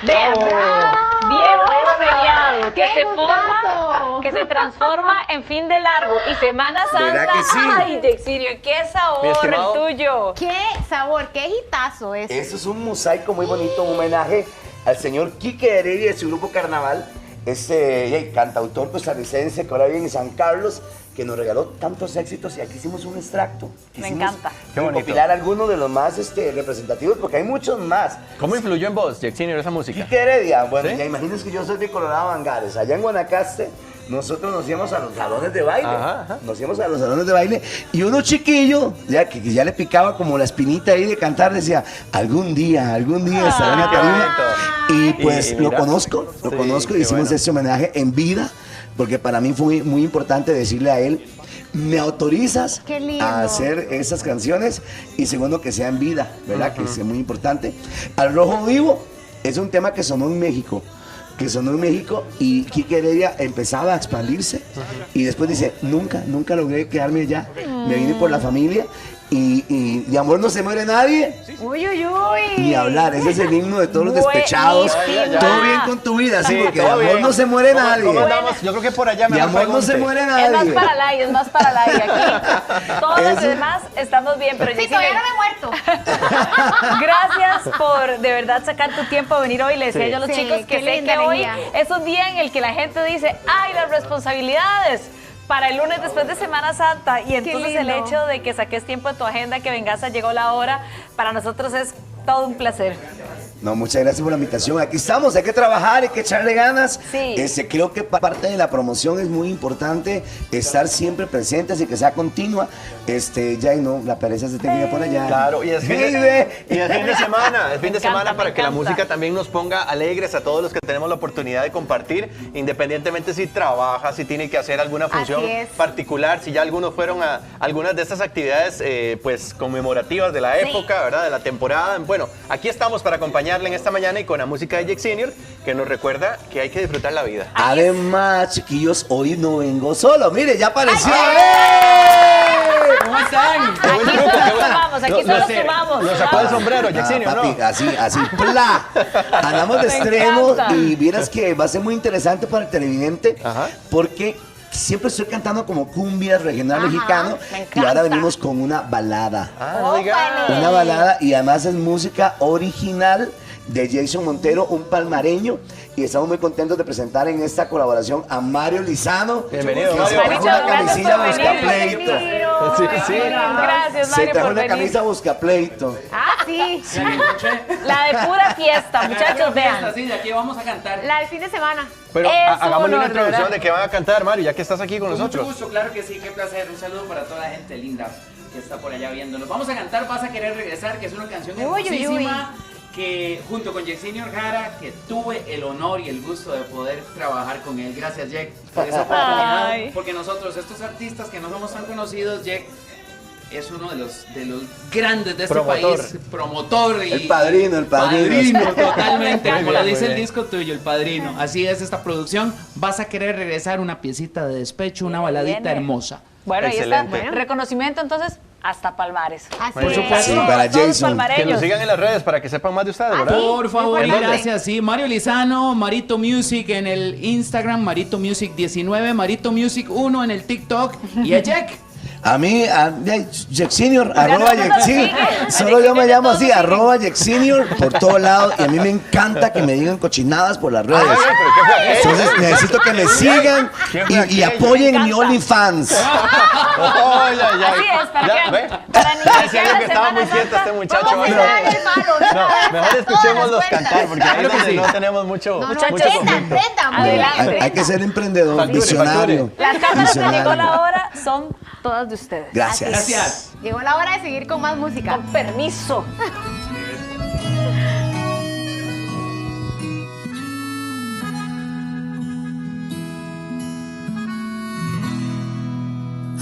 Vean, bien premiado, que se transforma en fin de largo y Semana Santa. ¿Verdad que sí? Ay, Jexinio, qué sabor el tuyo. Qué sabor, qué hitazo es. Eso es un mosaico muy bonito, un homenaje al señor Quique Heredia de su grupo Carnaval, este cantautor costarricense que ahora vive en San Carlos, que nos regaló tantos éxitos y aquí hicimos un extracto. Me encanta. Qué bonito. Compilar algunos de los más representativos porque hay muchos más. ¿Cómo influyó en vos, Jexinio, esa música? Quique Heredia, bueno, ¿Sí? ya imagínense que yo soy de Colorado Angares, allá en Guanacaste. Nosotros nos íbamos a los salones de baile. Ajá. Nos íbamos a los salones de baile y uno chiquillo, ya que ya le picaba como la espinita ahí de cantar, decía, algún día estaré en la tarima. Y pues Y lo mira. conozco y qué hicimos bueno. este homenaje en vida, porque para mí fue muy importante decirle a él, ¿me autorizas Qué lindo. a hacer esas canciones? Y segundo, que sea en vida, ¿verdad? Que es muy importante. Al Rojo Vivo es un tema que sonó en México. Y Quique Heredia empezaba a expandirse y después dice, nunca logré quedarme allá, me vine por la familia y de amor no se muere nadie, Uy, uy, uy. ni hablar, ese es el himno de todos los despechados, Buenísima. todo bien con tu vida, sí, porque de todo amor bien. no se muere nadie, ¿Cómo andamos? Yo creo que por allá me de amor no se muere Es más nadie. para el aire, es más para el aire. Aquí todos los Eso. demás estamos bien, pero Sí, Jexinio, todavía no me he muerto. gracias por de verdad sacar tu tiempo a venir hoy. Le decía Sí. yo a los Sí, chicos que qué sé linda que hoy energía. es un día en el que la gente dice, ay, las responsabilidades para el lunes después de Semana Santa. Y entonces el lindo. hecho de que saques tiempo de tu agenda, que vengas a llegó la hora, para nosotros es todo un placer. No, muchas gracias por la invitación. Aquí estamos, hay que trabajar, hay que echarle ganas. Sí. Creo que parte de la promoción es muy importante estar siempre presentes y que sea continua. Ya y no, la pereza se termina por allá. Claro, y es fin Hey, de semana, es fin de Me encanta, semana me para que la encanta. música también nos ponga alegres a todos los que tenemos la oportunidad de compartir, independientemente si trabaja, si tiene que hacer alguna función Así es. particular, si ya algunos fueron a algunas de estas actividades pues conmemorativas de la época, ¿verdad? De la temporada. Bueno, aquí estamos para acompañarle en esta mañana y con la música de Jexinio, que nos recuerda que hay que disfrutar la vida. Además, chiquillos, hoy no vengo solo. Mire, ya apareció. ¿Cómo están? Aquí solo sumamos, aquí solo sumamos. Lo sacó del sombrero, Ah, Jexinio, papi, ¿no? así, ¡pla! Andamos de Me extremo encanta. y vieras que va a ser muy interesante para el televidente Ajá. porque siempre estoy cantando como cumbia regional Ajá, mexicano me y encanta. ahora venimos con una balada. Ah, oiga. Una balada y además es música original de Jason Montero, un palmareño, y estamos muy contentos de presentar en esta colaboración a Mario Lizano. Bienvenido, que Mario. se trajo una camisilla Gracias por venir. buscapleito. Sí, sí. Gracias, Se Mario, trajo por una venir. camisa buscapleito. Ah, sí. La de pura fiesta, muchachos, vean. Sí, de aquí vamos a cantar. La del fin de semana. Pero Es un hagámosle honor, una introducción ¿verdad? de qué van a cantar, Mario, ya que estás aquí con Con mucho nosotros. gusto, claro que sí, qué placer. Un saludo para toda la gente linda que está por allá viéndonos. Vamos a cantar Vas a querer regresar, que es una canción Uy, uy, uy. hermosísima que junto con Jexinio Jara, que tuve el honor y el gusto de poder trabajar con él. Gracias, Jack, por esa oportunidad. Ay. Porque nosotros, estos artistas que no somos tan conocidos, Jack es uno de los grandes de este Promotor. país, promotor y El padrino. Padrino, totalmente, Me como encanta. lo dice Muy el bien. disco tuyo, el padrino. Así es esta producción. Vas a querer regresar, una piecita de despecho, una baladita Viene. hermosa. Bueno, ahí está. Excelente. Reconocimiento entonces hasta Palmares. Así Por es. supuesto. Sí, para Todos Jason. Que nos palmareños. sigan en las redes para que sepan más de ustedes, ¿verdad? Por favor, ¿En dónde? gracias. Sí, Mario Lizano, Marito Music en el Instagram, Marito Music 19, Marito Music 1 en el TikTok y a Jack. A mí, Jexinior, Ya arroba no nos Jexinior. sigue. Solo yo me Jexinior llamo todos así, nos siguen. arroba Jexinior por todos lados. Y a mí me encanta que me digan cochinadas por las redes. Ay, pero ¿qué fue aquello? Entonces necesito que me sigan ¿Qué fue y aquello? apoyen Me mi encanta. OnlyFans. Ay, ay, ay. Así es, para Ya, que ¿ve? para Decía iniciar yo la que estaba muy Semana quieto Santa. este muchacho. Vamos a Bueno, estar en el malo. no, mejor escuchémoslos Todas las cantar porque ahí Claro es que donde sí. no tenemos mucho, Muchachos, mucho conflicto. Prendan, Adelante. Hay que ser emprendedor, Facture, visionario. Las cámaras que Visionario. llegó la hora son todas de ustedes. Gracias. Gracias. Llegó la hora de seguir con más música. Con permiso.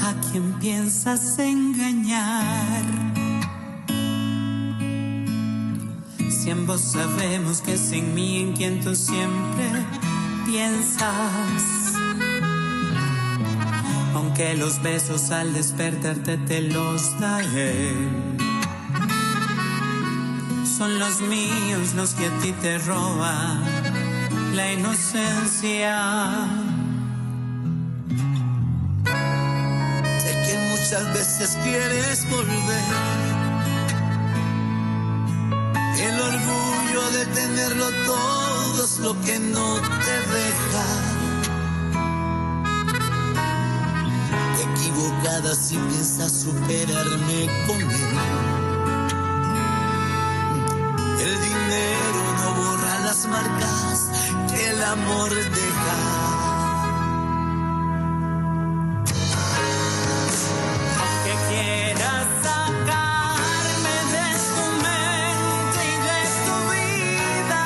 ¿A quién piensas engañar? Si ambos sabemos que es en mí en quien tú siempre piensas. Aunque los besos al despertarte te los da él. son los míos los que a ti te roban la inocencia. Sé que muchas veces quieres volver, el orgullo de tenerlo todo es lo que no te deja. Equivocada si piensas superarme con él. El dinero no borra las marcas que el amor deja. Aunque quieras sacarme de tu mente y de tu vida,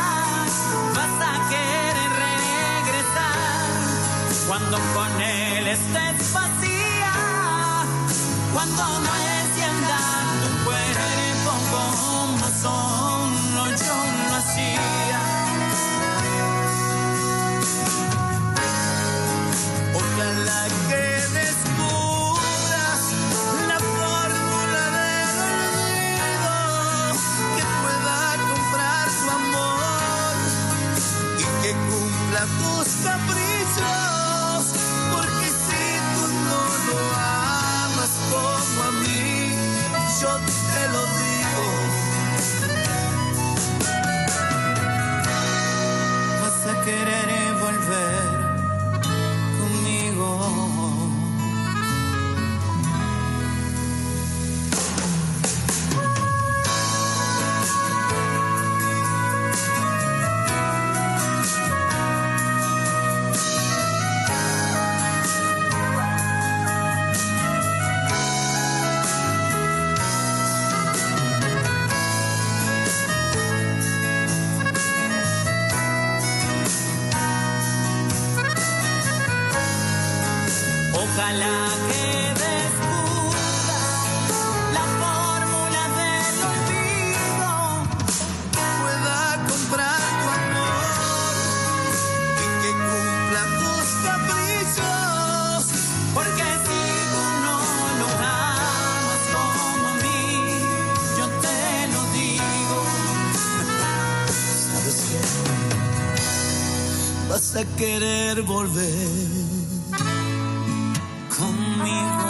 vas a querer regresar cuando con él estés vacía, cuando no encienda tu cuerpo como solo yo lo hacía. Ojalá que descubras la fórmula del olvido que pueda comprar tu amor y que cumpla tus caprichos, porque si tú no lo amas como a mí, yo te lo digo, vas a querer volver conmigo. Ojalá que descubras la fórmula del olvido que pueda comprar tu amor y que cumpla tus caprichos, porque si tú no lo amas como a mí, yo te lo digo. ¿Sabes qué? Vas a querer volver conmigo.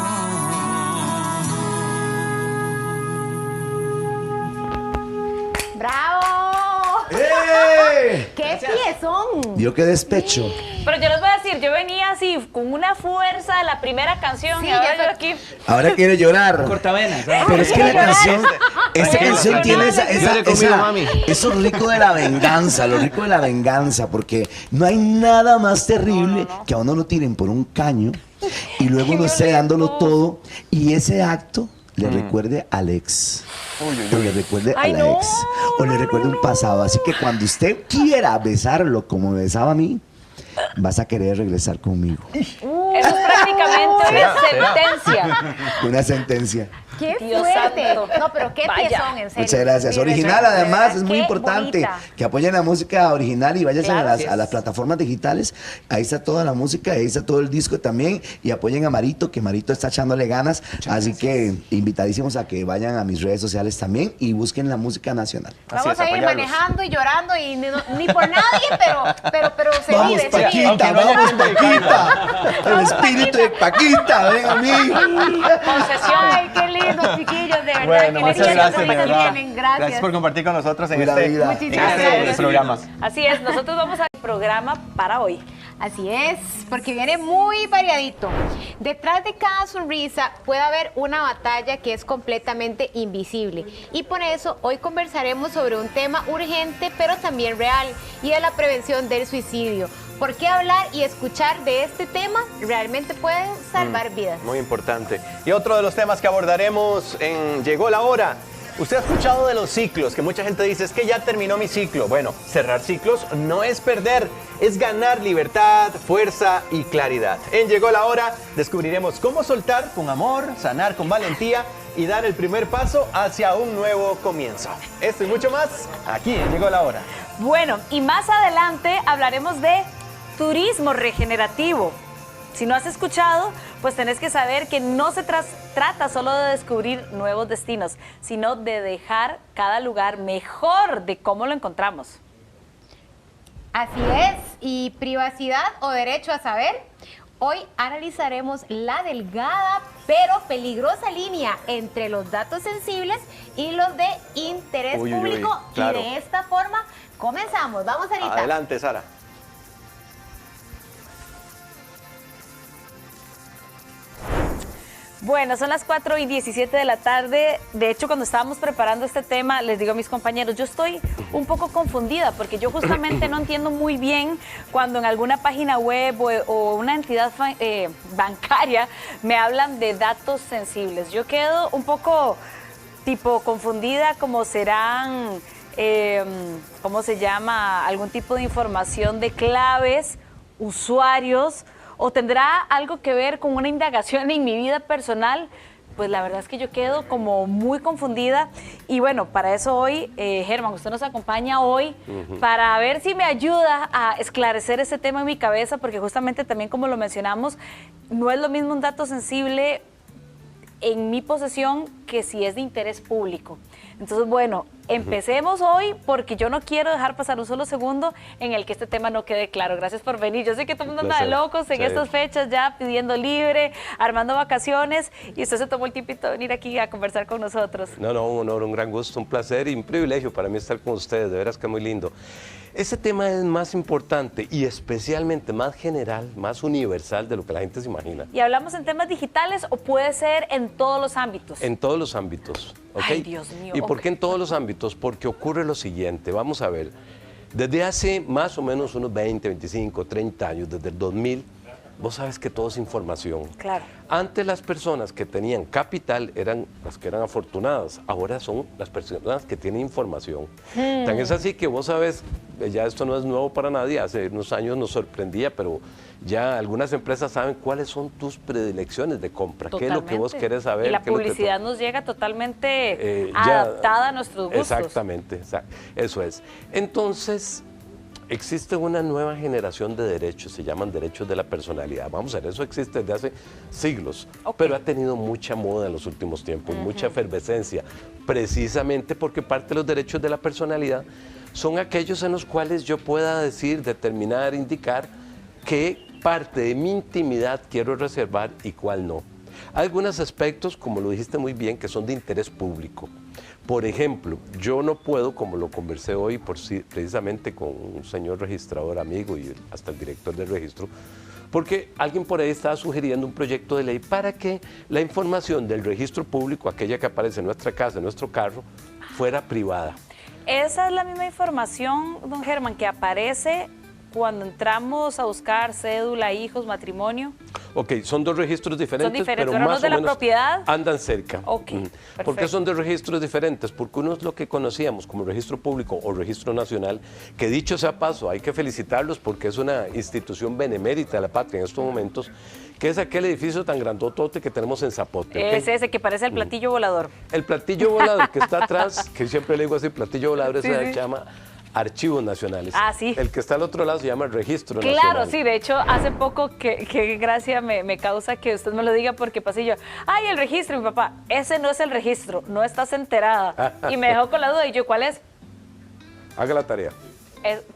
¡Bravo! ¡Eh! ¡Qué piezón! Vio qué despecho. Pero yo les voy a decir, yo venía así con una fuerza de la primera canción Sí, y ahora ya yo aquí. Ahora quiere llorar. Cortavenas. Pero es que la canción, esta Ay, canción no, tiene no, Llore conmigo, mami. eso rico de la venganza, lo rico de la venganza, porque no hay nada más terrible que a uno lo tiren por un caño y luego uno esté dándolo todo y ese acto le recuerde al ex. O le recuerde a Ay, la no, ex. O le recuerde un pasado. Así que cuando usted quiera besarlo como me besaba a mí, vas a querer regresar conmigo. Eso es prácticamente ¿Será? una sentencia. Una sentencia. ¡Qué Dios fuerte! santo. No, pero qué Vaya. piezón, en serio. Muchas gracias. Mire, Original, de además, verdad, es muy qué importante bonita. que apoyen la música original y vayan Claro, a las plataformas digitales. Ahí está toda la música, ahí está todo el disco también. Y apoyen a Marito, que Marito está echándole ganas. Así que invitadísimos a que vayan a mis redes sociales también y busquen la música nacional. Así Vamos es, a ir apoyarlos. manejando y llorando y ni por nadie, pero se Vamos, vive, se Paquita, vive. Aunque no haya vamos, gente de Paquita. El espíritu de Paquita, ven a mí. Concesión. Ay, qué lindo, chiquillos, de verdad. Bueno, qué muchas lindas gracias, de cosas verdad. tienen, Gracias por compartir con nosotros en Pura este, vida. en Muchísimas este gracias. programa. Así es, nosotros vamos al programa para hoy. Así es, porque viene muy variadito. Detrás de cada sonrisa puede haber una batalla que es completamente invisible. Y por eso hoy conversaremos sobre un tema urgente, pero también real, y es la prevención del suicidio. ¿Por qué hablar y escuchar de este tema realmente puede salvar vidas? Muy importante. Y otro de los temas que abordaremos en Llegó la Hora. Usted ha escuchado de los ciclos, que mucha gente dice, es que ya terminó mi ciclo. Bueno, cerrar ciclos no es perder, es ganar libertad, fuerza y claridad. En Llegó la Hora descubriremos cómo soltar con amor, sanar con valentía y dar el primer paso hacia un nuevo comienzo. Esto y mucho más aquí en Llegó la Hora. Bueno, y más adelante hablaremos de turismo regenerativo. Si no has escuchado, pues tenés que saber que no se trata trata solo de descubrir nuevos destinos, sino de dejar cada lugar mejor de cómo lo encontramos. Así es, y privacidad o derecho a saber. Hoy analizaremos la delgada pero peligrosa línea entre los datos sensibles y los de interés público. Claro. Y de esta forma comenzamos. Vamos, Anita. Adelante, Sara. Bueno, son las 4:17 de la tarde. De hecho, cuando estábamos preparando este tema, les digo a mis compañeros, yo estoy un poco confundida porque yo justamente no entiendo muy bien cuando en alguna página web o una entidad bancaria me hablan de datos sensibles. Yo quedo un poco tipo confundida, como serán, ¿cómo se llama? Algún tipo de información de claves, usuarios, o tendrá algo que ver con una indagación en mi vida personal. Pues la verdad es que yo quedo como muy confundida. Y bueno, para eso hoy, Germán, usted nos acompaña hoy para ver si me ayuda a esclarecer ese tema en mi cabeza, porque justamente también, como lo mencionamos, no es lo mismo un dato sensible en mi posesión que si es de interés público. Entonces, bueno, empecemos hoy porque yo no quiero dejar pasar un solo segundo en el que este tema no quede claro. Gracias por venir. Yo sé que todo el mundo anda de locos en estas fechas ya pidiendo libre, armando vacaciones, y usted se tomó el tiempito de venir aquí a conversar con nosotros. No, un honor, un gran gusto, un placer y un privilegio para mí estar con ustedes, de veras que muy lindo. Ese tema es más importante y especialmente más general, más universal de lo que la gente se imagina. ¿Y hablamos en temas digitales o puede ser en todos los ámbitos? En todos los ámbitos, ¿ok? Ay, Dios mío. ¿Y por qué en todos los ámbitos? Porque ocurre lo siguiente, vamos a ver, desde hace más o menos unos 20, 25, 30 años, desde el 2000, vos sabes que todo es información. Claro. Antes las personas que tenían capital eran las que eran afortunadas, ahora son las personas que tienen información. Tan es así que vos sabes, ya esto no es nuevo para nadie, hace unos años nos sorprendía, pero ya algunas empresas saben cuáles son tus predilecciones de compra, qué es lo que vos querés saber. Y la qué es lo que publicidad nos llega totalmente adaptada a nuestros gustos. Exactamente, eso es. Entonces, existe una nueva generación de derechos, se llaman derechos de la personalidad. Vamos a ver, eso existe desde hace siglos, pero ha tenido mucha moda en los últimos tiempos, mucha efervescencia, precisamente porque parte de los derechos de la personalidad son aquellos en los cuales yo pueda decir, determinar, indicar qué parte de mi intimidad quiero reservar y cuál no. Hay algunos aspectos, como lo dijiste muy bien, que son de interés público. Por ejemplo, yo no puedo, como lo conversé hoy precisamente con un señor registrador amigo y hasta el director del registro, porque alguien por ahí estaba sugiriendo un proyecto de ley para que la información del registro público, aquella que aparece en nuestra casa, en nuestro carro, fuera privada. Esa es la misma información, don Germán, que aparece cuando entramos a buscar cédula, hijos, matrimonio. Ok, son dos registros diferentes, pero más más de o la menos propiedad andan cerca. Ok, ¿Por qué son dos registros diferentes? Porque uno es lo que conocíamos como registro público o registro nacional, que dicho sea paso, hay que felicitarlos porque es una institución benemérita de la patria en estos momentos, que es aquel edificio tan grandotote que tenemos en Zapote. ¿Okay? Es ese que parece el platillo volador. El platillo volador que está atrás, que siempre le digo así, platillo volador, ese se llama Archivos Nacionales. Ah, sí. El que está al otro lado se llama Registro Nacional. Claro, sí, de hecho, hace poco que gracia me causa que usted me lo diga porque pasé yo, ay, el registro, mi papá, ese no es el registro, no estás enterada. Y me dejó con la duda y yo, ¿cuál es? Haga la tarea.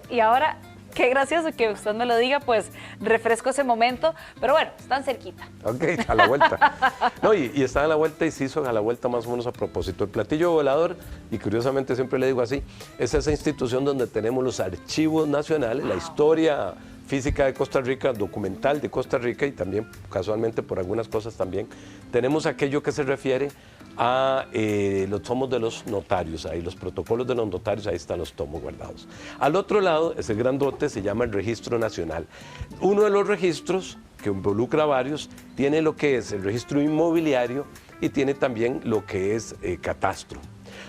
Y ahora, qué gracioso que usted me lo diga, pues refresco ese momento, pero bueno, están cerquita. Ok, a la vuelta. No, y está a la vuelta y se hizo a la vuelta más o menos a propósito. El platillo volador, y curiosamente siempre le digo así, es esa institución donde tenemos los archivos nacionales, la historia física de Costa Rica, documental de Costa Rica y también, casualmente por algunas cosas también, tenemos aquello que se refiere a los tomos de los notarios, ahí los protocolos de los notarios, ahí están los tomos guardados. Al otro lado, ese grandote se llama el Registro Nacional. Uno de los registros, que involucra varios, tiene lo que es el registro inmobiliario y tiene también lo que es catastro.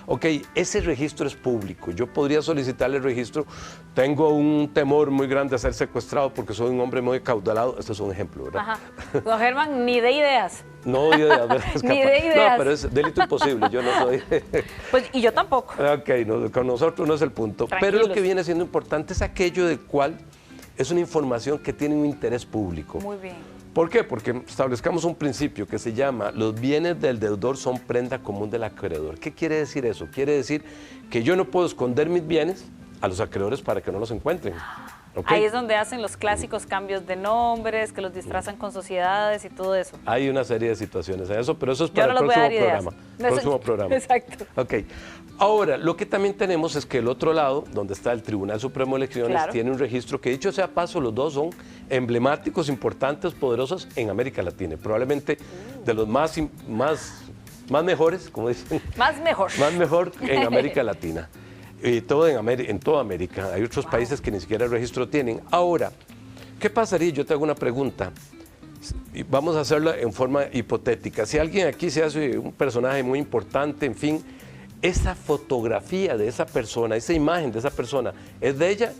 Ok, ese registro es público. Yo podría solicitarle el registro. Tengo un temor muy grande a ser secuestrado porque soy un hombre muy acaudalado. Este es un ejemplo, ¿verdad? Ajá. Don Germán, ni de ideas. No doy ideas, ¿verdad? Ni de ideas. No, pero es delito imposible. Yo no soy. Pues, y yo tampoco. Ok, no, con nosotros no es el punto. Tranquilos. Pero lo que viene siendo importante es aquello del cual es una información que tiene un interés público. Muy bien. ¿Por qué? Porque establezcamos un principio que se llama los bienes del deudor son prenda común del acreedor. ¿Qué quiere decir eso? Quiere decir que yo no puedo esconder mis bienes a los acreedores para que no los encuentren. ¿Okay? Ahí es donde hacen los clásicos cambios de nombres, que los disfrazan con sociedades y todo eso. Hay una serie de situaciones en eso, pero eso es para el próximo programa. Exacto. Ok. Ahora, lo que también tenemos es que el otro lado, donde está el Tribunal Supremo de Elecciones, tiene un registro que, dicho sea paso, los dos son emblemáticos, importantes, poderosos en América Latina. Probablemente de los más mejores, como dicen. Más mejor En América Latina. Y todo en toda América. Hay otros países que ni siquiera el registro tienen. Ahora, ¿qué pasaría? Yo te hago una pregunta. Y vamos a hacerla en forma hipotética. Si alguien aquí se hace un personaje muy importante, en fin, esa fotografía de esa persona, esa imagen de esa persona, ¿es de ella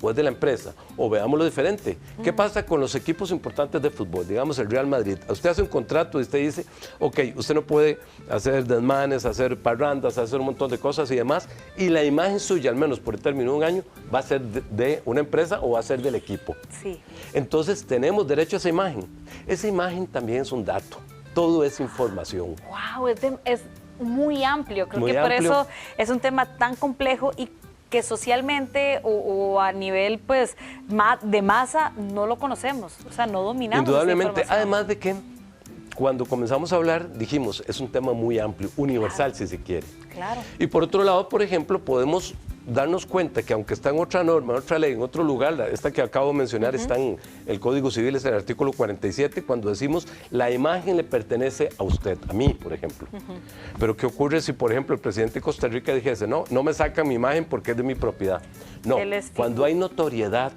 o es de la empresa? O veámoslo diferente. ¿Qué pasa con los equipos importantes de fútbol? Digamos el Real Madrid. Usted hace un contrato y usted dice, ok, usted no puede hacer desmanes, hacer parrandas, hacer un montón de cosas y demás, y la imagen suya, al menos por el término de un año, va a ser de una empresa o va a ser del equipo. Sí. Entonces tenemos derecho a esa imagen. Esa imagen también es un dato. Todo es información. Wow, es muy amplio. Creo Muy que por amplio. eso es un tema tan complejo y que socialmente o a nivel pues de masa no lo conocemos, o sea, no dominamos. Indudablemente, además de que cuando comenzamos a hablar dijimos, es un tema muy amplio, universal si se quiere. Claro. Y por otro lado, por ejemplo, podemos darnos cuenta que aunque está en otra norma, en otra ley, en otro lugar, esta que acabo de mencionar está en el Código Civil, es el artículo 47, cuando decimos la imagen le pertenece a usted, a mí, por ejemplo. Pero ¿qué ocurre si, por ejemplo, el presidente de Costa Rica dijese, no me sacan mi imagen porque es de mi propiedad? No, cuando hay notoriedad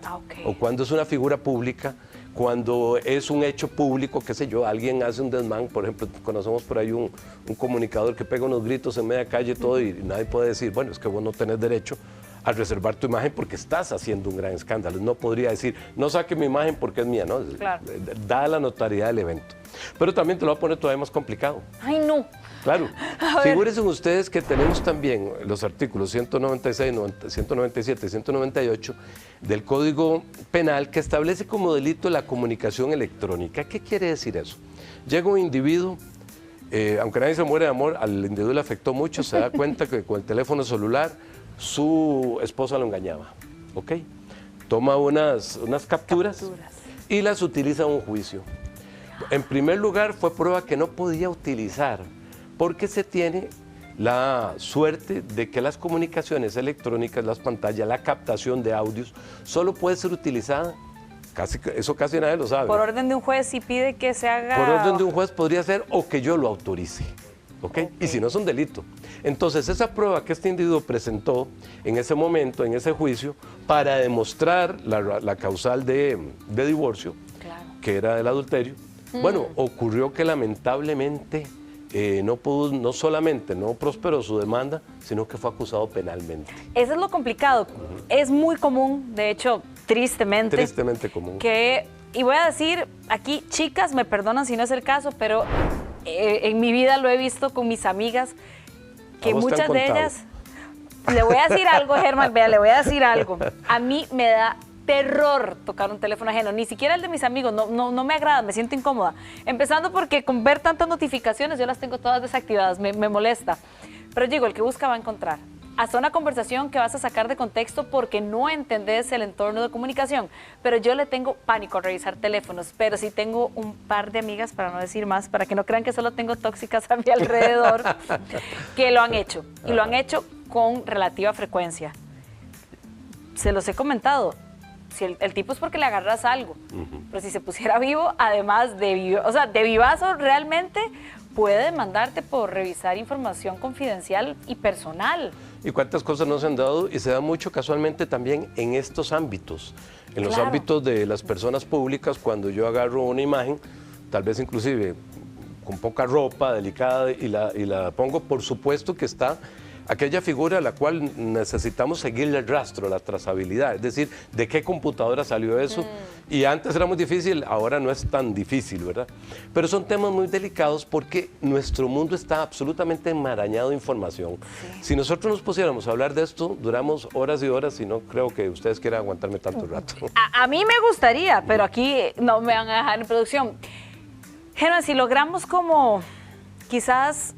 o cuando es una figura pública, cuando es un hecho público, qué sé yo, alguien hace un desmán, por ejemplo, conocemos por ahí un comunicador que pega unos gritos en media calle y todo, y nadie puede decir, bueno, es que vos no tenés derecho a reservar tu imagen porque estás haciendo un gran escándalo. No podría decir, no saque mi imagen porque es mía, ¿no? Claro. Da la notariedad del evento. Pero también te lo voy a poner todavía más complicado. Ay, no. Claro. Figúrense ustedes que tenemos también los artículos 196, 197 y 198 del Código Penal que establece como delito la comunicación electrónica. ¿Qué quiere decir eso? Llega un individuo, aunque nadie se muere de amor, al individuo le afectó mucho, se da cuenta que con el teléfono celular su esposa lo engañaba, ¿ok? Toma unas capturas y las utiliza en un juicio. En primer lugar, fue prueba que no podía utilizar porque se tiene la suerte de que las comunicaciones electrónicas, las pantallas, la captación de audios, solo puede ser utilizada, eso casi nadie lo sabe. Por orden de un juez, si pide que se haga... Por orden de un juez podría ser o que yo lo autorice, ¿ok? Y si no es un delito. Entonces, esa prueba que este individuo presentó en ese momento, en ese juicio, para demostrar la causal de divorcio, que era el adulterio, bueno, ocurrió que lamentablemente no solamente no prosperó su demanda, sino que fue acusado penalmente. Eso es lo complicado. Es muy común, de hecho, tristemente. Tristemente común. Y voy a decir, aquí, chicas, me perdonan si no es el caso, pero en mi vida lo he visto con mis amigas, que muchas de ellas... Le voy a decir algo, Germán, vea, le voy a decir algo. A mí me da terror tocar un teléfono ajeno, ni siquiera el de mis amigos, no me agrada, me siento incómoda. Empezando porque con ver tantas notificaciones, yo las tengo todas desactivadas, me molesta. Pero digo, el que busca va a encontrar. Hasta una conversación que vas a sacar de contexto porque no entendés el entorno de comunicación. Pero yo le tengo pánico a revisar teléfonos, pero sí tengo un par de amigas, para no decir más, para que no crean que solo tengo tóxicas a mi alrededor, que lo han hecho, y lo han hecho con relativa frecuencia. Se los he comentado. Si el tipo es porque le agarras algo, pero si se pusiera vivo, además de vivazo realmente puede demandarte por revisar información confidencial y personal. ¿Y cuántas cosas no se han dado? Y se da mucho casualmente también en estos ámbitos, en los ámbitos de las personas públicas, cuando yo agarro una imagen, tal vez inclusive con poca ropa, delicada, y la pongo, por supuesto que está aquella figura a la cual necesitamos seguirle el rastro, la trazabilidad, es decir, de qué computadora salió eso. Y antes era muy difícil, ahora no es tan difícil, ¿verdad? Pero son temas muy delicados porque nuestro mundo está absolutamente enmarañado de información. Si nosotros nos pusiéramos a hablar de esto, duramos horas y horas y no creo que ustedes quieran aguantarme tanto rato. A mí me gustaría, pero aquí no me van a dejar en producción. Germán, si logramos como quizás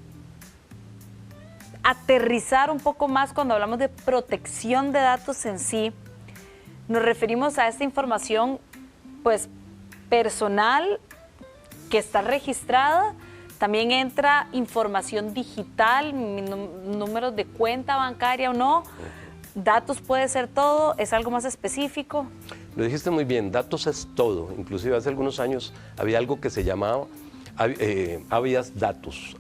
aterrizar un poco más cuando hablamos de protección de datos en sí, nos referimos a esta información pues personal que está registrada, también entra información digital, números de cuenta bancaria o no, datos puede ser todo, es algo más específico. Lo dijiste muy bien, datos es todo. Inclusive hace algunos años había algo que se llamaba habeas datos.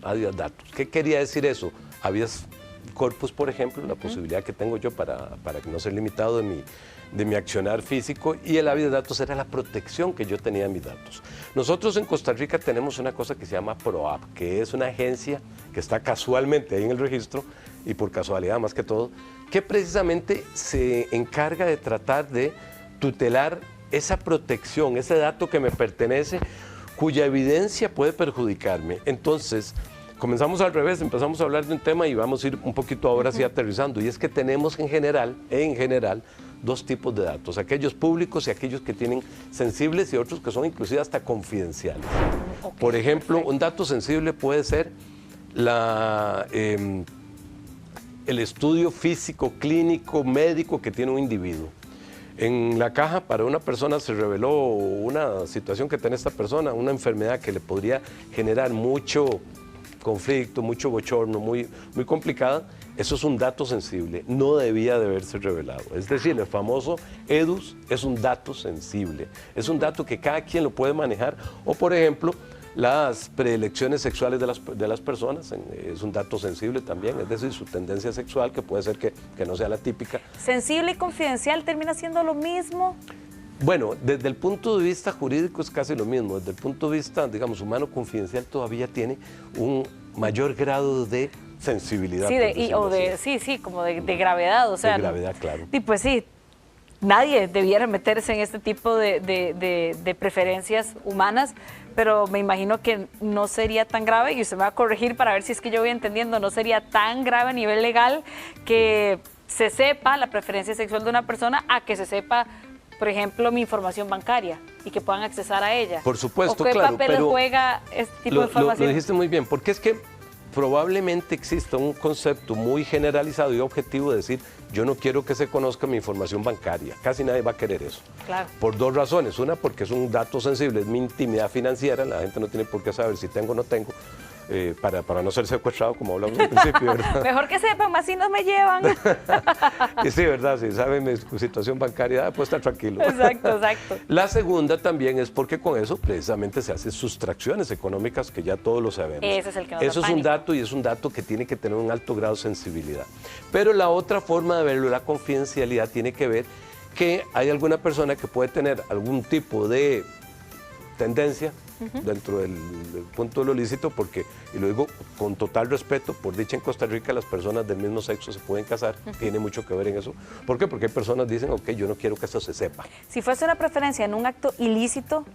¿Qué quería decir eso? Habeas corpus, por ejemplo, la posibilidad que tengo yo para no ser limitado de mi accionar físico, y el habeas datos era la protección que yo tenía de mis datos. Nosotros en Costa Rica tenemos una cosa que se llama PROAP, que es una agencia que está casualmente ahí en el registro, y por casualidad más que todo, que precisamente se encarga de tratar de tutelar esa protección, ese dato que me pertenece, cuya evidencia puede perjudicarme. Entonces, comenzamos al revés, empezamos a hablar de un tema y vamos a ir un poquito ahora sí aterrizando, y es que tenemos en general, dos tipos de datos, aquellos públicos y aquellos que tienen sensibles y otros que son inclusive hasta confidenciales. Por ejemplo, un dato sensible puede ser el estudio físico, clínico, médico que tiene un individuo. En la caja para una persona se reveló una situación que tiene esta persona, una enfermedad que le podría generar mucho conflicto, mucho bochorno, muy complicada. Eso es un dato sensible, no debía de haberse revelado. Es decir, el famoso EDUS es un dato sensible, es un dato que cada quien lo puede manejar. O por ejemplo, las predilecciones sexuales de las personas, es un dato sensible también, es decir, su tendencia sexual, que puede ser que no sea la típica. ¿Sensible y confidencial termina siendo lo mismo? Bueno, desde el punto de vista jurídico es casi lo mismo, desde el punto de vista, digamos, humano, confidencial todavía tiene un mayor grado de sensibilidad. Sí, como de gravedad, o sea. De gravedad, claro. Y pues sí, nadie debiera meterse en este tipo de preferencias humanas, pero me imagino que no sería tan grave, y usted me va a corregir para ver si es que yo voy entendiendo, no sería tan grave a nivel legal que se sepa la preferencia sexual de una persona a que se sepa, por ejemplo, mi información bancaria y que puedan accesar a ella. Por supuesto, ¿O qué claro, papel pero juega este tipo de información? Lo dijiste muy bien, porque es que probablemente exista un concepto muy generalizado y objetivo de decir, yo no quiero que se conozca mi información bancaria. Casi nadie va a querer eso. Claro. Por dos razones. Una, porque es un dato sensible, es mi intimidad financiera, la gente no tiene por qué saber si tengo o no tengo, para no ser secuestrado, como hablamos al principio, ¿verdad? Mejor que sepan, más si no me llevan. Y sí, ¿verdad? Si saben mi situación bancaria, pues estar tranquilo. Exacto. La segunda también es porque con eso precisamente se hacen sustracciones económicas, que ya todos lo sabemos. Ese es el que nos da Eso es un pánico. dato, y es un dato que tiene que tener un alto grado de sensibilidad. Pero la otra forma de verlo, la confidencialidad, tiene que ver que hay alguna persona que puede tener algún tipo de tendencia dentro del punto de lo lícito, porque, y lo digo con total respeto, por dicha en Costa Rica las personas del mismo sexo se pueden casar, tiene mucho que ver en eso. ¿Por qué? Porque hay personas que dicen, ok, yo no quiero que eso se sepa. Si fuese una preferencia en un acto ilícito,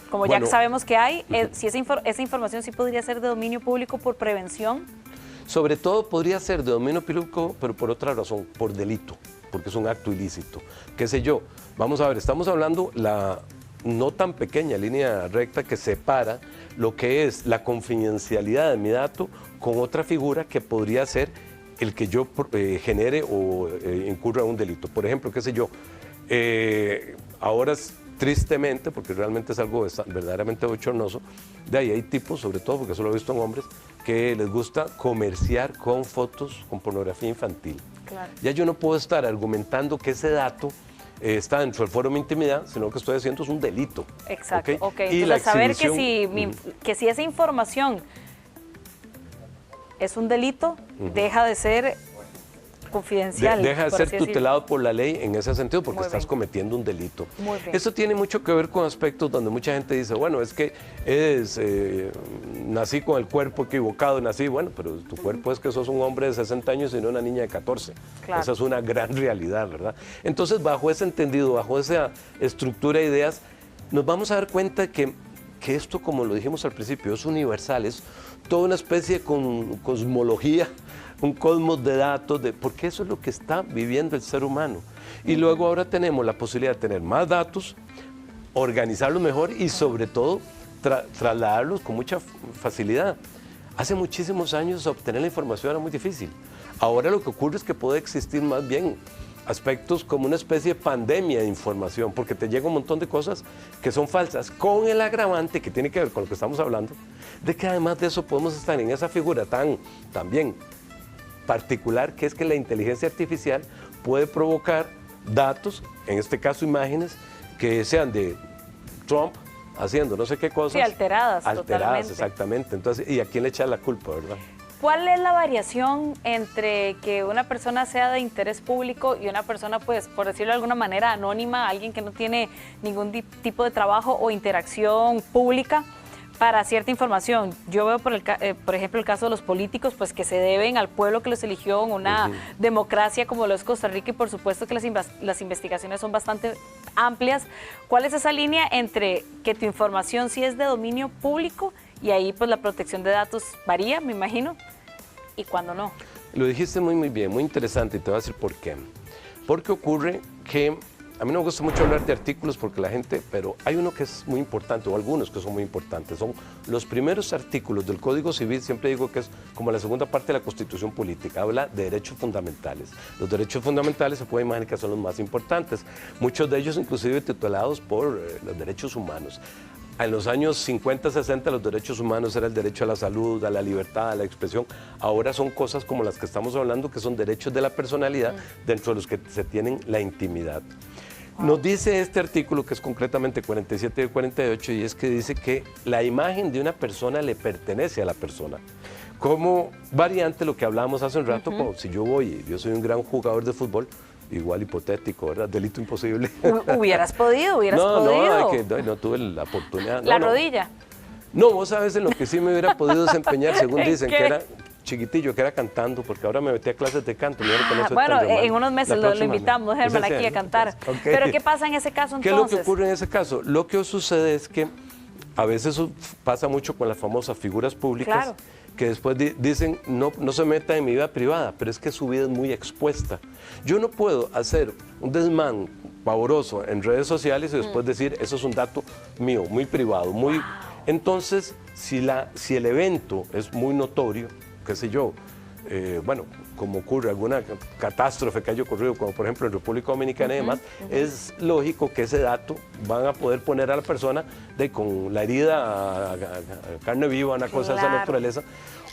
como Bueno, ya sabemos que hay, si esa información sí podría ser de dominio público por prevención. Sobre todo podría ser de dominio público, pero por otra razón, por delito, porque es un acto ilícito. ¿Qué sé yo? Vamos a ver, estamos hablando la no tan pequeña línea recta que separa lo que es la confidencialidad de mi dato con otra figura que podría ser el que yo genere o incurra en un delito. Por ejemplo, qué sé yo, ahora tristemente, porque realmente es algo verdaderamente bochornoso, de ahí hay tipos, sobre todo porque eso lo he visto en hombres, que les gusta comerciar con fotos con pornografía infantil. Claro. Ya yo no puedo estar argumentando que ese dato está dentro del foro de mi intimidad, sino que estoy haciendo es un delito. Exacto, ¿Okay? ok. Y Entonces, saber que exhibición, que si esa información es un delito, deja de ser confidencial. Deja de por ser así decirlo. tutelado por la ley en ese sentido porque Muy estás bien. cometiendo un delito. Muy bien. Esto tiene mucho que ver con aspectos donde mucha gente dice, bueno, es que nací con el cuerpo equivocado, nací, bueno, pero tu cuerpo es que sos un hombre de 60 años y no una niña de 14. Claro. Esa es una gran realidad, ¿verdad? Entonces, bajo ese entendido, bajo esa estructura de ideas, nos vamos a dar cuenta que esto, como lo dijimos al principio, es universal, es toda una especie de cosmología, un cosmos de datos, porque eso es lo que está viviendo el ser humano. Y luego ahora tenemos la posibilidad de tener más datos, organizarlos mejor y sobre todo trasladarlos con mucha facilidad. Hace muchísimos años obtener la información era muy difícil. Ahora lo que ocurre es que puede existir más bien aspectos como una especie de pandemia de información, porque te llega un montón de cosas que son falsas, con el agravante que tiene que ver con lo que estamos hablando, de que además de eso podemos estar en esa figura también particular, que es que la inteligencia artificial puede provocar datos, en este caso imágenes, que sean de Trump haciendo no sé qué cosas. Sí, alteradas totalmente. Exactamente. Entonces, ¿y a quién le echa la culpa, verdad? ¿Cuál es la variación entre que una persona sea de interés público y una persona, pues, por decirlo de alguna manera, anónima, alguien que no tiene ningún tipo de trabajo o interacción pública para cierta información? Yo veo, por ejemplo, el caso de los políticos, pues que se deben al pueblo que los eligió en una democracia como lo es Costa Rica, y por supuesto que las investigaciones son bastante amplias. ¿Cuál es esa línea entre que tu información sí es de dominio público y ahí pues la protección de datos varía, me imagino, y cuando no? Lo dijiste muy bien, muy interesante, y te voy a decir por qué. Porque ocurre que a mí no me gusta mucho hablar de artículos porque la gente, pero hay uno que es muy importante, o algunos que son muy importantes. Son los primeros artículos del Código Civil, siempre digo que es como la segunda parte de la Constitución Política, habla de derechos fundamentales. Los derechos fundamentales se puede imaginar que son los más importantes, muchos de ellos inclusive titulados por los derechos humanos. En los años 50, 60 los derechos humanos era el derecho a la salud, a la libertad, a la expresión. Ahora son cosas como las que estamos hablando, que son derechos de la personalidad, dentro de los que se tienen la intimidad. Nos dice este artículo, que es concretamente 47 y 48, y es que dice que la imagen de una persona le pertenece a la persona. Como variante lo que hablábamos hace un rato, como si yo soy un gran jugador de fútbol, igual hipotético, ¿verdad? Delito imposible. Hubieras podido. No tuve la oportunidad. ¿La rodilla? No, vos sabes en lo que sí me hubiera podido desempeñar, según dicen, ¿Qué? que era chiquitillo, que era cantando, porque ahora me metí a clases de canto. Bueno, en unos meses lo invitamos, Germán, aquí a cantar. Okay. Pero ¿qué pasa en ese caso entonces? ¿Qué es lo que ocurre en ese caso? Lo que sucede es que a veces eso pasa mucho con las famosas figuras públicas, claro, que después dicen, no se meta en mi vida privada, pero es que su vida es muy expuesta. Yo no puedo hacer un desmán pavoroso en redes sociales y después decir, eso es un dato mío, muy privado, muy... Entonces, si el evento es muy notorio, qué sé yo, bueno, como ocurre alguna catástrofe que haya ocurrido, como por ejemplo en República Dominicana y demás, es lógico que ese dato van a poder poner a la persona con la herida a carne viva, una cosa de esa naturaleza.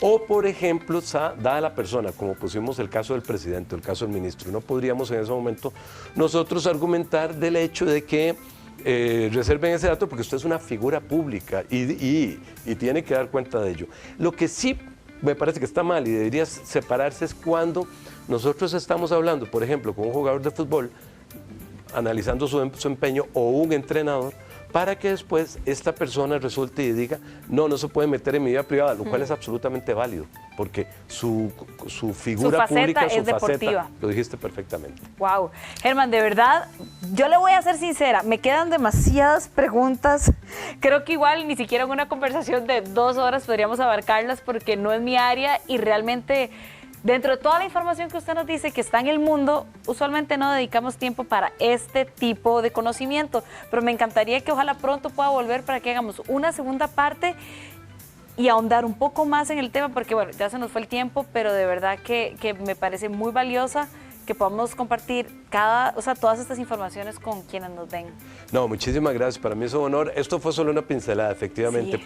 O, por ejemplo, dada la persona, como pusimos el caso del presidente, el caso del ministro, no podríamos en ese momento nosotros argumentar del hecho de que reserven ese dato porque usted es una figura pública y tiene que dar cuenta de ello. Lo que sí me parece que está mal y debería separarse es cuando nosotros estamos hablando, por ejemplo, con un jugador de fútbol, analizando su empeño, o un entrenador, para que después esta persona resulte y diga, no se puede meter en mi vida privada, lo cual es absolutamente válido, porque su figura pública, su faceta, deportiva. Lo dijiste perfectamente. Wow. Germán, de verdad, yo le voy a ser sincera, me quedan demasiadas preguntas. Creo que igual ni siquiera en una conversación de 2 horas podríamos abarcarlas porque no es mi área y realmente... Dentro de toda la información que usted nos dice que está en el mundo, usualmente no dedicamos tiempo para este tipo de conocimiento, pero me encantaría que ojalá pronto pueda volver para que hagamos una segunda parte y ahondar un poco más en el tema, porque bueno, ya se nos fue el tiempo, pero de verdad que me parece muy valiosa que podamos compartir todas estas informaciones con quienes nos ven. No, muchísimas gracias, para mí es un honor. Esto fue solo una pincelada, efectivamente. Sí.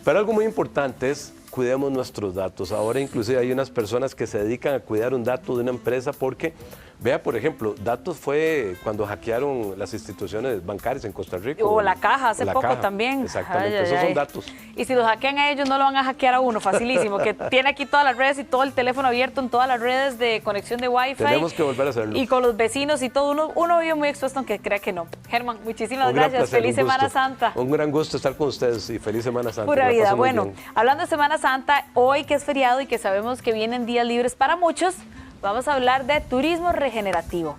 Pero algo muy importante es cuidemos nuestros datos. Ahora inclusive hay unas personas que se dedican a cuidar un dato de una empresa porque Vea, por ejemplo, Datos fue cuando hackearon las instituciones bancarias en Costa Rica. O la Caja hace la poco Caja, también. Exactamente, Ay, esos ay, son ay. datos. Y si los hackean a ellos, no lo van a hackear a uno, facilísimo, que tiene aquí todas las redes y todo el teléfono abierto en todas las redes de conexión de Wi-Fi. Tenemos que volver a hacerlo. Y con los vecinos y todo, uno vive muy expuesto aunque crea que no. Germán, muchísimas Un gran gracias. placer, Feliz un gusto. Semana Santa. Un gran gusto estar con ustedes y feliz Semana Santa. Pura La vida. paso muy Bueno, bien. hablando de Semana Santa, hoy que es feriado y que sabemos que vienen días libres para muchos, vamos a hablar de turismo regenerativo.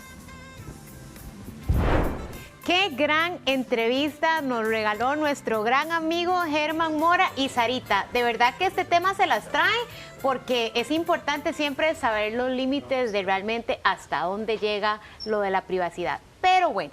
Qué gran entrevista nos regaló nuestro gran amigo Germán Mora y Sarita. De verdad que este tema se las trae porque es importante siempre saber los límites de realmente hasta dónde llega lo de la privacidad. Pero bueno,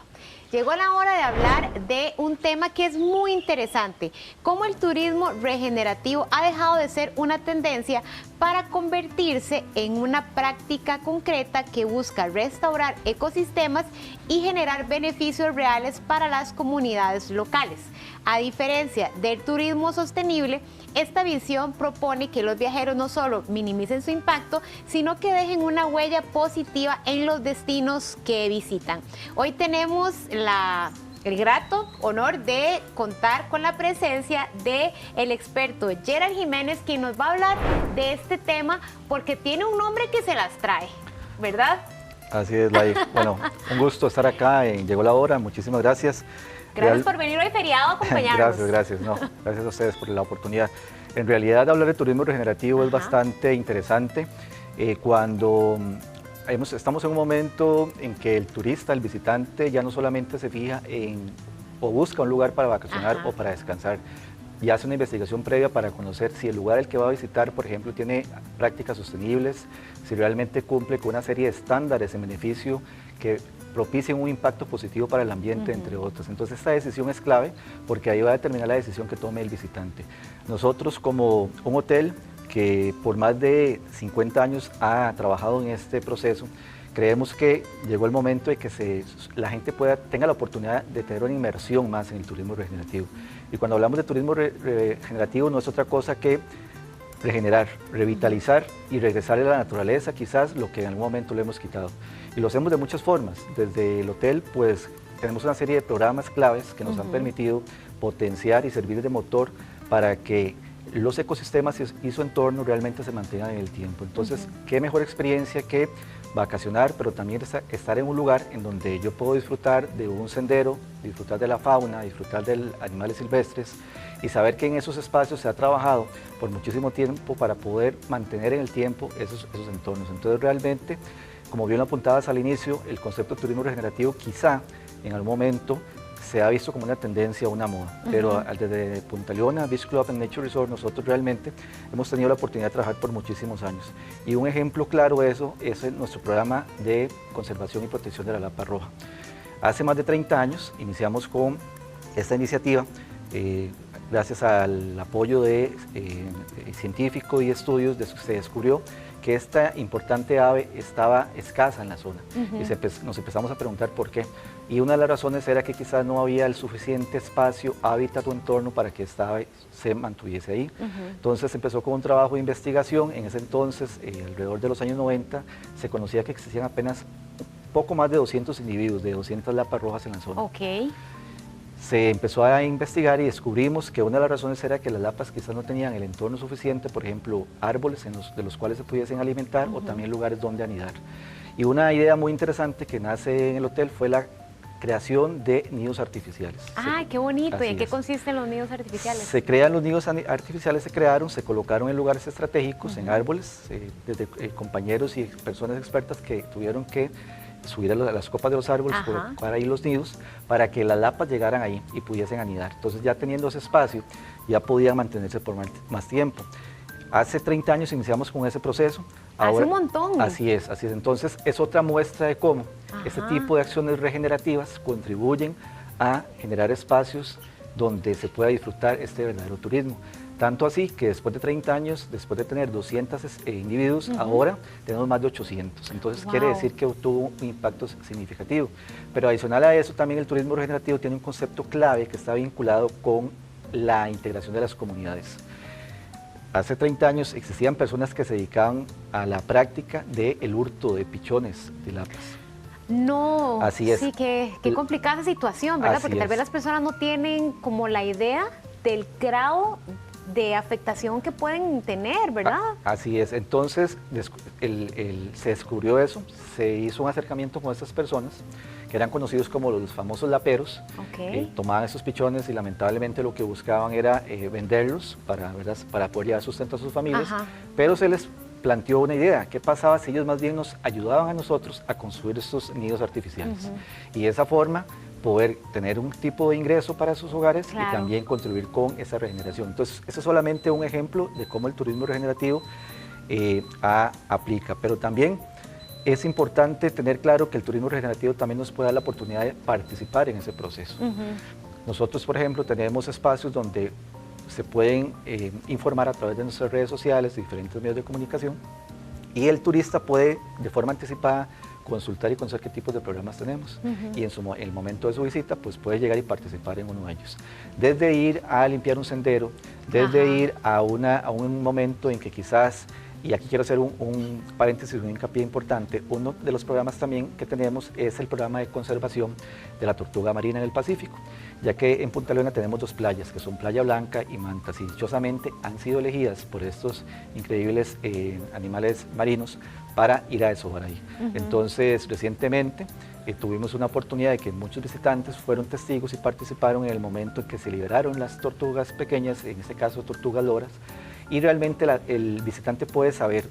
llegó la hora de hablar de un tema que es muy interesante, cómo el turismo regenerativo ha dejado de ser una tendencia para convertirse en una práctica concreta que busca restaurar ecosistemas y generar beneficios reales para las comunidades locales. A diferencia del turismo sostenible, esta visión propone que los viajeros no solo minimicen su impacto, sino que dejen una huella positiva en los destinos que visitan. Hoy tenemos el grato honor de contar con la presencia del experto Gerald Jiménez, quien nos va a hablar de este tema porque tiene un nombre que se las trae, ¿verdad? Así es, Lai. Bueno, un gusto estar acá en Llegó la Hora, muchísimas gracias. Gracias por venir hoy feriado a acompañarnos. Gracias. No, gracias a ustedes por la oportunidad. En realidad, hablar de turismo regenerativo es bastante interesante cuando estamos en un momento en que el turista, el visitante, ya no solamente se fija en o busca un lugar para vacacionar o para descansar, y hace una investigación previa para conocer si el lugar al que va a visitar, por ejemplo, tiene prácticas sostenibles, si realmente cumple con una serie de estándares en beneficio que propicien un impacto positivo para el ambiente, entre otros. Entonces esta decisión es clave porque ahí va a determinar la decisión que tome el visitante. Nosotros como un hotel que por más de 50 años ha trabajado en este proceso, creemos que llegó el momento de que la gente tenga la oportunidad de tener una inmersión más en el turismo regenerativo. Y cuando hablamos de turismo regenerativo no es otra cosa que regenerar, revitalizar y regresarle a la naturaleza quizás lo que en algún momento le hemos quitado. Y lo hacemos de muchas formas. Desde el hotel pues tenemos una serie de programas claves que nos han permitido potenciar y servir de motor para que los ecosistemas y su entorno realmente se mantengan en el tiempo. Entonces, qué mejor experiencia que vacacionar, pero también estar en un lugar en donde yo puedo disfrutar de un sendero, disfrutar de la fauna, disfrutar de animales silvestres y saber que en esos espacios se ha trabajado por muchísimo tiempo para poder mantener en el tiempo esos entornos. Entonces, realmente, como bien lo apuntabas al inicio, el concepto de turismo regenerativo quizá en algún momento se ha visto como una tendencia, una moda, pero desde Punta Leona, Beach Club and Nature Resort, nosotros realmente hemos tenido la oportunidad de trabajar por muchísimos años. Y un ejemplo claro de eso es nuestro programa de conservación y protección de la lapa roja. Hace más de 30 años iniciamos con esta iniciativa, gracias al apoyo de científicos y estudios, se descubrió que esta importante ave estaba escasa en la zona y nos empezamos a preguntar por qué. Y una de las razones era que quizás no había el suficiente espacio, hábitat o entorno para que esta ave se mantuviese ahí. Entonces empezó con un trabajo de investigación. En ese entonces, alrededor de los años 90, se conocía que existían apenas poco más de 200 individuos, de 200 lapas rojas en la zona. Se empezó a investigar y descubrimos que una de las razones era que las lapas quizás no tenían el entorno suficiente, por ejemplo, árboles de los cuales se pudiesen alimentar o también lugares donde anidar. Y una idea muy interesante que nace en el hotel fue la creación de nidos artificiales. ¡Ay, qué bonito! Así ¿Y en qué es. consisten los nidos artificiales? Se crean los nidos artificiales, se colocaron en lugares estratégicos, en árboles, desde compañeros y personas expertas que tuvieron que subir a las copas de los árboles, colocar ahí los nidos, para que las lapas llegaran ahí y pudiesen anidar. Entonces ya teniendo ese espacio, ya podían mantenerse por más tiempo. Hace 30 años iniciamos con ese proceso. Hace un montón. Así es. Entonces es otra muestra de cómo este tipo de acciones regenerativas contribuyen a generar espacios donde se pueda disfrutar este verdadero turismo. Tanto así que después de 30 años, después de tener 200 individuos, ahora tenemos más de 800. Entonces quiere decir que tuvo un impacto significativo. Pero adicional a eso, también el turismo regenerativo tiene un concepto clave que está vinculado con la integración de las comunidades. hace 30 años existían personas que se dedicaban a la práctica del hurto de pichones de lápiz. No, Así es. Sí, qué complicada esa situación, ¿verdad? Así Porque tal vez es. las personas no tienen como la idea del grado de afectación que pueden tener, ¿verdad? Así es. Entonces se descubrió eso, se hizo un acercamiento con estas personas que eran conocidos como los famosos laperos. Ok. Tomaban esos pichones y lamentablemente lo que buscaban era venderlos ¿verdad? Para poder llevar sustento a sus familias, Ajá. pero se les planteó una idea: ¿qué pasaba si ellos más bien nos ayudaban a nosotros a construir estos nidos artificiales? Y de esa forma poder tener un tipo de ingreso para sus hogares, Claro. y también contribuir con esa regeneración. Entonces, eso es solamente un ejemplo de cómo el turismo regenerativo aplica, pero también es importante tener claro que el turismo regenerativo también nos puede dar la oportunidad de participar en ese proceso. Nosotros, por ejemplo, tenemos espacios donde se pueden informar a través de nuestras redes sociales, diferentes medios de comunicación, y el turista puede de forma anticipada consultar y conocer qué tipos de programas tenemos, y en el momento de su visita pues puede llegar y participar en uno de ellos. Desde ir a limpiar un sendero, desde ir a un momento en que quizás, y aquí quiero hacer un paréntesis, un hincapié importante, uno de los programas también que tenemos es el programa de conservación de la tortuga marina en el Pacífico, ya que en Punta Leona tenemos dos playas, que son Playa Blanca y Mantas, y dichosamente han sido elegidas por estos increíbles animales marinos para ir a deshogar ahí. Entonces, recientemente tuvimos una oportunidad de que muchos visitantes fueron testigos y participaron en el momento en que se liberaron las tortugas pequeñas, en este caso tortugas loras, y realmente el visitante puede saber,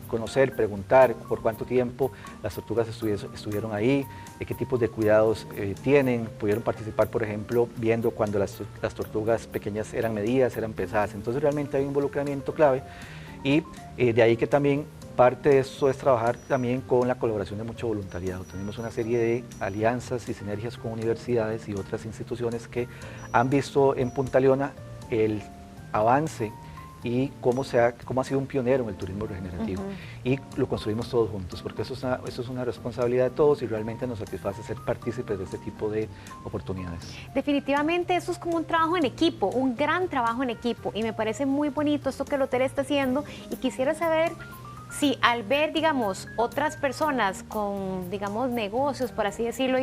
conocer, preguntar por cuánto tiempo las tortugas estuvieron ahí, qué tipos de cuidados tienen, pudieron participar, por ejemplo, viendo cuando las tortugas pequeñas eran medidas, eran pesadas. Entonces realmente hay un involucramiento clave, y de ahí que también parte de esto es trabajar también con la colaboración de mucho voluntariado. Tenemos una serie de alianzas y sinergias con universidades y otras instituciones que han visto en Punta Leona el avance y cómo ha sido un pionero en el turismo regenerativo. Y lo construimos todos juntos, porque eso es una responsabilidad de todos, y realmente nos satisface ser partícipes de este tipo de oportunidades. Definitivamente eso es como un trabajo en equipo, un gran trabajo en equipo, y me parece muy bonito esto que el hotel está haciendo, y quisiera saber si al ver, digamos, otras personas con, digamos, negocios, por así decirlo,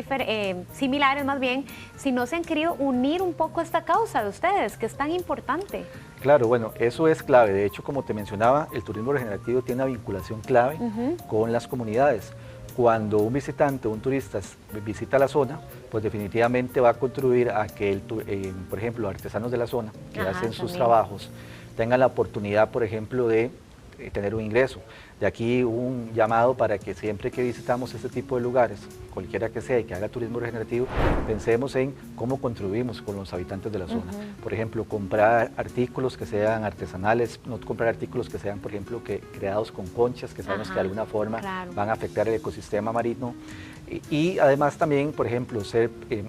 similares más bien, si no se han querido unir un poco a esta causa de ustedes, que es tan importante. Claro, bueno, eso es clave. De hecho, como te mencionaba, el turismo regenerativo tiene una vinculación clave con las comunidades. Cuando un visitante o un turista visita la zona, pues definitivamente va a contribuir a que, por ejemplo, artesanos de la zona que hacen sus trabajos tengan la oportunidad, por ejemplo, de tener un ingreso. De aquí un llamado para que siempre que visitamos este tipo de lugares, cualquiera que sea y que haga turismo regenerativo, pensemos en cómo contribuimos con los habitantes de la zona. Por ejemplo, comprar artículos que sean artesanales, no comprar artículos que sean, por ejemplo, creados con conchas, que sabemos que de alguna forma van a afectar el ecosistema marino. Y además también, por ejemplo,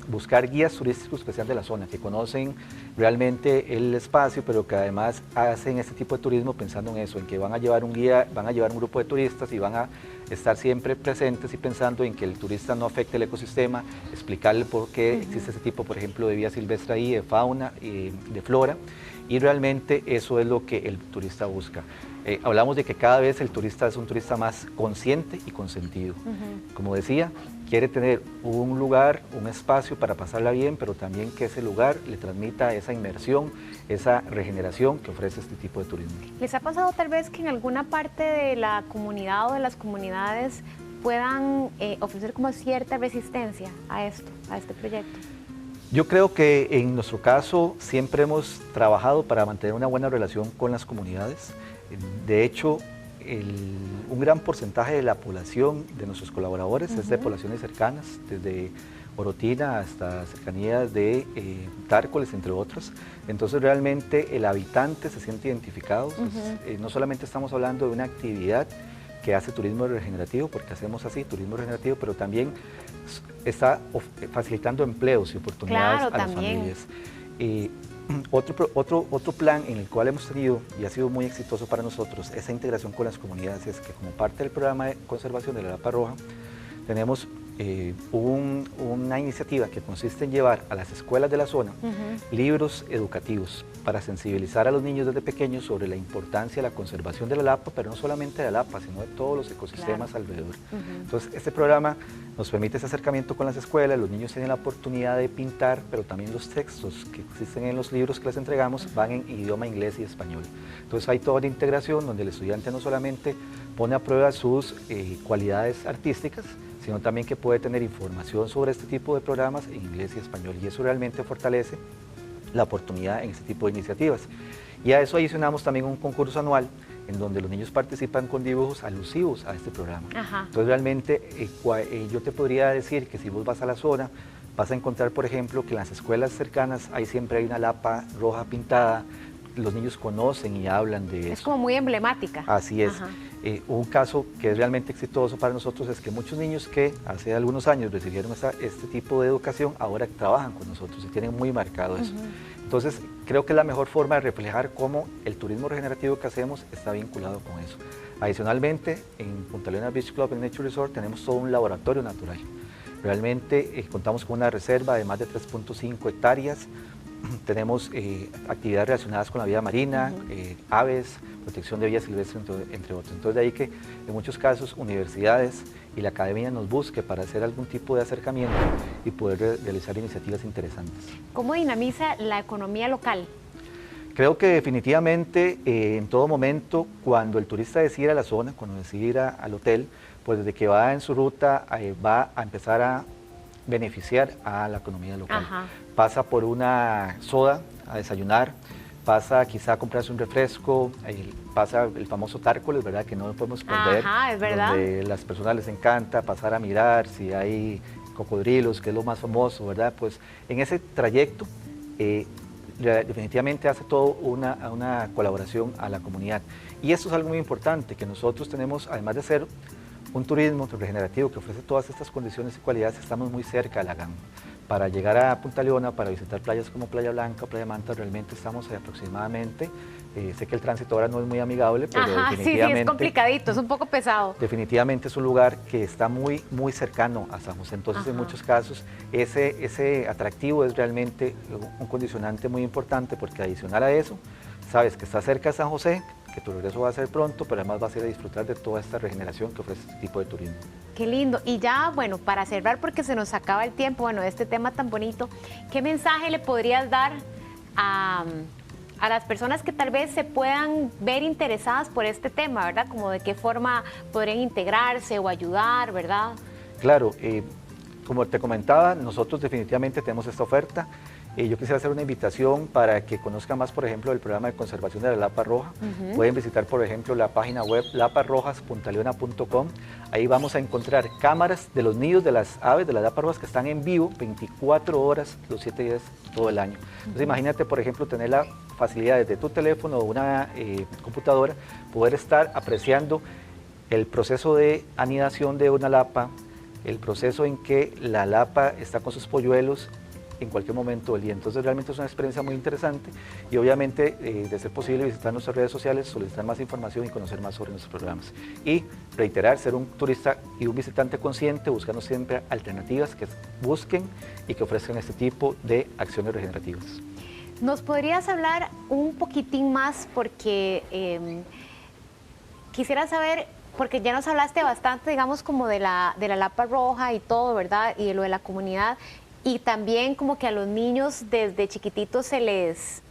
buscar guías turísticos que sean de la zona, que conocen realmente el espacio, pero que además hacen este tipo de turismo pensando en eso, en que van a llevar un guía, van a llevar un grupo de turistas y van a estar siempre presentes y pensando en que el turista no afecte el ecosistema, explicarle por qué existe ese tipo, por ejemplo, de vida silvestre ahí, de fauna, de flora, y realmente eso es lo que el turista busca. Hablamos de que cada vez el turista es un turista más consciente y consentido. Como decía, quiere tener un lugar, un espacio para pasarla bien, pero también que ese lugar le transmita esa inmersión, esa regeneración que ofrece este tipo de turismo. ¿Les ha pasado tal vez que en alguna parte de la comunidad o de las comunidades puedan ofrecer como cierta resistencia a esto, a este proyecto? Yo creo que en nuestro caso siempre hemos trabajado para mantener una buena relación con las comunidades. De hecho, un gran porcentaje de la población de nuestros colaboradores es de poblaciones cercanas, desde Orotina hasta cercanías de Tárcoles, entre otros. Entonces realmente el habitante se siente identificado. No solamente estamos hablando de una actividad que hace turismo regenerativo, porque hacemos así, turismo regenerativo, pero también está facilitando empleos y oportunidades a las familias. Otro plan en el cual hemos tenido y ha sido muy exitoso para nosotros esa integración con las comunidades, es que como parte del programa de conservación de la Lapa Roja tenemos una iniciativa que consiste en llevar a las escuelas de la zona libros educativos para sensibilizar a los niños desde pequeños sobre la importancia de la conservación de la lapa, pero no solamente de la lapa, sino de todos los ecosistemas alrededor. Entonces, este programa nos permite ese acercamiento con las escuelas, los niños tienen la oportunidad de pintar, pero también los textos que existen en los libros que les entregamos van en idioma inglés y español. Entonces, hay toda la integración donde el estudiante no solamente pone a prueba sus cualidades artísticas, sino también que puede tener información sobre este tipo de programas en inglés y español, y eso realmente fortalece la oportunidad en este tipo de iniciativas. Y a eso adicionamos también un concurso anual en donde los niños participan con dibujos alusivos a este programa. Entonces realmente yo te podría decir que si vos vas a la zona, vas a encontrar, por ejemplo, que en las escuelas cercanas siempre hay una lapa roja pintada, los niños conocen y hablan de eso. Es como muy emblemática. Así es. Un caso que es realmente exitoso para nosotros es que muchos niños que hace algunos años recibieron este tipo de educación, ahora trabajan con nosotros y tienen muy marcado eso. Entonces, creo que es la mejor forma de reflejar cómo el turismo regenerativo que hacemos está vinculado con eso. Adicionalmente, en Punta Leona Beach Club and Nature Resort tenemos todo un laboratorio natural. Realmente contamos con una reserva de más de 3.5 hectáreas. Tenemos actividades relacionadas con la vida marina, aves, protección de vida silvestre, entre otros. Entonces, de ahí que en muchos casos universidades y la academia nos busque para hacer algún tipo de acercamiento y poder realizar iniciativas interesantes. ¿Cómo dinamiza la economía local? Creo que definitivamente en todo momento, cuando el turista decide ir a la zona, cuando decide ir al hotel, pues desde que va en su ruta va a empezar a beneficiar a la economía local. Pasa por una soda a desayunar, pasa quizá a comprarse un refresco, pasa el famoso tárcoles, ¿verdad? Que no lo podemos perder, es verdad. Donde las personas les encanta pasar a mirar si hay cocodrilos, que es lo más famoso, ¿verdad? Pues en ese trayecto definitivamente hace todo una colaboración a la comunidad. Y esto es algo muy importante, que nosotros tenemos, además de ser un turismo regenerativo que ofrece todas estas condiciones y cualidades, estamos muy cerca de la gama. Para llegar a Punta Leona, para visitar playas como Playa Blanca, Playa Manta, realmente estamos aproximadamente, sé que el tránsito ahora no es muy amigable, pero definitivamente... Sí, es complicadito, es un poco pesado. Definitivamente es un lugar que está muy cercano a San José, entonces en muchos casos ese atractivo es realmente un condicionante muy importante, porque adicional a eso, sabes que está cerca de San José, que tu regreso va a ser pronto, pero además vas a ir a disfrutar de toda esta regeneración que ofrece este tipo de turismo. Qué lindo. Y ya, bueno, para cerrar, porque se nos acaba el tiempo, bueno, de este tema tan bonito, ¿qué mensaje le podrías dar a las personas que tal vez se puedan ver interesadas por este tema, ¿verdad? Como de qué forma podrían integrarse o ayudar, ¿verdad? Claro, como te comentaba, nosotros definitivamente tenemos esta oferta. Yo quisiera hacer una invitación para que conozcan más, por ejemplo, del programa de conservación de la lapa roja. Pueden visitar, por ejemplo, la página web laparrojas.leona.com. Ahí vamos a encontrar cámaras de los nidos de las aves, de las lapas rojas, que están en vivo 24 horas, los 7 días, todo el año. Entonces, imagínate, por ejemplo, tener la facilidad desde tu teléfono o una computadora, poder estar apreciando el proceso de anidación de una lapa, el proceso en que la lapa está con sus polluelos en cualquier momento del día. Entonces realmente es una experiencia muy interesante y obviamente de ser posible visitar nuestras redes sociales, solicitar más información y conocer más sobre nuestros programas. Y reiterar, ser un turista y un visitante consciente, buscando siempre alternativas que busquen y que ofrezcan este tipo de acciones regenerativas. ¿Nos podrías hablar un poquitín más? Porque quisiera saber, porque ya nos hablaste bastante, digamos, como de la lapa roja y todo, ¿verdad? Y de lo de la comunidad. Y también como que a los niños desde chiquititos se les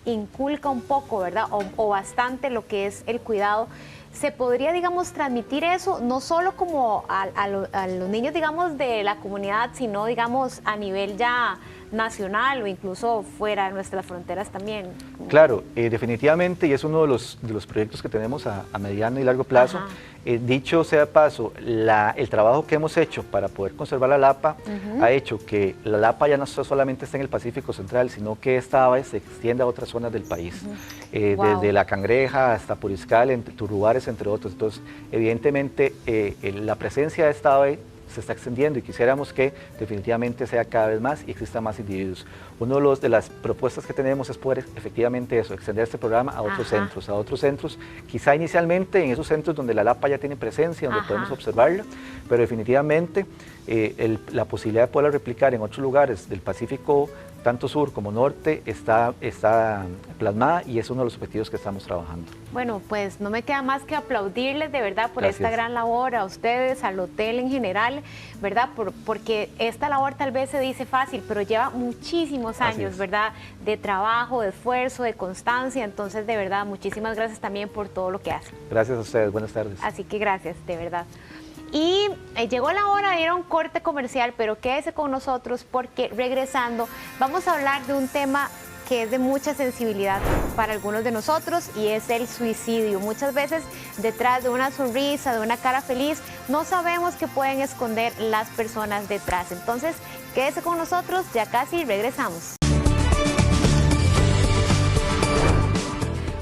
inculca un poco, ¿verdad? O bastante lo que es el cuidado. ¿Se podría, digamos, transmitir eso no solo como a los niños, digamos, de la comunidad, sino, digamos, a nivel ya nacional o incluso fuera de nuestras fronteras también? Claro, definitivamente, y es uno de los proyectos que tenemos a mediano y largo plazo. Dicho sea de paso, el trabajo que hemos hecho para poder conservar la lapa ha hecho que la lapa ya no solamente está en el Pacífico Central, sino que esta ave se extiende a otras zonas del país, desde La Cangreja hasta Puriscal, Turrubares, entre otros. Entonces, evidentemente, la presencia de esta ave se está extendiendo y quisiéramos que definitivamente sea cada vez más y existan más individuos. Una de las propuestas que tenemos es poder efectivamente eso, extender este programa a otros centros, quizá inicialmente en esos centros donde la LAPA ya tiene presencia, donde podemos observarla, pero definitivamente la posibilidad de poderla replicar en otros lugares del Pacífico, tanto sur como norte, está plasmada y es uno de los objetivos que estamos trabajando. Bueno, pues no me queda más que aplaudirles de verdad por esta gran labor, a ustedes, al hotel en general, ¿verdad? Porque esta labor tal vez se dice fácil, pero lleva muchísimos años, ¿verdad? De trabajo, de esfuerzo, de constancia, entonces de verdad, muchísimas gracias también por todo lo que hacen. Gracias a ustedes, buenas tardes. Así que gracias, de verdad. Y llegó la hora de ir a un corte comercial, pero quédese con nosotros porque regresando vamos a hablar de un tema que es de mucha sensibilidad para algunos de nosotros y es el suicidio. Muchas veces detrás de una sonrisa, de una cara feliz, no sabemos qué pueden esconder las personas detrás. Entonces, quédese con nosotros, ya casi regresamos.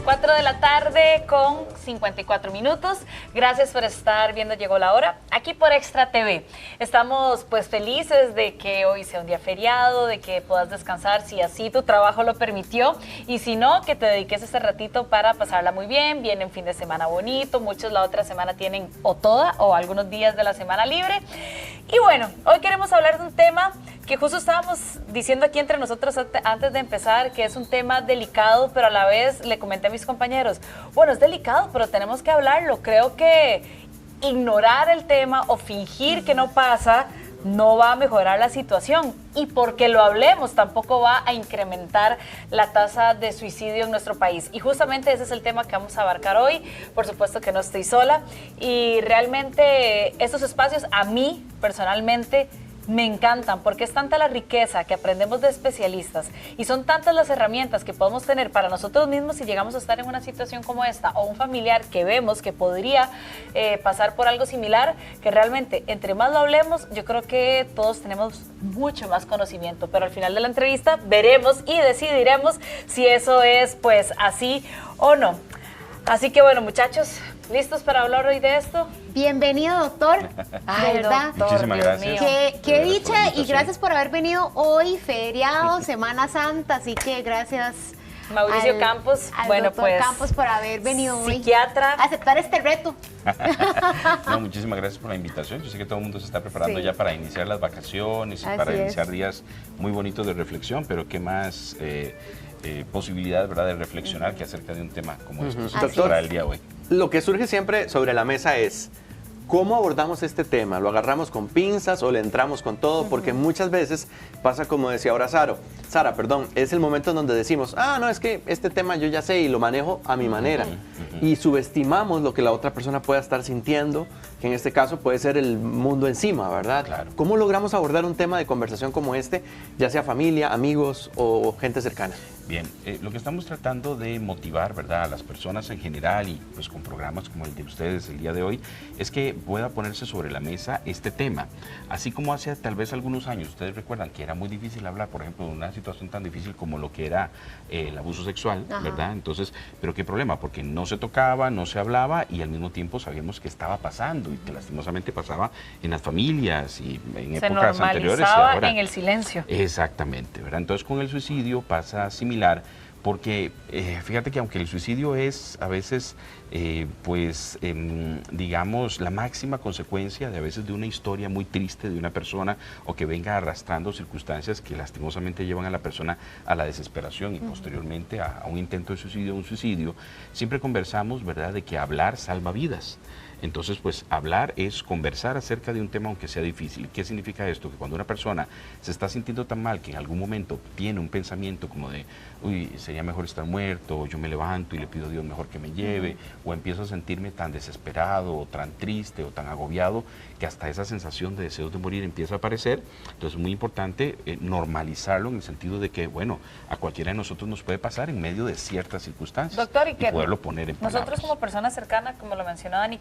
4 de la tarde con 54 minutos. Gracias por estar viendo Llegó la Hora aquí por Extra TV. Estamos pues felices de que hoy sea un día feriado, de que puedas descansar si así tu trabajo lo permitió y si no, que te dediques este ratito para pasarla muy bien. Viene un fin de semana bonito, muchos la otra semana tienen o toda o algunos días de la semana libre. Y bueno, hoy queremos hablar de un tema que justo estábamos diciendo aquí entre nosotros antes de empezar, que es un tema delicado, pero a la vez le comenté a mis compañeros, bueno, es delicado, pero tenemos que hablarlo. Creo que ignorar el tema o fingir que no pasa no va a mejorar la situación y porque lo hablemos tampoco va a incrementar la tasa de suicidio en nuestro país. Y justamente ese es el tema que vamos a abarcar hoy. Por supuesto que no estoy sola y realmente estos espacios a mí personalmente me encantan porque es tanta la riqueza que aprendemos de especialistas y son tantas las herramientas que podemos tener para nosotros mismos si llegamos a estar en una situación como esta o un familiar que vemos que podría pasar por algo similar, que realmente entre más lo hablemos yo creo que todos tenemos mucho más conocimiento, pero al final de la entrevista veremos y decidiremos si eso es pues así o no. Así que bueno, muchachos, ¿listos para hablar hoy de esto? Bienvenido, doctor. Ay, de verdad. doctor, muchísimas Dios gracias. mío. Qué dicha y gracias por haber venido hoy, feriado, Semana Santa, así que gracias Mauricio Campos, bueno doctor pues Campos por haber venido hoy. Psiquiatra. Aceptar este reto. No, muchísimas gracias por la invitación. Yo sé que todo el mundo se está preparando Sí. ya para iniciar las vacaciones y Así para es. iniciar días muy bonitos de reflexión, pero qué más posibilidad, ¿verdad?, de reflexionar que acerca de un tema como este Así para es. el día de hoy. Lo que surge siempre sobre la mesa es ¿cómo abordamos este tema? ¿Lo agarramos con pinzas o le entramos con todo? Porque muchas veces pasa como decía ahora Sara, es el momento en donde decimos, no, es que este tema yo ya sé y lo manejo a mi manera. Y subestimamos lo que la otra persona pueda estar sintiendo, que en este caso puede ser el mundo encima, ¿verdad? Claro. ¿Cómo logramos abordar un tema de conversación como este, ya sea familia, amigos o gente cercana? Bien, lo que estamos tratando de motivar, ¿verdad?, a las personas en general y pues con programas como el de ustedes el día de hoy, es que pueda ponerse sobre la mesa este tema. Así como hace tal vez algunos años, ustedes recuerdan que era muy difícil hablar, por ejemplo, de una situación tan difícil como lo que era el abuso sexual, ¿verdad? Entonces, pero qué problema, porque no se tocaba, no se hablaba y al mismo tiempo sabíamos que estaba pasando y que lastimosamente pasaba en las familias y en Se épocas anteriores. Y normalizaba ahora, en el silencio. exactamente, ¿verdad? Entonces con el suicidio pasa similar porque fíjate que aunque el suicidio es a veces digamos la máxima consecuencia de a veces de una historia muy triste de una persona o que venga arrastrando circunstancias que lastimosamente llevan a la persona a la desesperación y posteriormente a un intento de suicidio, un suicidio, siempre conversamos, ¿verdad?, de que hablar salva vidas. Entonces, pues hablar es conversar acerca de un tema aunque sea difícil. ¿Qué significa esto? Que cuando una persona se está sintiendo tan mal que en algún momento tiene un pensamiento como de, uy, sería mejor estar muerto, o yo me levanto y le pido a Dios mejor que me lleve, o empiezo a sentirme tan desesperado, o tan triste, o tan agobiado, que hasta esa sensación de deseos de morir empieza a aparecer. Entonces es muy importante normalizarlo en el sentido de que, bueno, a cualquiera de nosotros nos puede pasar en medio de ciertas circunstancias. Doctor, y que poderlo poner en palabras. nosotros como personas cercanas, como lo mencionó Dani,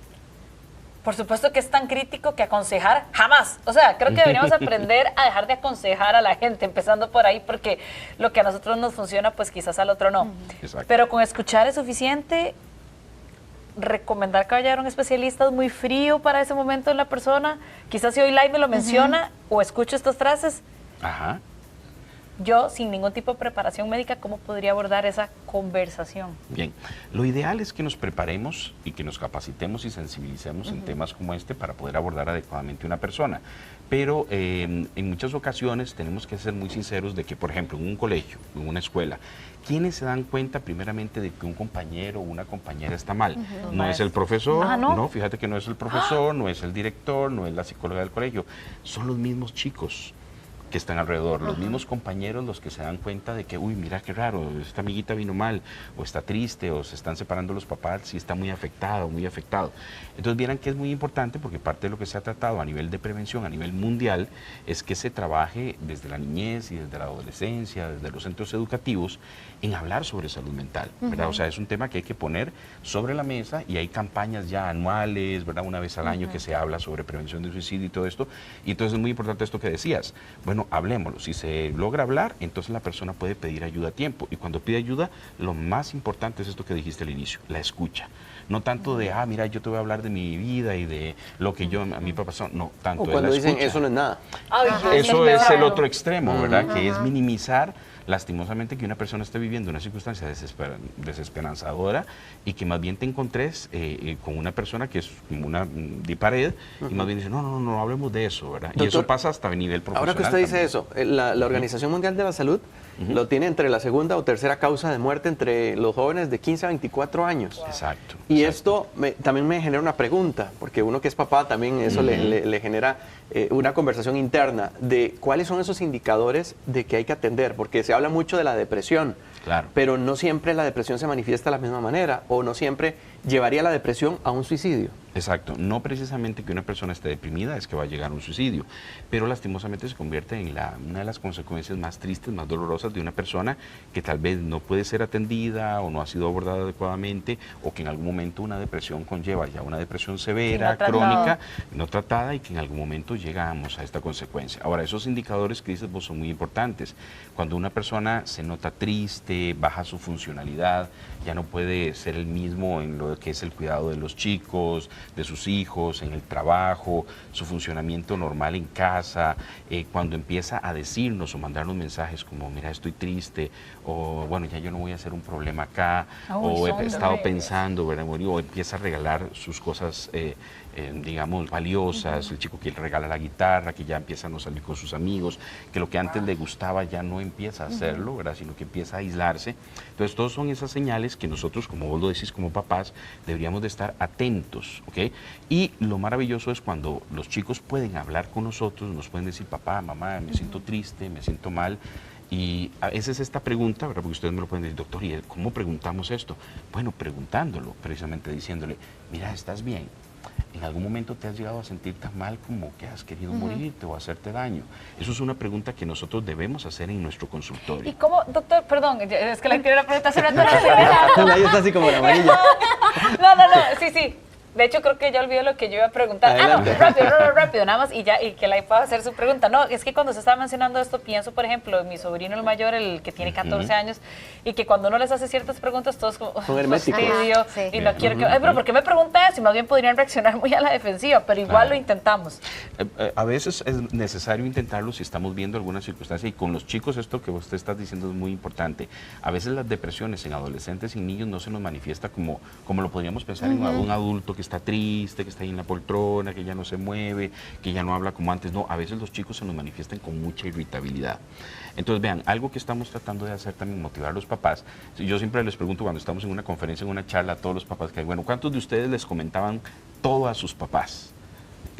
por supuesto que es tan crítico que aconsejar jamás. O sea, creo que deberíamos aprender a dejar de aconsejar a la gente, empezando por ahí, porque lo que a nosotros nos funciona, pues quizás al otro no. Exacto. Pero con escuchar es suficiente. recomendar que vaya a un especialista es muy frío para ese momento en la persona. Quizás si hoy Lai me lo menciona o escucho estas frases, Ajá. yo sin ningún tipo de preparación médica, ¿cómo podría abordar esa conversación? Bien, lo ideal es que nos preparemos y que nos capacitemos y sensibilicemos en temas como este para poder abordar adecuadamente una persona. Pero en muchas ocasiones tenemos que ser muy sinceros de que, por ejemplo, en un colegio, en una escuela, ¿quiénes se dan cuenta primeramente de que un compañero o una compañera está mal? No es el profesor, no, fíjate que no es el profesor, no es el director, no es la psicóloga del colegio, son los mismos chicos que están alrededor, los mismos compañeros los que se dan cuenta de que, uy, mira qué raro, esta amiguita vino mal, o está triste, o se están separando los papás y está muy afectado, muy afectado. Entonces vieran que es muy importante porque parte de lo que se ha tratado a nivel de prevención, a nivel mundial, es que se trabaje desde la niñez y desde la adolescencia, desde los centros educativos, en hablar sobre salud mental, ¿verdad? O sea, es un tema que hay que poner sobre la mesa y hay campañas ya anuales, ¿verdad? Una vez al año que se habla sobre prevención de suicidio y todo esto, y entonces es muy importante esto que decías. Bueno, hablémoslo. Si se logra hablar, entonces la persona puede pedir ayuda a tiempo. Y cuando pide ayuda, lo más importante es esto que dijiste al inicio, la escucha. No tanto de, mira, yo te voy a hablar de mi vida y de lo que yo, a mí me pasó. No, tanto de la escucha. O cuando dicen, eso no es nada. Eso es el otro extremo, ¿verdad? Que es minimizar lastimosamente que una persona esté viviendo una circunstancia desesperanzadora y que más bien te encontres con una persona que es como una pared y más bien dice, no hablemos de eso, ¿verdad? Doctor, y eso pasa hasta a nivel profesional. Ahora que usted dice eso, la Organización Mundial de la Salud lo tiene entre la segunda o tercera causa de muerte entre los jóvenes de 15 a 24 años. Exacto. Y esto también me genera una pregunta, porque uno que es papá también eso le genera una conversación interna de cuáles son esos indicadores de que hay que atender, porque se habla mucho de la depresión, pero no siempre la depresión se manifiesta de la misma manera o no siempre llevaría la depresión a un suicidio. Exacto, no precisamente que una persona esté deprimida es que va a llegar a un suicidio, pero lastimosamente se convierte en una de las consecuencias más tristes, más dolorosas de una persona que tal vez no puede ser atendida o no ha sido abordada adecuadamente o que en algún momento una depresión conlleva ya una depresión severa, crónica, no tratada y que en algún momento llegamos a esta consecuencia. Ahora, esos indicadores que dices vos son muy importantes. Cuando una persona se nota triste, baja su funcionalidad, ya no puede ser el mismo en lo que es el cuidado de los chicos, de sus hijos, en el trabajo, su funcionamiento normal en casa, cuando empieza a decirnos o mandarnos mensajes como, mira, estoy triste, o bueno, ya yo no voy a hacer un problema acá, o he estado pensando, ¿verdad? O empieza a regalar sus cosas, digamos, valiosas, el chico que le regala la guitarra, que ya empieza a no salir con sus amigos, que lo que antes le gustaba ya no empieza a hacerlo, ¿verdad? Sino que empieza a aislarse. Entonces, todos son esas señales que nosotros, como vos lo decís, como papás, deberíamos de estar atentos, ¿ok? Y lo maravilloso es cuando los chicos pueden hablar con nosotros, nos pueden decir, papá, mamá, me siento triste, me siento mal. Y a veces esta pregunta, ¿verdad? Porque ustedes me lo pueden decir, doctor, ¿y cómo preguntamos esto? Bueno, preguntándolo, precisamente diciéndole, mira, ¿estás bien? ¿En algún momento te has llegado a sentir tan mal como que has querido morirte o hacerte daño? Eso es una pregunta que nosotros debemos hacer en nuestro consultorio. ¿Y cómo, doctor? Perdón, es que la entiendo la pregunta hace rato. Ahí está así como la amarilla. No, sí. De hecho, creo que ya olvidé lo que yo iba a preguntar. Rápido, nada más, y que la pueda hacer su pregunta. No, es que cuando se estaba mencionando esto, pienso, por ejemplo, en mi sobrino el mayor, el que tiene 14 años, y que cuando uno les hace ciertas preguntas, todos como, son herméticos. Y no quiero que... pero ¿por qué me pregunta eso? Y más bien podrían reaccionar muy a la defensiva, pero igual lo intentamos. A veces es necesario intentarlo si estamos viendo alguna circunstancia, y con los chicos esto que usted está diciendo es muy importante. A veces las depresiones en adolescentes y niños no se nos manifiesta como lo podríamos pensar en un adulto que está triste, que está ahí en la poltrona, que ya no se mueve, que ya no habla como antes. No, a veces los chicos se nos manifiestan con mucha irritabilidad. Entonces, vean, algo que estamos tratando de hacer también, motivar a los papás. Yo siempre les pregunto cuando estamos en una conferencia, en una charla, a todos los papás que hay, bueno, ¿cuántos de ustedes les comentaban todo a sus papás?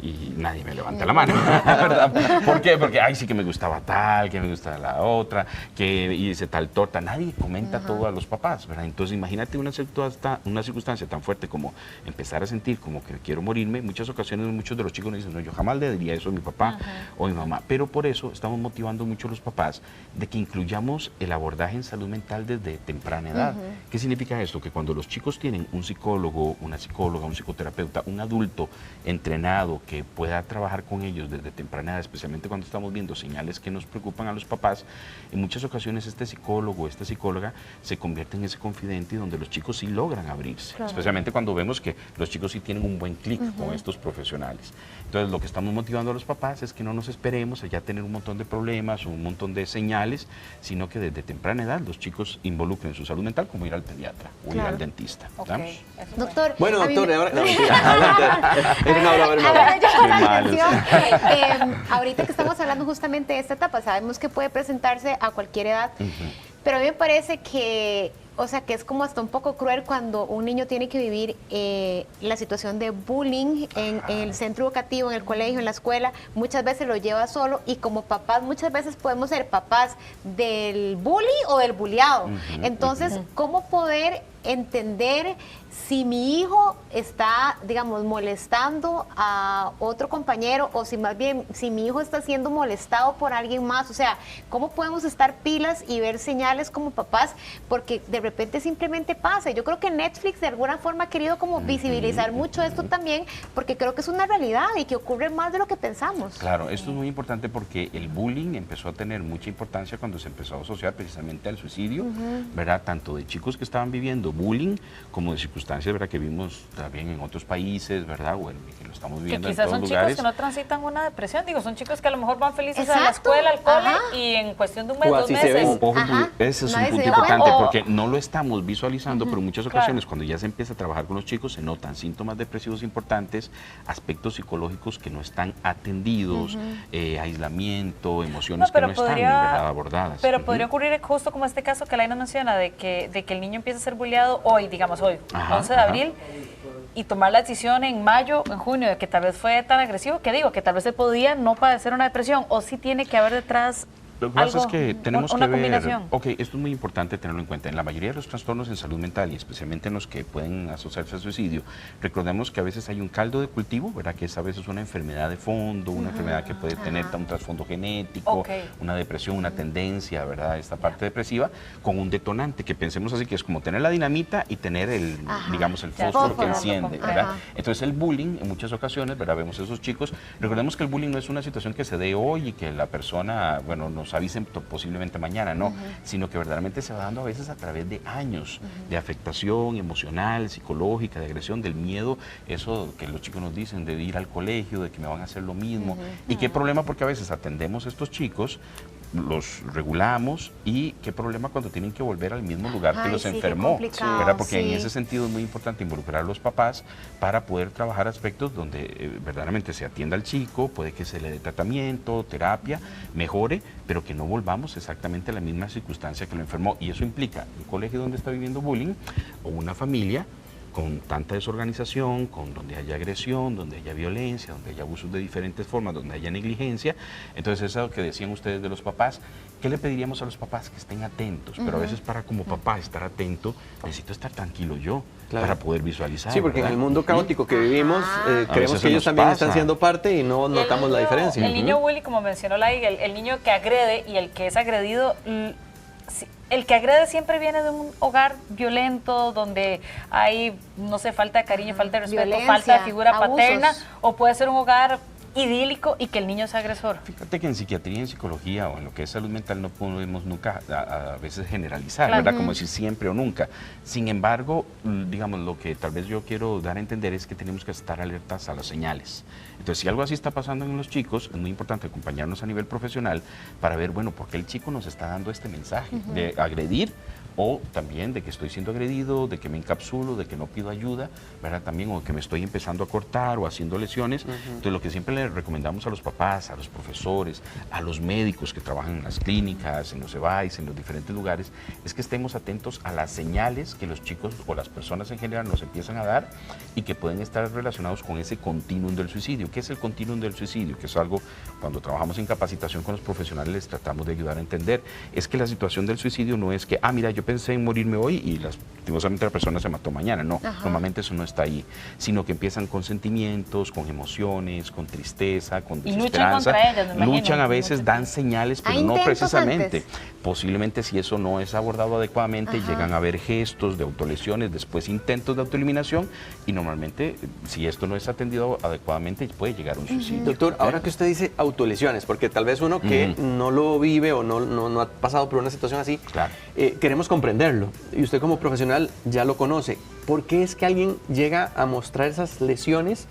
Y nadie me levanta la mano, ¿verdad? ¿Por qué? Porque, ay, sí que me gustaba tal, que me gustaba la otra, que hice tal torta. Nadie comenta todo a los papás, ¿verdad? Entonces, imagínate una circunstancia tan fuerte como empezar a sentir como que quiero morirme. En muchas ocasiones, muchos de los chicos nos dicen, no, yo jamás le diría eso a mi papá o a mi mamá. Pero por eso estamos motivando mucho a los papás de que incluyamos el abordaje en salud mental desde temprana edad. ¿Qué significa esto? Que cuando los chicos tienen un psicólogo, una psicóloga, un psicoterapeuta, un adulto entrenado, que pueda trabajar con ellos desde temprana edad, especialmente cuando estamos viendo señales que nos preocupan a los papás, en muchas ocasiones este psicólogo, esta psicóloga se convierte en ese confidente y donde los chicos sí logran abrirse, especialmente cuando vemos que los chicos sí tienen un buen clic con estos profesionales. Entonces lo que estamos motivando a los papás es que no nos esperemos a ya tener un montón de problemas, un montón de señales, sino que desde temprana edad los chicos involucren su salud mental como ir al pediatra o ir al dentista. Okay. Doctor, bueno, doctor, ahora no, adelante. Ahorita que estamos hablando justamente de esta etapa, sabemos que puede presentarse a cualquier edad, pero a mí me parece que, o sea, que es como hasta un poco cruel cuando un niño tiene que vivir la situación de bullying en el centro educativo, en el colegio, en la escuela. Muchas veces lo lleva solo y como papás muchas veces podemos ser papás del bully o del bulliado. Entonces, ¿cómo poder entender si mi hijo está, digamos, molestando a otro compañero o si más bien, si mi hijo está siendo molestado por alguien más? O sea, ¿cómo podemos estar pilas y ver señales como papás? Porque de repente simplemente pasa. Yo creo que Netflix de alguna forma ha querido como visibilizar mucho esto también, porque creo que es una realidad y que ocurre más de lo que pensamos. Claro, esto es muy importante porque el bullying empezó a tener mucha importancia cuando se empezó a asociar precisamente al suicidio, ¿verdad? Tanto de chicos que estaban viviendo bullying como de circunstancias, ¿verdad?, que vimos también en otros países, ¿verdad? O que lo estamos viendo en todos lugares. Quizás son chicos que no transitan una depresión, digo, son chicos que a lo mejor van felices a la escuela, al cole, y en cuestión de un mes, 2 meses. Ese es un punto importante porque no lo estamos visualizando, pero en muchas ocasiones cuando ya se empieza a trabajar con los chicos se notan síntomas depresivos importantes, aspectos psicológicos que no están atendidos, aislamiento, emociones que no están, ¿verdad?, abordadas. Pero podría ocurrir justo como este caso que Laina menciona, de que el niño empieza a ser bulleado hoy, digamos hoy, 11 de abril, y tomar la decisión en mayo, en junio, de que tal vez fue tan agresivo, que digo, que tal vez se podía no padecer una depresión, o sí tiene que haber detrás Lo que pasa es que tenemos que ver, combinación. esto es muy importante tenerlo en cuenta. En la mayoría de los trastornos en salud mental y especialmente en los que pueden asociarse al suicidio, recordemos que a veces hay un caldo de cultivo, ¿verdad?, que es a veces una enfermedad de fondo, una enfermedad que puede tener un trasfondo genético, una depresión, una tendencia, ¿verdad?, esta parte depresiva, con un detonante, que pensemos así, que es como tener la dinamita y tener el, digamos, el fósforo que enciende, ¿verdad? Entonces el bullying, en muchas ocasiones, ¿verdad?, vemos a esos chicos, recordemos que el bullying no es una situación que se dé hoy y que la persona, bueno, nos avisen posiblemente mañana, no, sino que verdaderamente se va dando a veces a través de años de afectación emocional, psicológica, de agresión, del miedo, eso que los chicos nos dicen de ir al colegio, de que me van a hacer lo mismo. Y qué problema porque a veces atendemos a estos chicos, los regulamos, y qué problema cuando tienen que volver al mismo lugar que los enfermó, ¿verdad? Porque en ese sentido es muy importante involucrar a los papás para poder trabajar aspectos donde verdaderamente se atienda al chico, puede que se le dé tratamiento, terapia, mejore, pero que no volvamos exactamente a la misma circunstancia que lo enfermó. Y eso implica un colegio donde está viviendo bullying o una familia con tanta desorganización, con donde haya agresión, donde haya violencia, donde haya abusos de diferentes formas, donde haya negligencia. Entonces, eso que decían ustedes de los papás, ¿qué le pediríamos a los papás? Que estén atentos, pero a veces para como papá estar atento, necesito estar tranquilo yo, para poder visualizar. Sí, porque ¿verdad?, en el mundo caótico que vivimos, creemos que ellos también están siendo parte y no notamos la diferencia. El niño bully, como mencionó Lai, el niño que agrede y el que es agredido, el que agrede siempre viene de un hogar violento, donde hay, no sé, falta de cariño, falta de respeto, violencia, falta de figura abusos paterna, o puede ser un hogar idílico y que el niño sea agresor. Fíjate que en psiquiatría, en psicología o en lo que es salud mental no podemos nunca a veces generalizar, ¿verdad? Como decir siempre o nunca. Sin embargo, digamos, lo que tal vez yo quiero dar a entender es que tenemos que estar alertas a las señales. Entonces, si algo así está pasando en los chicos, es muy importante acompañarnos a nivel profesional para ver, bueno, por qué el chico nos está dando este mensaje de agredir, o también de que estoy siendo agredido, de que me encapsulo, de que no pido ayuda, ¿verdad? También, o que me estoy empezando a cortar o haciendo lesiones. Entonces, lo que siempre le recomendamos a los papás, a los profesores, a los médicos que trabajan en las clínicas, en los EVAIS, en los diferentes lugares, es que estemos atentos a las señales que los chicos o las personas en general nos empiezan a dar y que pueden estar relacionados con ese continuum del suicidio. ¿Qué es el continuum del suicidio? Que es algo, cuando trabajamos en capacitación con los profesionales, les tratamos de ayudar a entender. Es que la situación del suicidio no es que, mira, yo pensé en morirme hoy y lastimosamente la persona se mató mañana. No, normalmente eso no está ahí, sino que empiezan con sentimientos, con emociones, con tristeza, tristeza, con Y luchan desesperanza. contra ellas, me imagino, Luchan a mucho veces, dan señales, pero ¿Hay no intentos precisamente. antes? Posiblemente si eso no es abordado adecuadamente, llegan a haber gestos de autolesiones, después intentos de autoeliminación y normalmente si esto no es atendido adecuadamente puede llegar a un suicidio. Doctor, ahora que usted dice autolesiones, porque tal vez uno que no lo vive o no ha pasado por una situación así, Claro. Queremos comprenderlo. Y usted como profesional ya lo conoce. ¿Por qué es que alguien llega a mostrar esas lesiones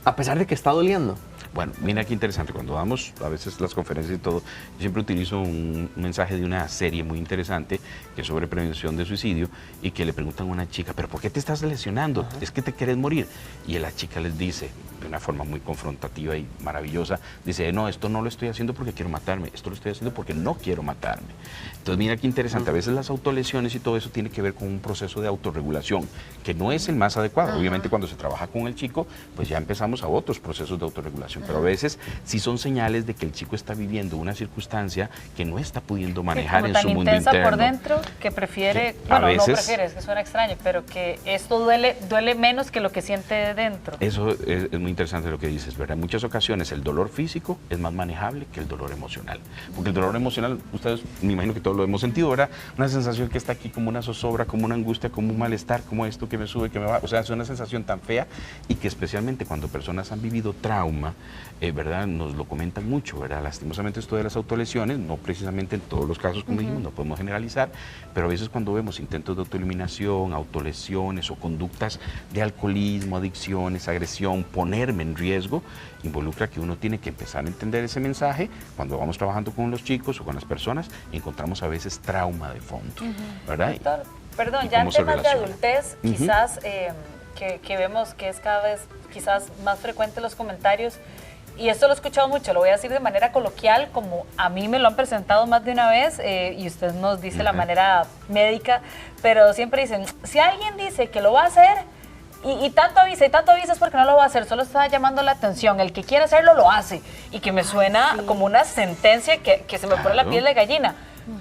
a pesar de que está doliendo? Bueno, mira qué interesante, cuando damos a veces las conferencias y todo, yo siempre utilizo un mensaje de una serie muy interesante que es sobre prevención de suicidio y que le preguntan a una chica, ¿pero por qué te estás lesionando? ¿Es que te quieres morir? Y la chica les dice, de una forma muy confrontativa y maravillosa, dice, no, esto no lo estoy haciendo porque quiero matarme, esto lo estoy haciendo porque no quiero matarme. Entonces mira qué interesante, a veces las autolesiones y todo eso tiene que ver con un proceso de autorregulación, que no es el más adecuado. Obviamente cuando se trabaja con el chico, pues ya empezamos a otros procesos de autorregulación, pero a veces sí son señales de que el chico está viviendo una circunstancia que no está pudiendo manejar en su mundo interno. por dentro que prefiere, Que a bueno, veces- no prefiere, es que suena extraño, pero que esto duele menos que lo que siente dentro. Eso es muy interesante lo que dices, ¿verdad? En muchas ocasiones el dolor físico es más manejable que el dolor emocional. Porque el dolor emocional, ustedes me imagino que todos lo hemos sentido, ¿verdad? Una sensación que está aquí como una zozobra, como una angustia, como un malestar, como esto que me sube, que me va. O sea, es una sensación tan fea y que especialmente cuando personas han vivido trauma, ¿verdad? Nos lo comentan mucho, ¿verdad? Lastimosamente esto de las autolesiones, no precisamente en todos los casos, como dijimos, no podemos generalizar, pero a veces cuando vemos intentos de autoeliminación, autolesiones o conductas de alcoholismo, adicciones, agresión, ponerme en riesgo, involucra que uno tiene que empezar a entender ese mensaje. Cuando vamos trabajando con los chicos o con las personas, encontramos a veces trauma de fondo, ¿verdad? Doctor, perdón, ¿Y ya en cómo se temas de relaciona? adultez, quizás que vemos que es cada vez quizás más frecuente los comentarios, y esto lo he escuchado mucho, lo voy a decir de manera coloquial, como a mí me lo han presentado más de una vez, y usted nos dice la manera médica, pero siempre dicen, si alguien dice que lo va a hacer, y tanto avisa es porque no lo va a hacer, solo está llamando la atención, el que quiere hacerlo lo hace, y que me suena como una sentencia que se me pone la Claro. piel de gallina.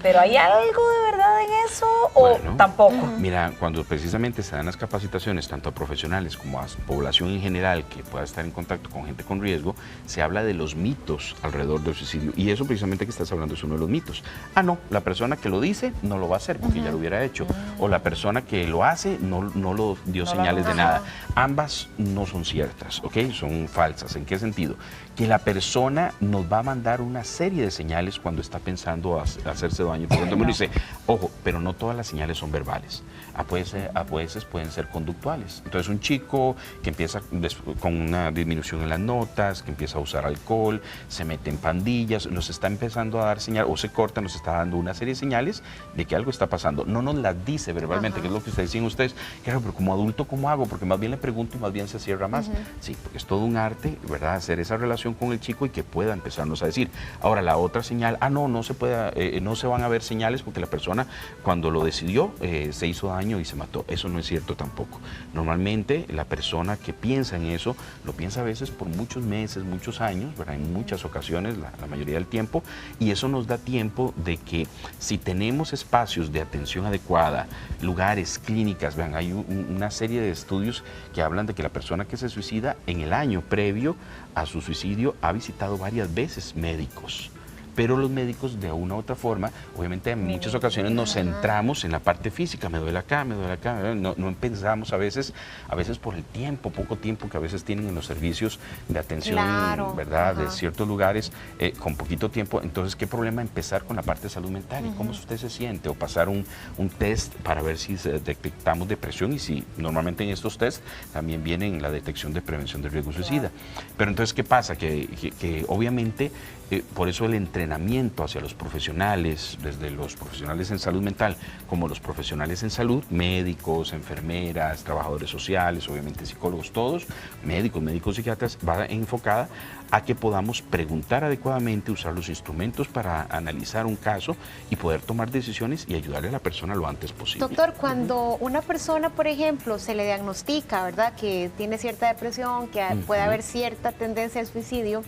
¿Pero hay algo de verdad en eso o Bueno, tampoco? Mira, cuando precisamente se dan las capacitaciones, tanto a profesionales como a población en general que pueda estar en contacto con gente con riesgo, se habla de los mitos alrededor del suicidio. Y eso precisamente que estás hablando es uno de los mitos. Ah, no, la persona que lo dice no lo va a hacer porque ya lo hubiera hecho. O la persona que lo hace no lo dio señales de nada. Ambas no son ciertas, ¿ok? Son falsas. ¿En qué sentido? Que la persona nos va a mandar una serie de señales cuando está pensando hacerse daño. Por ejemplo, uno dice, ojo, pero no todas las señales son verbales. A veces pueden ser conductuales. Entonces, un chico que empieza con una disminución en las notas, que empieza a usar alcohol, se mete en pandillas, nos está empezando a dar señales, o se corta, nos está dando una serie de señales de que algo está pasando. No nos las dice verbalmente, que es lo que ustedes dicen ustedes. Claro, pero como adulto, ¿cómo hago? Porque más bien le pregunto y más bien se cierra más. Sí, porque es todo un arte, ¿verdad? Hacer esa relación con el chico y que pueda empezarnos a decir. Ahora, la otra señal, no se van a ver señales porque la persona cuando lo decidió se hizo daño y se mató. Eso no es cierto tampoco. Normalmente la persona que piensa en eso lo piensa a veces por muchos meses, muchos años, ¿verdad? En muchas ocasiones, la mayoría del tiempo, y eso nos da tiempo de que si tenemos espacios de atención adecuada, lugares, clínicas, vean, hay una serie de estudios que hablan de que la persona que se suicida en el año previo a su suicidio ha visitado varias veces médicos. Pero los médicos de una u otra forma, obviamente en muchas ocasiones nos centramos en la parte física, me duele acá, no pensamos a veces por el tiempo, poco tiempo que a veces tienen en los servicios de atención, Claro. ¿verdad? De ciertos lugares, con poquito tiempo. Entonces, ¿qué problema empezar con la parte de salud mental? ¿Y cómo usted se siente? O pasar un test para ver si detectamos depresión y si normalmente en estos tests también viene la detección de prevención de riesgo suicida. Pero entonces, ¿qué pasa? Que obviamente por eso el entrenamiento hacia los profesionales, desde los profesionales en salud mental como los profesionales en salud, médicos, enfermeras, trabajadores sociales, obviamente psicólogos, todos, médicos, psiquiatras, va enfocada a que podamos preguntar adecuadamente, usar los instrumentos para analizar un caso y poder tomar decisiones y ayudarle a la persona lo antes posible. Doctor, cuando una persona, por ejemplo, se le diagnostica, ¿verdad?, que tiene cierta depresión, que puede haber cierta tendencia al suicidio,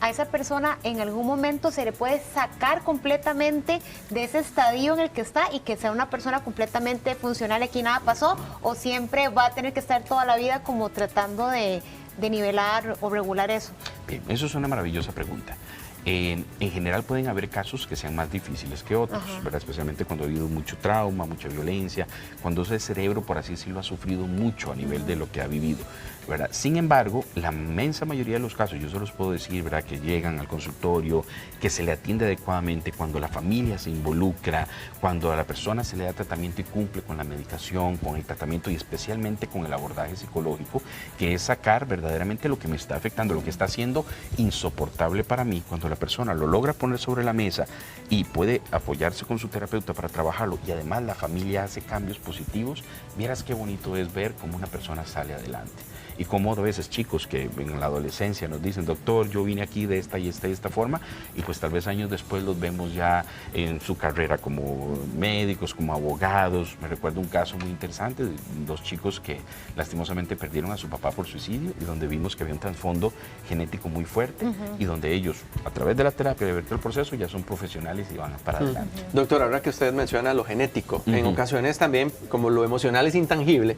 a esa persona en algún momento se le puede sacar completamente de ese estadio en el que está y que sea una persona completamente funcional, aquí nada pasó, o siempre va a tener que estar toda la vida como tratando de de nivelar o regular eso? Bien, eso es una maravillosa pregunta. En general pueden haber casos que sean más difíciles que otros, ¿verdad? Especialmente cuando ha habido mucho trauma, mucha violencia, cuando ese cerebro, por así decirlo, ha sufrido mucho a nivel de lo que ha vivido, ¿verdad? Sin embargo, la inmensa mayoría de los casos, yo se los puedo decir, ¿verdad?, que llegan al consultorio, que se le atiende adecuadamente, cuando la familia se involucra, cuando a la persona se le da tratamiento y cumple con la medicación, con el tratamiento y especialmente con el abordaje psicológico, que es sacar verdaderamente lo que me está afectando, lo que está haciendo insoportable para mí. Cuando la persona lo logra poner sobre la mesa y puede apoyarse con su terapeuta para trabajarlo y además la familia hace cambios positivos, vieras qué bonito es ver cómo una persona sale adelante. Y cómo a veces chicos que en la adolescencia nos dicen, doctor, yo vine aquí de esta y esta forma, y pues tal vez años después los vemos ya en su carrera como médicos, como abogados. Me recuerdo un caso muy interesante de dos chicos que lastimosamente perdieron a su papá por suicidio y donde vimos que había un trasfondo genético muy fuerte y donde ellos, a través de la terapia, de ver todo el proceso, ya son profesionales y van para adelante. Doctor, ahora que usted menciona lo genético, en ocasiones también, como lo emocional es intangible,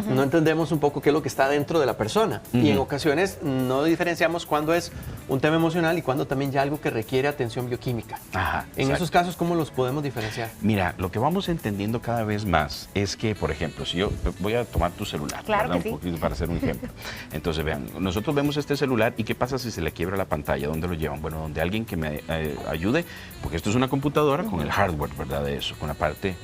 no entendemos un poco qué es lo que está dentro de la persona. Y en ocasiones no diferenciamos cuándo es un tema emocional y cuándo también ya algo que requiere atención bioquímica. En esos casos, ¿cómo los podemos diferenciar? Mira, lo que vamos entendiendo cada vez más es que, por ejemplo, si yo voy a tomar tu celular, claro que un poquito para hacer un ejemplo. Entonces, vean, nosotros vemos este celular y ¿qué pasa si se le quiebra la pantalla? ¿Dónde lo llevan? Bueno, donde alguien que me ayude, porque esto es una computadora con el hardware, ¿verdad? De eso, con la parte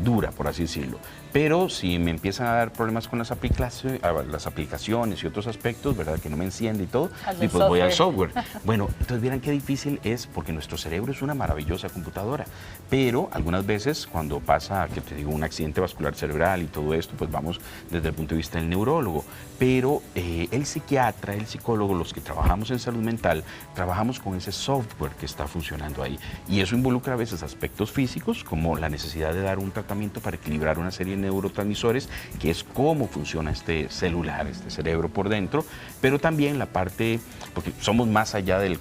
dura, por así decirlo. Pero si me empiezan a dar problemas con las aplicaciones y otros aspectos, ¿verdad?, que no me enciende y todo, y pues voy al software. Bueno, entonces vieran qué difícil es, porque nuestro cerebro es una maravillosa computadora, pero algunas veces cuando pasa, que te digo, un accidente vascular cerebral y todo esto, pues vamos desde el punto de vista del neurólogo, pero el psiquiatra, el psicólogo, los que trabajamos en salud mental, trabajamos con ese software que está funcionando ahí, y eso involucra a veces aspectos físicos, como la necesidad de dar un tratamiento para equilibrar una serie de neurotransmisores, que es cómo funciona este celular, este cerebro por dentro, pero también la parte, porque somos más allá de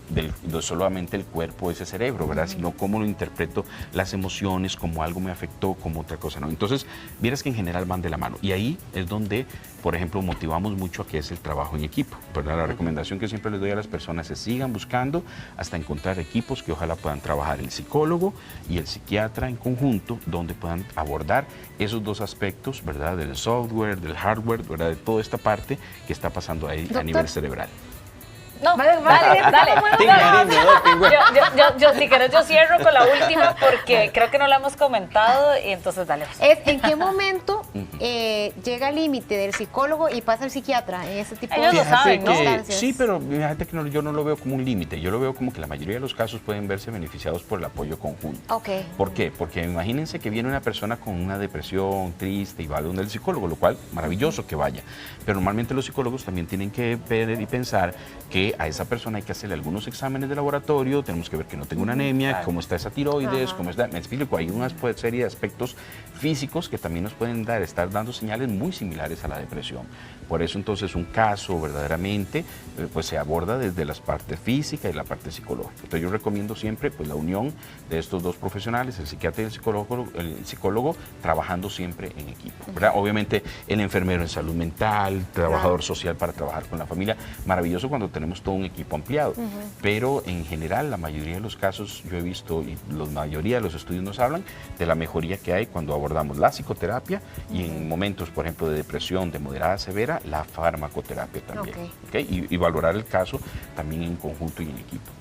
solamente el cuerpo, ese cerebro, ¿verdad?, sino cómo lo interpreto, las emociones, como algo me afectó, como otra cosa, ¿no? Entonces, vieras que en general van de la mano, y ahí es donde, por ejemplo, motivamos mucho a que es el trabajo en equipo, ¿verdad? La recomendación que siempre les doy a las personas es sigan buscando hasta encontrar equipos que ojalá puedan trabajar el psicólogo y el psiquiatra en conjunto, donde puedan abordar esos dos aspectos, ¿verdad?, del software, del hardware, ¿verdad?, de toda esta parte que está pasando ahí a nivel cerebral. No, dale. Yo, si querés, yo cierro con la última porque creo que no la hemos comentado y entonces dale. ¿En qué momento llega el límite del psicólogo y pasa al psiquiatra en ese tipo Ellos de lo saben, ¿no? circunstancias? Sí, pero fíjate que yo no lo veo como un límite, yo lo veo como que la mayoría de los casos pueden verse beneficiados por el apoyo conjunto. Okay. ¿Por qué? Porque imagínense que viene una persona con una depresión triste y va a donde el psicólogo, lo cual, maravilloso que vaya. Pero normalmente los psicólogos también tienen que ver y pensar que a esa persona hay que hacerle algunos exámenes de laboratorio, tenemos que ver que no tenga una anemia, cómo está esa tiroides, cómo está, me explico, hay una serie de aspectos físicos que también nos pueden estar dando señales muy similares a la depresión. Por eso entonces un caso verdaderamente pues se aborda desde las partes físicas y la parte psicológica. Entonces yo recomiendo siempre pues la unión de estos dos profesionales, el psiquiatra y el psicólogo trabajando siempre en equipo, ¿verdad? Obviamente el enfermero en salud mental, trabajador social para trabajar con la familia, maravilloso cuando tenemos todo un equipo ampliado, pero en general la mayoría de los casos yo he visto y la mayoría de los estudios nos hablan de la mejoría que hay cuando abordamos la psicoterapia y en momentos, por ejemplo, de depresión de moderada a severa, la farmacoterapia también. ¿Okay? Y valorar el caso también en conjunto y en equipo.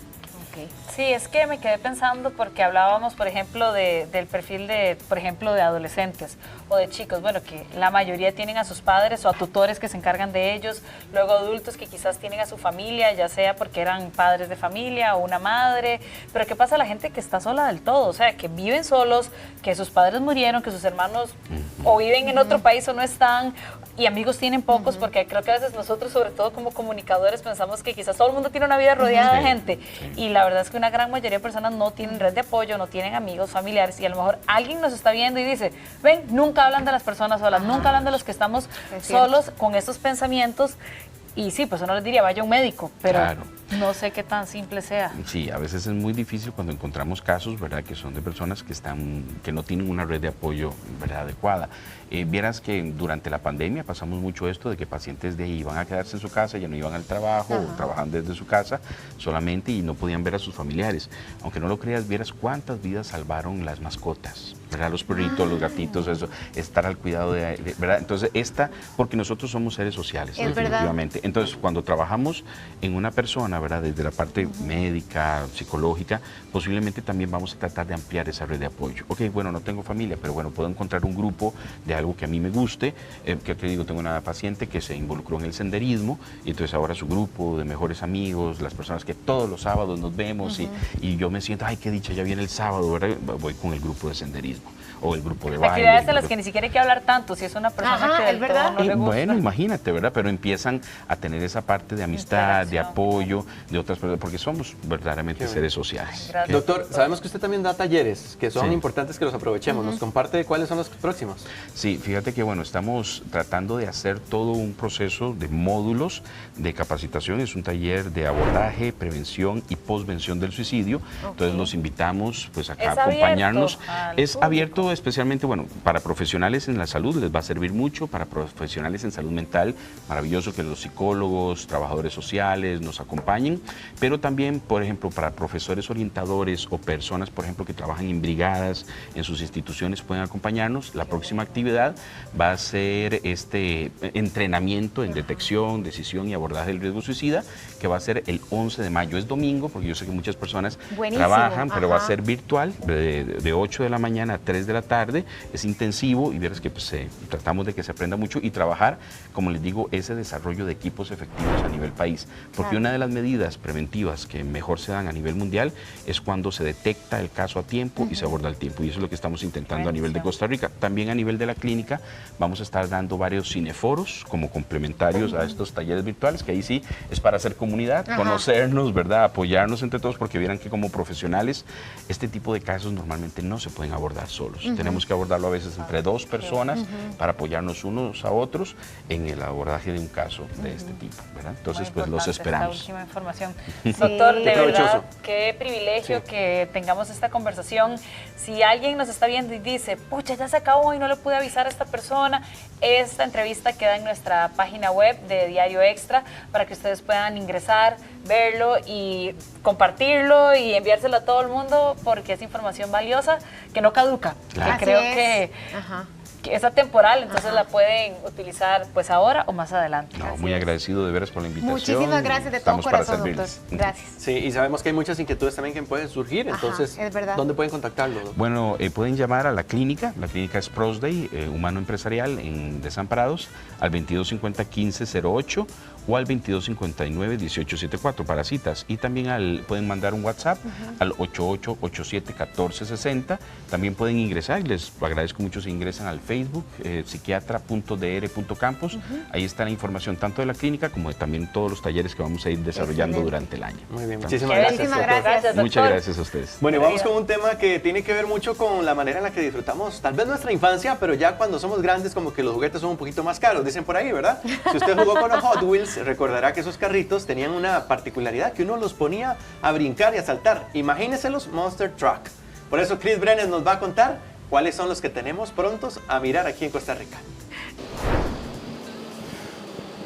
Sí, es que me quedé pensando porque hablábamos, por ejemplo, del perfil de, por ejemplo, de adolescentes o de chicos, bueno, que la mayoría tienen a sus padres o a tutores que se encargan de ellos, luego adultos que quizás tienen a su familia, ya sea porque eran padres de familia o una madre, pero ¿qué pasa a la gente que está sola del todo? O sea, que viven solos, que sus padres murieron, que sus hermanos o viven en otro país o no están, y amigos tienen pocos, porque creo que a veces nosotros, sobre todo como comunicadores, pensamos que quizás todo el mundo tiene una vida rodeada de gente, y la verdad es que una gran mayoría de personas no tienen red de apoyo, no tienen amigos, familiares, y a lo mejor alguien nos está viendo y dice, ven, nunca hablan de las personas solas, nunca hablan de los que estamos solos con esos pensamientos, Y sí, pues uno les diría, vaya a un médico, pero Claro. no sé qué tan simple sea. Sí, a veces es muy difícil cuando encontramos casos, ¿verdad?, que son de personas que no tienen una red de apoyo, ¿verdad?, adecuada. Vieras que durante la pandemia pasamos mucho esto de que pacientes de ahí iban a quedarse en su casa, ya no iban al trabajo, o trabajaban desde su casa solamente y no podían ver a sus familiares. Aunque no lo creas, vieras cuántas vidas salvaron las mascotas, ¿verdad?, los perritos, los gatitos, eso, estar al cuidado de ¿verdad? Entonces, porque nosotros somos seres sociales, Es definitivamente. Entonces, cuando trabajamos en una persona, ¿verdad?, desde la parte médica, psicológica, posiblemente también vamos a tratar de ampliar esa red de apoyo. Ok, bueno, no tengo familia, pero bueno, puedo encontrar un grupo de algo que a mí me guste. Que te digo, tengo una paciente que se involucró en el senderismo y entonces ahora su grupo de mejores amigos, las personas que todos los sábados nos vemos y yo me siento, ay, qué dicha, ya viene el sábado, ¿verdad? Voy con el grupo de senderismo o el grupo de baile. Actividades de las que ni siquiera hay que hablar tanto, si es una persona que del es verdad. todo no le gusta. Bueno, imagínate, ¿verdad? Pero empiezan a tener esa parte de amistad, de apoyo de otras personas, porque somos verdaderamente seres sociales. Gracias. Doctor, sabemos que usted también da talleres, que son Sí. importantes que los aprovechemos. ¿Nos comparte cuáles son los próximos? Sí, fíjate que bueno, estamos tratando de hacer todo un proceso de módulos de capacitación. Es un taller de abordaje, prevención y posvención del suicidio. Entonces los invitamos pues acá a acompañarnos. Es abierto especialmente, bueno, para profesionales en la salud les va a servir mucho, para profesionales en salud mental, maravilloso que los psicólogos, trabajadores sociales nos acompañen, pero también, por ejemplo, para profesores orientadores o personas, por ejemplo, que trabajan en brigadas en sus instituciones pueden acompañarnos. La próxima actividad va a ser este entrenamiento en detección, decisión y abordaje del riesgo suicida, que va a ser el 11 de mayo. Es domingo, porque yo sé que muchas personas trabajan, pero va a ser virtual, de 8 de la mañana a 3 de la tarde. Es intensivo y verás que pues, tratamos de que se aprenda mucho y trabajar, como les digo, ese desarrollo de equipos efectivos a nivel país. Porque una de las medidas preventivas que mejor se dan a nivel mundial es cuando se detecta el caso a tiempo y se aborda al tiempo. Y eso es lo que estamos intentando a nivel de Costa Rica. También a nivel de la clínica vamos a estar dando varios cineforos como complementarios a estos talleres virtuales, que ahí sí es para hacer comunidad, conocernos, ¿verdad?, apoyarnos entre todos, porque vieran que como profesionales este tipo de casos normalmente no se pueden abordar solos. Tenemos que abordarlo a veces entre dos personas para apoyarnos unos a otros en el abordaje de un caso de este tipo, ¿verdad? Entonces, pues los esperamos. Esta última información. Doctor, de Qué verdad, provechoso. qué privilegio que tengamos esta conversación. Si alguien nos está viendo y dice, pucha, ya se acabó y no le pude avisar a esta persona, esta entrevista queda en nuestra página web de Diario Extra para que ustedes puedan ingresar, verlo y compartirlo y enviárselo a todo el mundo, porque es información valiosa que no caduca. Claro. Que creo Así es. que es atemporal, entonces la pueden utilizar pues ahora o más adelante. No, muy agradecido de veras por la invitación. Muchísimas gracias de todo Estamos para corazón, doctor. servirles. Gracias. Sí, y sabemos que hay muchas inquietudes también que pueden surgir, entonces, es verdad. ¿dónde pueden contactarlo, doctor? Bueno, pueden llamar a la clínica es Prosday, Humano Empresarial en Desamparados, al 2250-1508 o al 2259-1874 para citas. Y también pueden mandar un WhatsApp al 8887-1460. También pueden ingresar, y les agradezco mucho si ingresan al Facebook, psiquiatra.dr.campus. Ahí está la información tanto de la clínica como de también todos los talleres que vamos a ir desarrollando durante el año. Muy bien, ¿Estamos? muchísimas gracias. Muchísimas doctor. gracias. Muchas gracias a ustedes. Bueno, y vamos con un tema que tiene que ver mucho con la manera en la que disfrutamos tal vez nuestra infancia, pero ya cuando somos grandes como que los juguetes son un poquito más caros, dicen por ahí, ¿verdad? Si usted jugó con los Hot Wheels, recordará que esos carritos tenían una particularidad, que uno los ponía a brincar y a saltar. Imagínense los Monster Truck. Por eso Chris Brennan nos va a contar cuáles son los que tenemos prontos a mirar aquí en Costa Rica.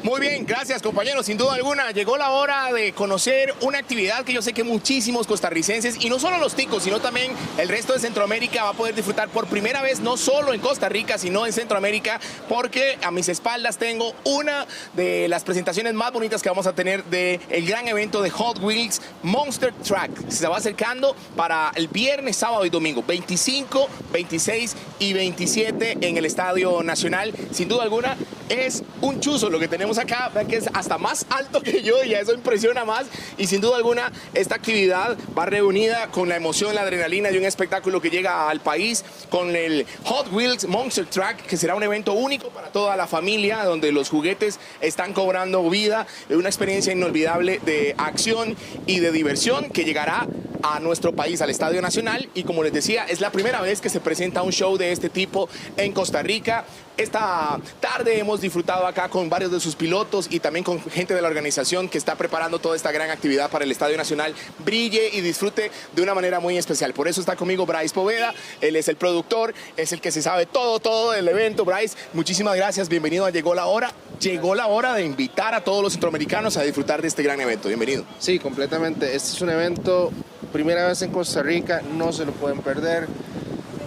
Muy bien, gracias compañeros. Sin duda alguna llegó la hora de conocer una actividad que yo sé que muchísimos costarricenses, y no solo los ticos, sino también el resto de Centroamérica va a poder disfrutar por primera vez, no solo en Costa Rica, sino en Centroamérica, porque a mis espaldas tengo una de las presentaciones más bonitas que vamos a tener del gran evento de Hot Wheels Monster Truck. Se va acercando para el viernes, sábado y domingo, 25, 26 y 27 en el Estadio Nacional. Sin duda alguna es un chuzo lo que tenemos acá, vean que es hasta más alto que yo y eso impresiona más, y sin duda alguna esta actividad va reunida con la emoción, la adrenalina de un espectáculo que llega al país con el Hot Wheels Monster Truck, que será un evento único para toda la familia, donde los juguetes están cobrando vida, una experiencia inolvidable de acción y de diversión que llegará a nuestro país, al Estadio Nacional, y como les decía, es la primera vez que se presenta un show de este tipo en Costa Rica. Esta tarde hemos hemos disfrutado acá con varios de sus pilotos y también con gente de la organización que está preparando toda esta gran actividad para el Estadio Nacional, brille y disfrute de una manera muy especial. Por eso está conmigo Bryce Poveda, él es el productor, es el que se sabe todo del evento. Bryce, muchísimas gracias, bienvenido a Llegó la Hora. Llegó la hora de invitar a todos los centroamericanos a disfrutar de este gran evento. Bienvenido. Sí, completamente. Este es un evento, primera vez en Costa Rica, no se lo pueden perder.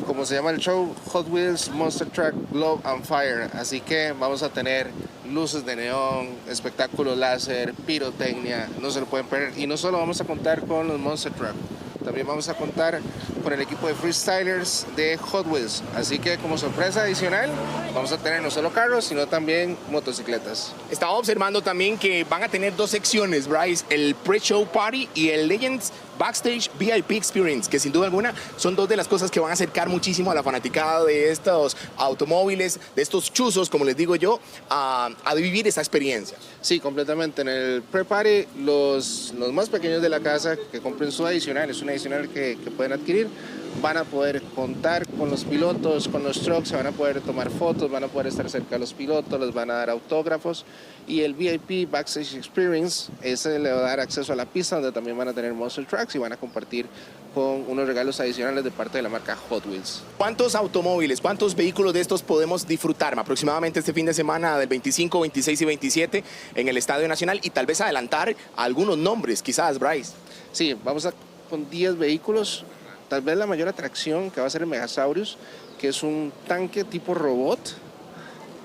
Como se llama el show, Hot Wheels Monster Truck Love and Fire. Así que vamos a tener luces de neón, espectáculos láser, pirotecnia, no se lo pueden perder. Y no solo vamos a contar con los Monster Truck, también vamos a contar con el equipo de freestylers de Hot Wheels. Así que como sorpresa adicional, vamos a tener no solo carros, sino también motocicletas. Estaba observando también que van a tener dos secciones, Bryce, el Pre-Show Party y el Legends Backstage VIP Experience, que sin duda alguna son dos de las cosas que van a acercar muchísimo a la fanaticada de estos automóviles, de estos chuzos, como les digo yo, a vivir esa experiencia. Sí, completamente. En el Pre-Party, los más pequeños de la casa que compren su adicional, es un adicional que pueden adquirir, van a poder contar con los pilotos, con los trucks, se van a poder tomar fotos, van a poder estar cerca de los pilotos, les van a dar autógrafos. Y el VIP Backstage Experience, ese le va a dar acceso a la pista donde también van a tener Monster Trucks y van a compartir con unos regalos adicionales de parte de la marca Hot Wheels. ¿Cuántos automóviles, cuántos vehículos de estos podemos disfrutar aproximadamente este fin de semana del 25, 26 y 27 en el Estadio Nacional? Y tal vez adelantar algunos nombres, quizás, Bryce. Sí, vamos con 10 vehículos. Tal vez la mayor atracción que va a ser el Megasaurus, que es un tanque tipo robot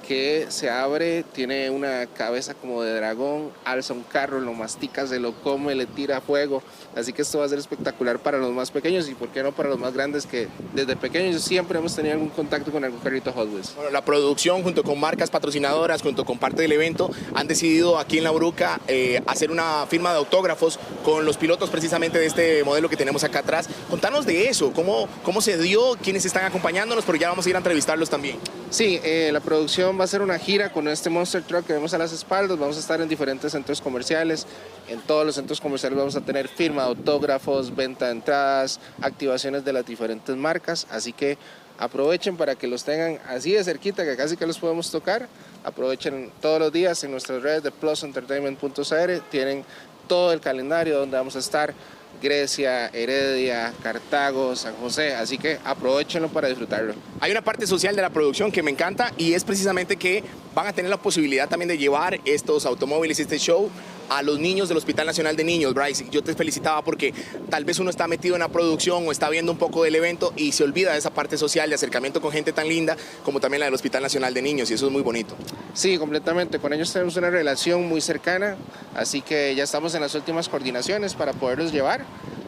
que se abre, tiene una cabeza como de dragón, alza un carro, lo mastica, se lo come, le tira fuego. Así que esto va a ser espectacular para los más pequeños y por qué no para los más grandes, que desde pequeños siempre hemos tenido algún contacto con algún carrito Hot Wheels. Bueno, la producción junto con marcas patrocinadoras, junto con parte del evento, han decidido aquí en La Bruca hacer una firma de autógrafos con los pilotos precisamente de este modelo que tenemos acá atrás. Contanos de eso, cómo se dio, quiénes están acompañándonos, pero ya vamos a ir a entrevistarlos también. Sí, la producción va a hacer una gira con este Monster Truck que vemos a las espaldas. Vamos a estar en diferentes centros comerciales. En todos los centros comerciales vamos a tener firma de autógrafos, venta de entradas, activaciones de las diferentes marcas. Así que aprovechen para que los tengan así de cerquita, que casi que los podemos tocar. Aprovechen todos los días en nuestras redes de plusentertainment.cr. Tienen todo el calendario donde vamos a estar. Grecia, Heredia, Cartago, San José, así que aprovechenlo para disfrutarlo. Hay una parte social de la producción que me encanta y es precisamente que van a tener la posibilidad también de llevar estos automóviles, este show, a los niños del Hospital Nacional de Niños. Bryce, yo te felicitaba porque tal vez uno está metido en la producción o está viendo un poco del evento y se olvida de esa parte social, de acercamiento con gente tan linda como también la del Hospital Nacional de Niños, y eso es muy bonito. Sí, completamente. Con ellos tenemos una relación muy cercana, así que ya estamos en las últimas coordinaciones para poderlos llevar.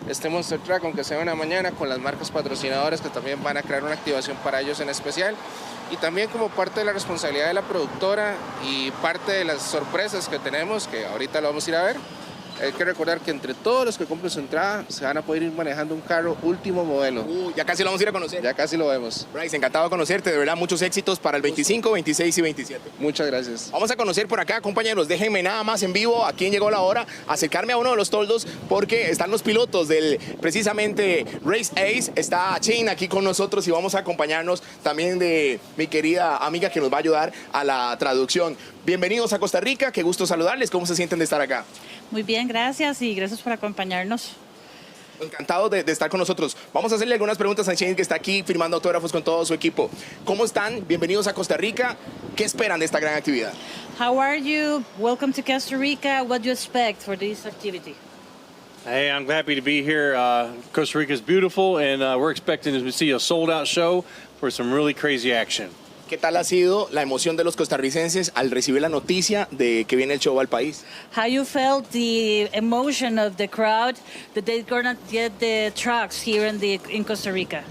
Este Monster Truck, aunque sea una mañana, con las marcas patrocinadoras que también van a crear una activación para ellos en especial. Y también como parte de la responsabilidad de la productora y parte de las sorpresas que tenemos, que ahorita lo vamos a ir a ver, hay que recordar que entre todos los que compren su entrada se van a poder ir manejando un carro último modelo. Ya casi lo vamos a ir a conocer. Ya casi lo vemos. Bryce, encantado de conocerte, de verdad, muchos éxitos para el 25, 26 y 27. Muchas gracias. Vamos a conocer por acá, compañeros, déjenme nada más en vivo, aquí Llegó la Hora, acercarme a uno de los toldos porque están los pilotos del precisamente Race Ace, está Chain aquí con nosotros y vamos a acompañarnos también de mi querida amiga que nos va a ayudar a la traducción. Bienvenidos a Costa Rica, qué gusto saludarles, ¿cómo se sienten de estar acá? Muy bien, gracias y gracias por acompañarnos. Encantado de estar con nosotros. Vamos a hacerle algunas preguntas a Shane, que está aquí firmando autógrafos con todo su equipo. ¿Cómo están? Bienvenidos a Costa Rica. ¿Qué esperan de esta gran actividad? How are you? Welcome to Costa Rica. What do you expect for this activity? Hey, I'm happy to be here. Costa Rica is beautiful and we're expecting to see a sold-out show for some really crazy action. ¿Qué tal ha sido la emoción de los costarricenses al recibir la noticia de que viene el show al país? How you felt the emotion of the crowd that they're gonna get the trucks here in Costa Rica?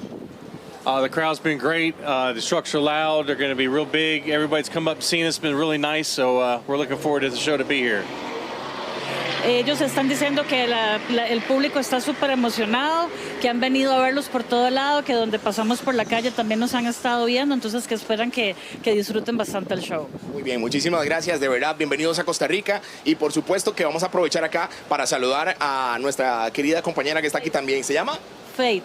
The crowd's been great. The trucks are loud. They're going to be real big. Everybody's come up and seen us. It's been really nice. So we're looking forward to the show to be here. Ellos están diciendo que el público está súper emocionado, que han venido a verlos por todo lado, que donde pasamos por la calle también nos han estado viendo, entonces que esperan que disfruten bastante el show. Muy bien, muchísimas gracias, de verdad, bienvenidos a Costa Rica y por supuesto que vamos a aprovechar acá para saludar a nuestra querida compañera que está aquí también. ¿Se llama? Faith.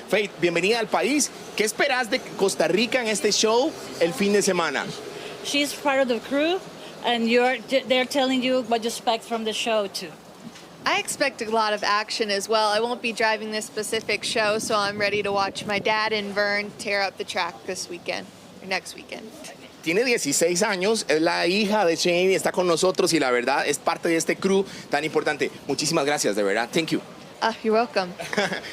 Faith, bienvenida al país. ¿Qué esperas de Costa Rica en este show el fin de semana? she's part of the crew, and they're telling you what you expect from the show too. I expect a lot of action as well. I won't be driving this specific show, so I'm ready to watch my dad and Vern tear up the track this weekend, or next weekend. Tiene 16 años, es la hija de Shane, está con nosotros y la verdad es parte de este crew tan importante. Muchísimas gracias, de verdad. Thank you. You're welcome.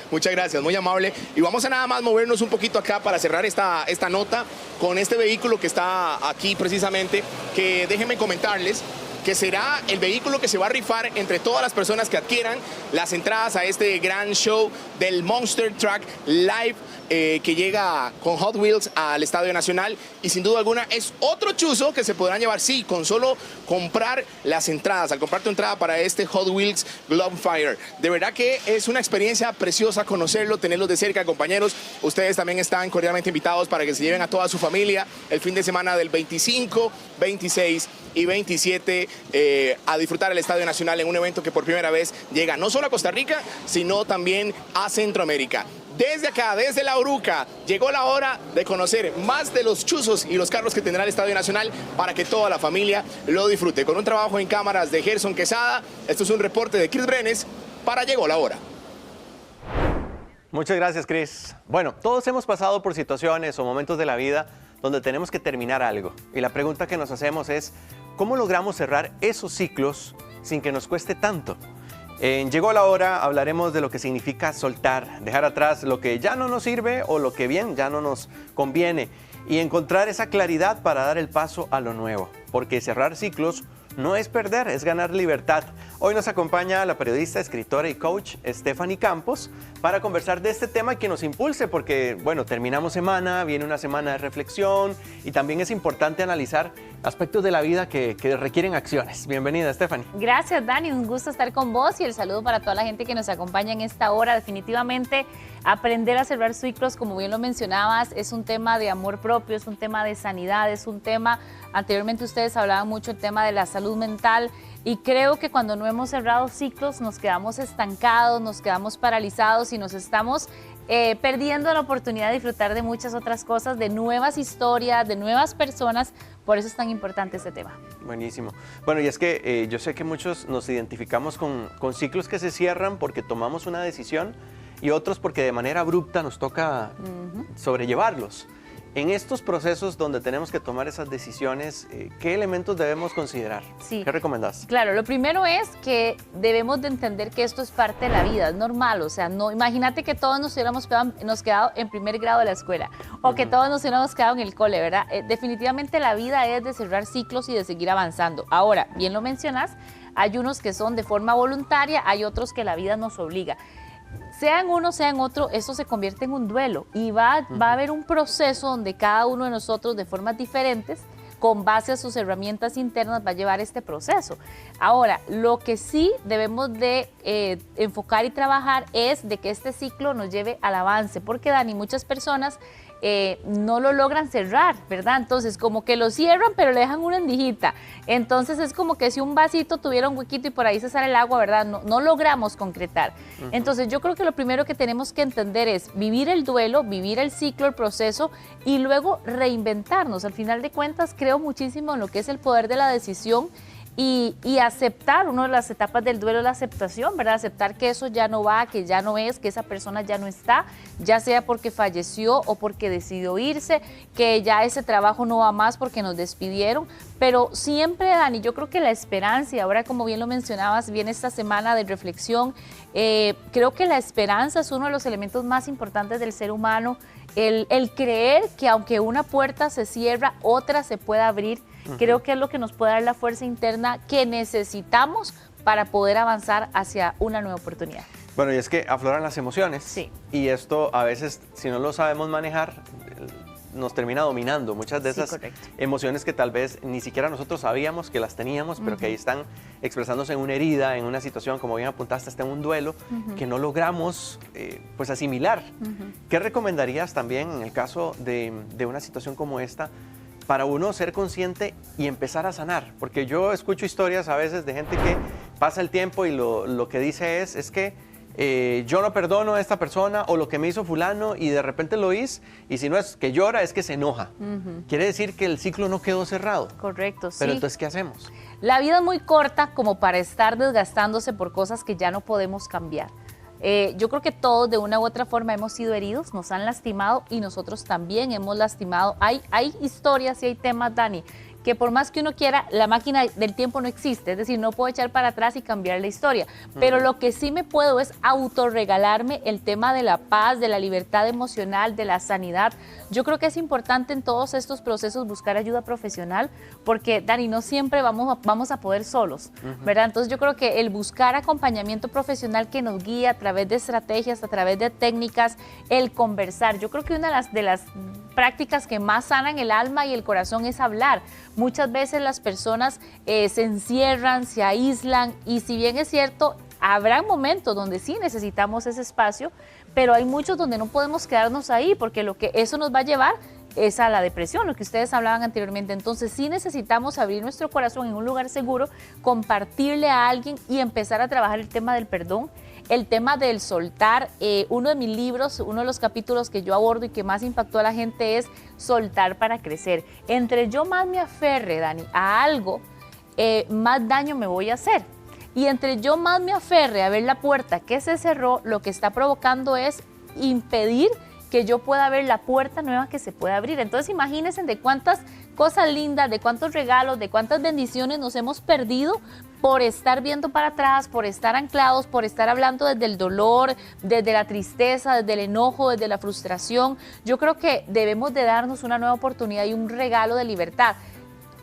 Muchas gracias, muy amable. Y vamos a nada más movernos un poquito acá para cerrar esta nota con este vehículo que está aquí precisamente, que déjenme comentarles que será el vehículo que se va a rifar entre todas las personas que adquieran las entradas a este gran show del Monster Truck Live que llega con Hot Wheels al Estadio Nacional, y sin duda alguna es otro chuzo que se podrán llevar, sí, con solo comprar las entradas, al comprar tu entrada para este Hot Wheels Glove Fire. De verdad que es una experiencia preciosa conocerlo, tenerlos de cerca, compañeros. Ustedes también están cordialmente invitados para que se lleven a toda su familia el fin de semana del 25, 26 y 27 a disfrutar el Estadio Nacional en un evento que por primera vez llega no solo a Costa Rica, sino también a Centroamérica. Desde acá, desde La Uruca, llegó la hora de conocer más de los chuzos y los carros que tendrá el Estadio Nacional para que toda la familia lo disfrute. Con un trabajo en cámaras de Gerson Quesada, esto es un reporte de Chris Brenes para Llegó la Hora. Muchas gracias, Chris. Bueno, todos hemos pasado por situaciones o momentos de la vida donde tenemos que terminar algo. Y la pregunta que nos hacemos es, ¿cómo logramos cerrar esos ciclos sin que nos cueste tanto? En Llegó la Hora hablaremos de lo que significa soltar, dejar atrás lo que ya no nos sirve o lo que bien ya no nos conviene y encontrar esa claridad para dar el paso a lo nuevo, porque cerrar ciclos no es perder, es ganar libertad. Hoy nos acompaña la periodista, escritora y coach Stephanie Campos para conversar de este tema que nos impulse, porque, bueno, terminamos semana, viene una semana de reflexión y también es importante analizar aspectos de la vida que requieren acciones. Bienvenida, Stephanie. Gracias, Dani. Un gusto estar con vos y el saludo para toda la gente que nos acompaña en esta hora. Definitivamente, aprender a cerrar ciclos, como bien lo mencionabas, es un tema de amor propio, es un tema de sanidad, es un tema, anteriormente ustedes hablaban mucho el tema de la salud mental, y creo que cuando no hemos cerrado ciclos nos quedamos estancados, nos quedamos paralizados y nos estamos perdiendo la oportunidad de disfrutar de muchas otras cosas, de nuevas historias, de nuevas personas. Por eso es tan importante este tema. Buenísimo. Bueno, y es que yo sé que muchos nos identificamos con ciclos que se cierran porque tomamos una decisión y otros porque de manera abrupta nos toca sobrellevarlos. En estos procesos donde tenemos que tomar esas decisiones, ¿qué elementos debemos considerar? Sí. ¿Qué recomendás? Claro, lo primero es que debemos de entender que esto es parte de la vida, es normal. O sea, no, imagínate que todos nos hubiéramos quedado en primer grado de la escuela o que todos nos hubiéramos quedado en el cole, ¿verdad? Definitivamente la vida es de cerrar ciclos y de seguir avanzando. Ahora, bien lo mencionas, hay unos que son de forma voluntaria, hay otros que la vida nos obliga. Sean uno, sean otro, esto se convierte en un duelo y va a haber un proceso donde cada uno de nosotros de formas diferentes, con base a sus herramientas internas, va a llevar este proceso. Ahora, lo que sí debemos de enfocar y trabajar es de que este ciclo nos lleve al avance, porque Dani, muchas personas no lo logran cerrar, ¿verdad? Entonces, como que lo cierran, pero le dejan una endijita. Entonces, es como que si un vasito tuviera un huequito y por ahí se sale el agua, ¿verdad? No logramos concretar. Entonces, yo creo que lo primero que tenemos que entender es vivir el duelo, vivir el ciclo, el proceso y luego reinventarnos. Al final de cuentas, creo muchísimo en lo que es el poder de la decisión y aceptar. Una de las etapas del duelo es la aceptación, ¿verdad? Aceptar que eso ya no va, que ya no es, que esa persona ya no está, ya sea porque falleció o porque decidió irse, que ya ese trabajo no va más porque nos despidieron, pero siempre, Dani, yo creo que la esperanza, y ahora como bien lo mencionabas, viene esta semana de reflexión, creo que la esperanza es uno de los elementos más importantes del ser humano, el creer que aunque una puerta se cierra, otra se puede abrir. Creo que es lo que nos puede dar la fuerza interna que necesitamos para poder avanzar hacia una nueva oportunidad. Bueno, y es que afloran las emociones. Sí. Y esto a veces, si no lo sabemos manejar, nos termina dominando. Muchas de esas emociones que tal vez ni siquiera nosotros sabíamos que las teníamos, pero que ahí están expresándose en una herida, en una situación, como bien apuntaste, está en un duelo, que no logramos pues asimilar. ¿Qué recomendarías también en el caso de una situación como esta, para uno ser consciente y empezar a sanar? Porque yo escucho historias a veces de gente que pasa el tiempo y lo que dice es que yo no perdono a esta persona o lo que me hizo fulano y de repente lo oís y si no es que llora es que se enoja. Quiere decir que el ciclo no quedó cerrado. Correcto, sí. Pero entonces, ¿qué hacemos? La vida es muy corta como para estar desgastándose por cosas que ya no podemos cambiar. Yo creo que todos de una u otra forma hemos sido heridos, nos han lastimado y nosotros también hemos lastimado. Hay historias y hay temas, Dani, que por más que uno quiera, la máquina del tiempo no existe, es decir, no puedo echar para atrás y cambiar la historia, pero lo que sí me puedo es autorregalarme el tema de la paz, de la libertad emocional, de la sanidad. Yo creo que es importante en todos estos procesos buscar ayuda profesional, porque, Dani, no siempre vamos a poder solos, ¿verdad? Entonces yo creo que el buscar acompañamiento profesional que nos guíe a través de estrategias, a través de técnicas, el conversar. Yo creo que una de las prácticas que más sanan el alma y el corazón es hablar. Muchas veces las personas se encierran, se aíslan y si bien es cierto, habrá momentos donde sí necesitamos ese espacio, pero hay muchos donde no podemos quedarnos ahí porque lo que eso nos va a llevar es a la depresión, lo que ustedes hablaban anteriormente. Entonces sí necesitamos abrir nuestro corazón en un lugar seguro, compartirle a alguien y empezar a trabajar el tema del perdón, el tema del soltar. Uno de mis libros, uno de los capítulos que yo abordo y que más impactó a la gente es soltar para crecer. Entre yo más me aferre, Dani, a algo, más daño me voy a hacer. Y entre yo más me aferre a ver la puerta que se cerró, lo que está provocando es impedir que yo pueda ver la puerta nueva que se puede abrir. Entonces imagínense de cuántas cosas lindas, de cuántos regalos, de cuántas bendiciones nos hemos perdido por estar viendo para atrás, por estar anclados, por estar hablando desde el dolor, desde la tristeza, desde el enojo, desde la frustración. Yo creo que debemos de darnos una nueva oportunidad y un regalo de libertad.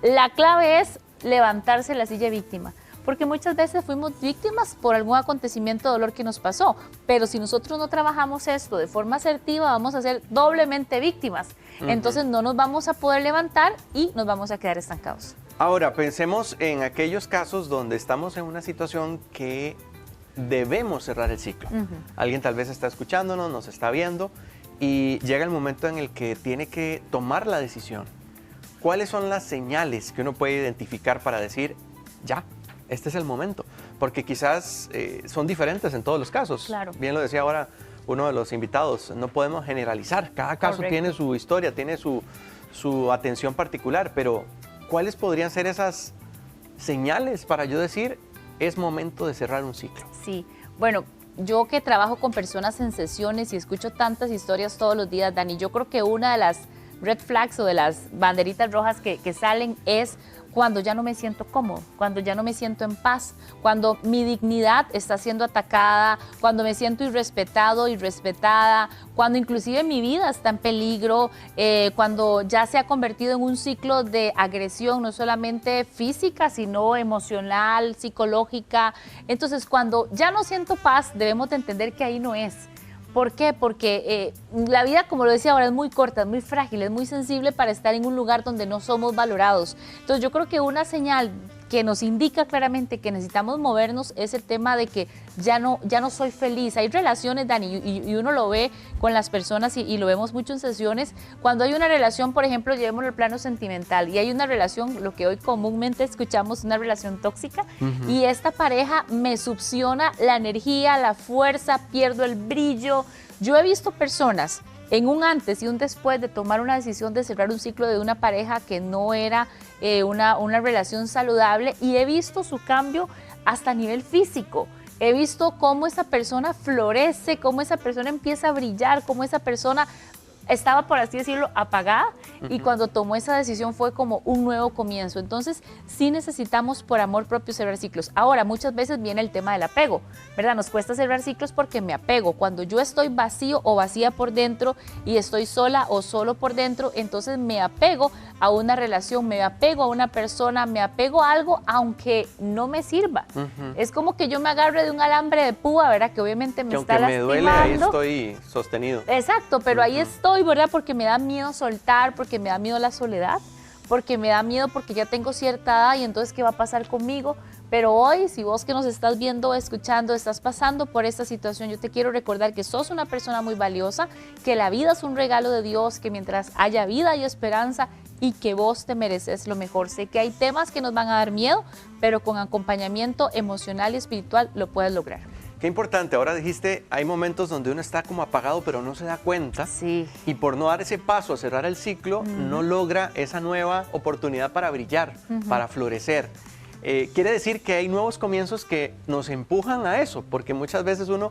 La clave es levantarse de la silla víctima, porque muchas veces fuimos víctimas por algún acontecimiento de dolor que nos pasó, pero si nosotros no trabajamos esto de forma asertiva, vamos a ser doblemente víctimas. Entonces no nos vamos a poder levantar y nos vamos a quedar estancados. Ahora, pensemos en aquellos casos donde estamos en una situación que debemos cerrar el ciclo. Alguien tal vez está escuchándonos, nos está viendo y llega el momento en el que tiene que tomar la decisión. ¿Cuáles son las señales que uno puede identificar para decir, ya, este es el momento? Porque quizás son diferentes en todos los casos. Claro. Bien lo decía ahora uno de los invitados, no podemos generalizar. Cada caso Correcto. tiene su historia, tiene su atención particular, pero ¿cuáles podrían ser esas señales para yo decir, es momento de cerrar un ciclo? Sí, bueno, yo que trabajo con personas en sesiones y escucho tantas historias todos los días, Dani, yo creo que una de las red flags o de las banderitas rojas que salen es cuando ya no me siento cómodo, cuando ya no me siento en paz, cuando mi dignidad está siendo atacada, cuando me siento irrespetado, irrespetada, cuando inclusive mi vida está en peligro, cuando ya se ha convertido en un ciclo de agresión, no solamente física, sino emocional, psicológica. Entonces, cuando ya no siento paz, debemos de entender que ahí no es. ¿Por qué? Porque la vida, como lo decía ahora, es muy corta, es muy frágil, es muy sensible para estar en un lugar donde no somos valorados. Entonces yo creo que una señal que nos indica claramente que necesitamos movernos es el tema de que ya no soy feliz. Hay relaciones, Dani, y uno lo ve con las personas y lo vemos mucho en sesiones. Cuando hay una relación, por ejemplo, llevémoslo al plano sentimental, y hay una relación, lo que hoy comúnmente escuchamos, una relación tóxica, y esta pareja me succiona la energía, la fuerza, pierdo el brillo. Yo he visto personas en un antes y un después de tomar una decisión de cerrar un ciclo de una pareja que no era una relación saludable, y he visto su cambio hasta a nivel físico. He visto cómo esa persona florece, cómo esa persona empieza a brillar, cómo esa persona estaba, por así decirlo, apagada, y cuando tomó esa decisión fue como un nuevo comienzo. Entonces, sí necesitamos por amor propio cerrar ciclos. Ahora, muchas veces viene el tema del apego, ¿verdad? Nos cuesta cerrar ciclos porque me apego. Cuando yo estoy vacío o vacía por dentro y estoy sola o solo por dentro, entonces me apego a una relación, me apego a una persona, me apego a algo aunque no me sirva. Es como que yo me agarre de un alambre de púa, ¿verdad? Que obviamente me está lastimando. Aunque me duele, ahí estoy sostenido. Exacto, pero ahí estoy, ¿verdad? Porque me da miedo soltar, porque me da miedo la soledad, porque me da miedo porque ya tengo cierta edad y entonces ¿qué va a pasar conmigo? Pero hoy, si vos que nos estás viendo, escuchando, estás pasando por esta situación, yo te quiero recordar que sos una persona muy valiosa, que la vida es un regalo de Dios, que mientras haya vida hay esperanza y que vos te mereces lo mejor. Sé que hay temas que nos van a dar miedo, pero con acompañamiento emocional y espiritual lo puedes lograr. Qué importante, ahora dijiste, hay momentos donde uno está como apagado pero no se da cuenta. Sí. Y por no dar ese paso a cerrar el ciclo, no logra esa nueva oportunidad para brillar, para florecer. Quiere decir que hay nuevos comienzos que nos empujan a eso, porque muchas veces uno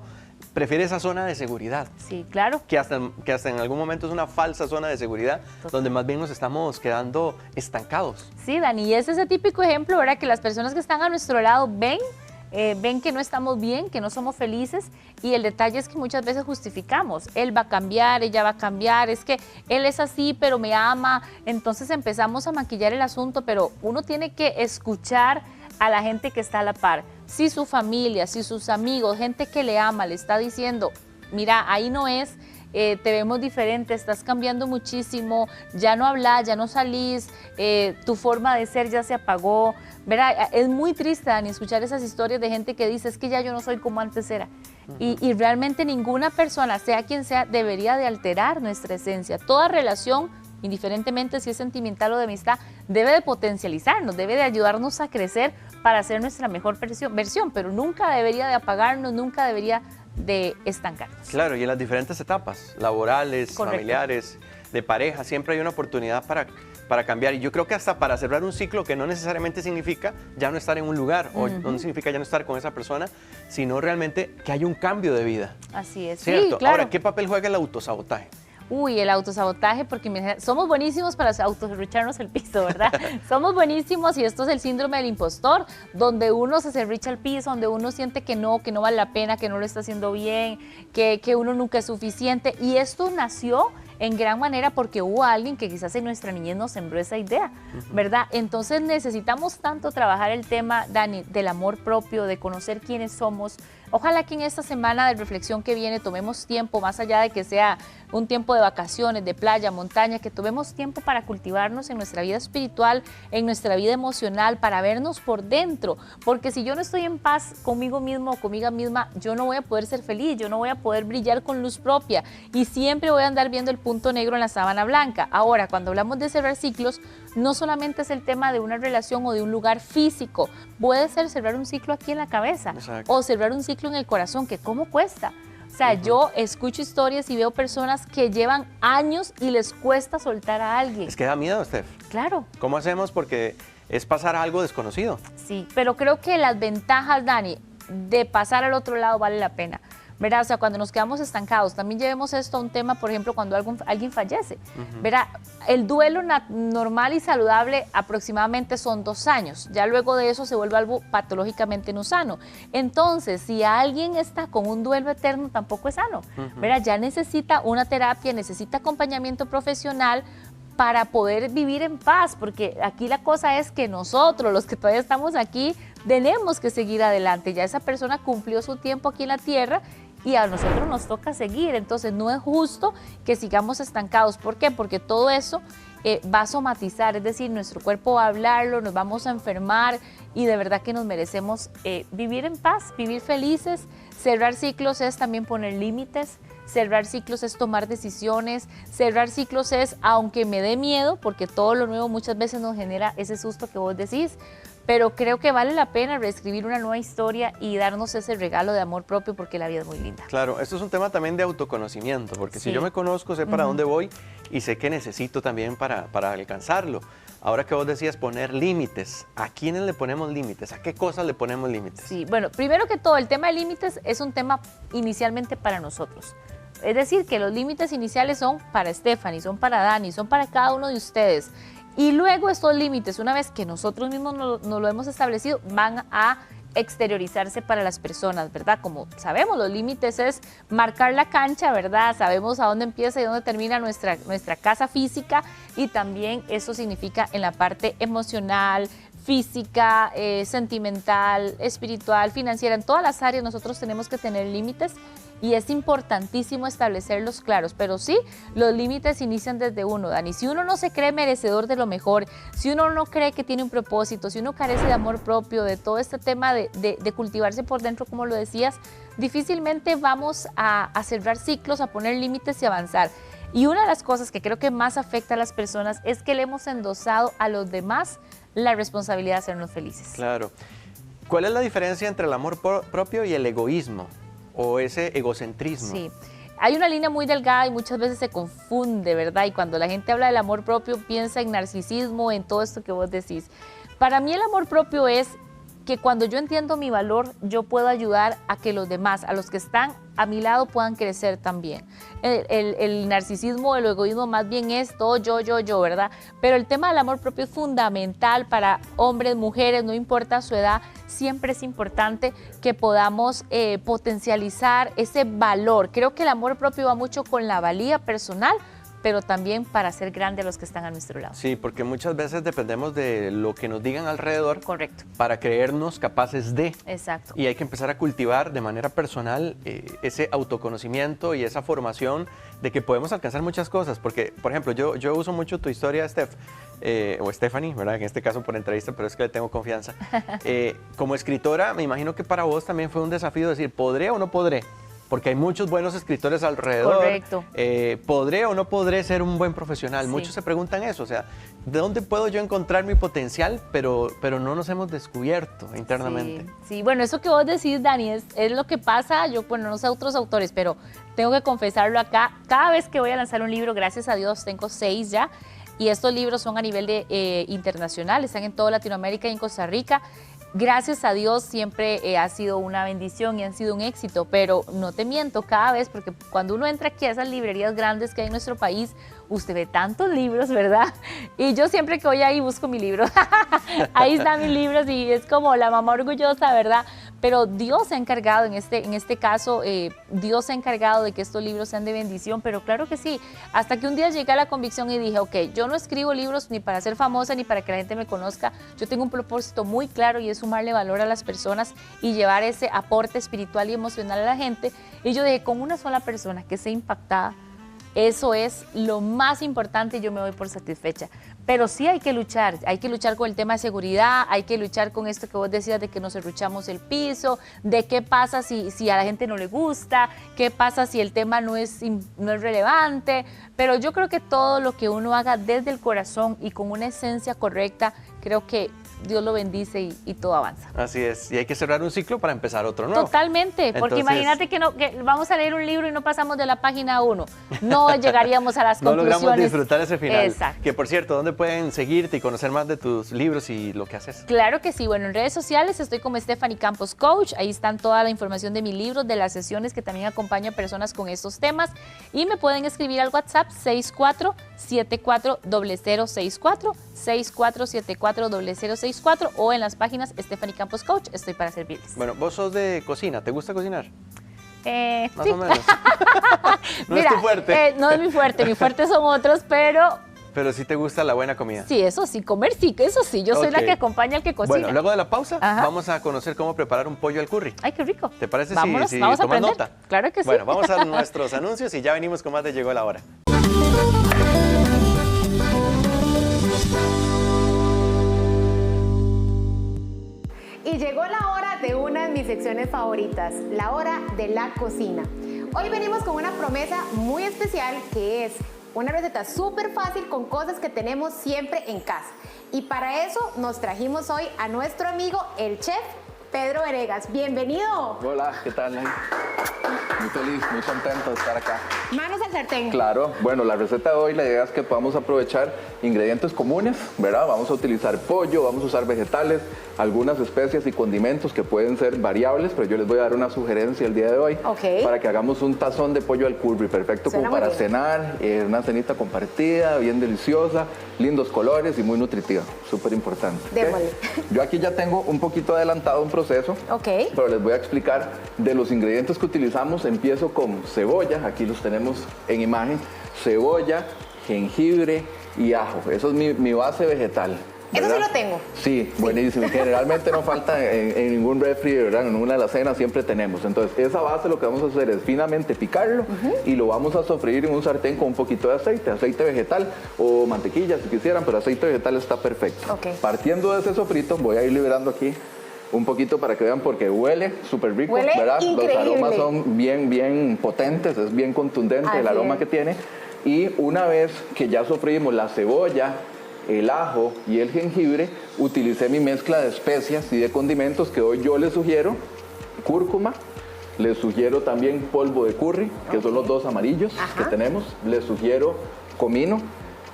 prefiere esa zona de seguridad. Sí, claro. Que hasta en algún momento es una falsa zona de seguridad, donde más bien nos estamos quedando estancados. Sí, Dani, y ese es el típico ejemplo, ¿verdad? Que las personas que están a nuestro lado ven que no estamos bien, que no somos felices, y el detalle es que muchas veces justificamos, él va a cambiar, ella va a cambiar, es que él es así pero me ama, entonces empezamos a maquillar el asunto, pero uno tiene que escuchar a la gente que está a la par. Si su familia, si sus amigos, gente que le ama, le está diciendo, mira, ahí no es, te vemos diferente, estás cambiando muchísimo, ya no hablas, ya no salís, tu forma de ser ya se apagó, ¿verdad? Es muy triste, Dani, escuchar esas historias de gente que dice, es que ya yo no soy como antes era. Y realmente ninguna persona, sea quien sea, debería de alterar nuestra esencia. Toda relación, indiferentemente si es sentimental o de amistad, debe de potencializarnos, debe de ayudarnos a crecer para ser nuestra mejor versión, pero nunca debería de apagarnos, nunca debería de estancarnos. Claro, y en las diferentes etapas, laborales, Correcto. familiares, de pareja, siempre hay una oportunidad para cambiar. Y yo creo que hasta para cerrar un ciclo que no necesariamente significa ya no estar en un lugar, o no significa ya no estar con esa persona, sino realmente que haya un cambio de vida. Así es. ¿Cierto? Sí, claro. Ahora, ¿qué papel juega el autosabotaje? Uy, el autosabotaje, porque somos buenísimos para autoserrucharnos el piso, ¿verdad? Somos buenísimos y esto es el síndrome del impostor, donde uno se serrucha el piso, donde uno siente que no vale la pena, que no lo está haciendo bien, que uno nunca es suficiente. Y esto nació en gran manera porque hubo alguien que quizás en nuestra niñez nos sembró esa idea, ¿verdad? Entonces necesitamos tanto trabajar el tema, Dani, del amor propio, de conocer quiénes somos. Ojalá que en esta semana de reflexión que viene tomemos tiempo, más allá de que sea un tiempo de vacaciones, de playa, montaña, que tomemos tiempo para cultivarnos en nuestra vida espiritual, en nuestra vida emocional, para vernos por dentro, porque si yo no estoy en paz conmigo mismo o conmigo misma, yo no voy a poder ser feliz, yo no voy a poder brillar con luz propia y siempre voy a andar viendo el punto negro en la sábana blanca. Ahora, cuando hablamos de cerrar ciclos, no solamente es el tema de una relación o de un lugar físico, puede ser cerrar un ciclo aquí en la cabeza. Exacto. O cerrar un ciclo en el corazón, que cómo cuesta. O sea, yo escucho historias y veo personas que llevan años y les cuesta soltar a alguien. Es que da miedo, Steph. Claro. ¿Cómo hacemos? Porque es pasar a algo desconocido. Sí, pero creo que las ventajas, Dani, de pasar al otro lado vale la pena, ¿verdad? O sea, cuando nos quedamos estancados, también llevemos esto a un tema, por ejemplo, cuando alguien fallece, ¿verdad? El duelo normal y saludable aproximadamente son 2 años, ya luego de eso se vuelve algo patológicamente no sano. Entonces, si alguien está con un duelo eterno, tampoco es sano, ¿verdad? Ya necesita una terapia, necesita acompañamiento profesional para poder vivir en paz, porque aquí la cosa es que nosotros, los que todavía estamos aquí, tenemos que seguir adelante. Ya esa persona cumplió su tiempo aquí en la tierra y a nosotros nos toca seguir, entonces no es justo que sigamos estancados. ¿Por qué? Porque todo eso va a somatizar, es decir, nuestro cuerpo va a hablarlo, nos vamos a enfermar y de verdad que nos merecemos vivir en paz, vivir felices. Cerrar ciclos es también poner límites, cerrar ciclos es tomar decisiones, cerrar ciclos es, aunque me dé miedo, porque todo lo nuevo muchas veces nos genera ese susto que vos decís, pero creo que vale la pena reescribir una nueva historia y darnos ese regalo de amor propio porque la vida es muy linda. Claro, esto es un tema también de autoconocimiento, porque si yo me conozco, sé para dónde voy y sé qué necesito también para alcanzarlo. Ahora que vos decías poner límites, ¿a quiénes le ponemos límites? ¿A qué cosas le ponemos límites? Sí, bueno, primero que todo, el tema de límites es un tema inicialmente para nosotros. Es decir, que los límites iniciales son para Stephanie, son para Dani, son para cada uno de ustedes. Y luego estos límites, una vez que nosotros mismos nos lo hemos establecido, van a exteriorizarse para las personas, ¿verdad? Como sabemos, los límites es marcar la cancha, ¿verdad? Sabemos a dónde empieza y dónde termina nuestra casa física, y también eso significa en la parte emocional, física, sentimental, espiritual, financiera, en todas las áreas nosotros tenemos que tener límites. Y es importantísimo establecerlos claros, pero sí, los límites inician desde uno, Dani. Si uno no se cree merecedor de lo mejor, si uno no cree que tiene un propósito, si uno carece de amor propio, de todo este tema de cultivarse por dentro, como lo decías, difícilmente vamos a cerrar ciclos, a poner límites y avanzar. Y una de las cosas que creo que más afecta a las personas es que le hemos endosado a los demás la responsabilidad de hacernos felices. Claro. ¿Cuál es la diferencia entre el amor propio y el egoísmo o ese egocentrismo? Sí. Hay una línea muy delgada y muchas veces se confunde, ¿verdad? Y cuando la gente habla del amor propio piensa en narcisismo, en todo esto que vos decís. Para mí el amor propio es que cuando yo entiendo mi valor, yo puedo ayudar a que los demás, a los que están a mi lado, puedan crecer también. El narcisismo, el egoísmo más bien es todo yo, ¿verdad? Pero el tema del amor propio es fundamental para hombres, mujeres, no importa su edad, siempre es importante que podamos potencializar ese valor. Creo que el amor propio va mucho con la valía personal, pero también para hacer grande a los que están a nuestro lado. Sí, porque muchas veces dependemos de lo que nos digan alrededor. Correcto. Para creernos capaces de. Exacto. Y hay que empezar a cultivar de manera personal ese autoconocimiento y esa formación de que podemos alcanzar muchas cosas. Porque, por ejemplo, yo uso mucho tu historia, Steph, o Stephanie, ¿verdad? En este caso por entrevista, pero es que le tengo confianza. Como escritora, me imagino que para vos también fue un desafío decir, ¿podré o no podré? Porque hay muchos buenos escritores alrededor. Correcto. ¿Podré o no podré ser un buen profesional? Sí. Muchos se preguntan eso, o sea, ¿de dónde puedo yo encontrar mi potencial? Pero no nos hemos descubierto internamente. Sí, bueno, eso que vos decís, Dani, es lo que pasa, no sé otros autores, pero tengo que confesarlo acá. Cada vez que voy a lanzar un libro, gracias a Dios, tengo 6 ya, y estos libros son a nivel internacional, están en toda Latinoamérica y en Costa Rica. Gracias a Dios siempre ha sido una bendición y han sido un éxito, pero no te miento, cada vez, porque cuando uno entra aquí a esas librerías grandes que hay en nuestro país, usted ve tantos libros, ¿verdad? Y yo siempre que voy ahí busco mi libro. Ahí están mis libros y es como la mamá orgullosa, ¿verdad? Pero Dios se ha encargado, en este caso, Dios se ha encargado de que estos libros sean de bendición, pero claro que sí, hasta que un día llegué a la convicción y dije, ok, yo no escribo libros ni para ser famosa ni para que la gente me conozca, yo tengo un propósito muy claro y es sumarle valor a las personas y llevar ese aporte espiritual y emocional a la gente. Y yo dije, con una sola persona que sea impactada, eso es lo más importante y yo me voy por satisfecha. Pero sí hay que luchar con el tema de seguridad, hay que luchar con esto que vos decías de que nos serruchamos el piso, de qué pasa si a la gente no le gusta, qué pasa si el tema no es relevante. Pero yo creo que todo lo que uno haga desde el corazón y con una esencia correcta, creo que Dios lo bendice y todo avanza. Así es, y hay que cerrar un ciclo para empezar otro nuevo. Totalmente, porque imagínate que vamos a leer un libro y no pasamos de la página 1, no llegaríamos a las conclusiones. No logramos disfrutar ese final. Exacto. Que por cierto, ¿dónde pueden seguirte y conocer más de tus libros y lo que haces? Claro que sí, bueno, en redes sociales estoy como Stephanie Campos Coach, ahí están toda la información de mis libros, de las sesiones que también acompaño a personas con estos temas y me pueden escribir al WhatsApp 64740064, 64740064 o en las páginas Stephanie Campos Coach, estoy para servirles. Bueno, vos sos de cocina, ¿te gusta cocinar? Más sí. o menos. No Mira, es tu fuerte. No es mi fuerte son otros, pero... Pero sí te gusta la buena comida. Sí, eso sí, comer sí, eso sí, yo soy la que acompaña al que cocina. Bueno, luego de la pausa vamos a conocer cómo preparar un pollo al curry. Ay, qué rico. ¿Te parece Vámonos, si vamos a tomas aprender. nota? Claro que sí. Bueno, vamos a nuestros anuncios y ya venimos con más de Llegó la Hora. Y llegó la hora de una de mis secciones favoritas, la hora de la cocina. Hoy venimos con una promesa muy especial que es una receta súper fácil con cosas que tenemos siempre en casa. Y para eso nos trajimos hoy a nuestro amigo, el chef Pedro Venegas. ¡Bienvenido! Hola, ¿qué tal? Muy feliz, muy contento de estar acá. Manos al sartén. Claro, bueno, la receta de hoy, la idea es que podamos aprovechar ingredientes comunes, ¿verdad? Vamos a utilizar pollo, vamos a usar vegetales, algunas especias y condimentos que pueden ser variables, pero yo les voy a dar una sugerencia el día de hoy para que hagamos un tazón de pollo al curry, perfecto como para cenar, una cenita compartida, bien deliciosa, lindos colores y muy nutritiva, súper importante. Démosle. Yo aquí ya tengo un poquito adelantado un proceso, pero les voy a explicar de los ingredientes que utilizamos. Empiezo con cebolla, aquí los tenemos en imagen, cebolla, jengibre y ajo, eso es mi base vegetal. ¿Verdad? Eso sí lo tengo. Sí, buenísimo. Generalmente no falta en ningún refri, ¿verdad? En una alacena siempre tenemos. Entonces, esa base lo que vamos a hacer es finamente picarlo y lo vamos a sofreír en un sartén con un poquito de aceite vegetal o mantequilla si quisieran, pero aceite vegetal está perfecto. Partiendo de ese sofrito, voy a ir liberando aquí un poquito para que vean porque huele súper rico, huele ¿verdad? Increíble. Los aromas son bien potentes, es bien contundente el aroma que tiene. Y una vez que ya sofreímos la cebolla, el ajo y el jengibre, utilicé mi mezcla de especias y de condimentos que hoy yo les sugiero: cúrcuma, les sugiero también polvo de curry, que son los dos amarillos que tenemos, les sugiero comino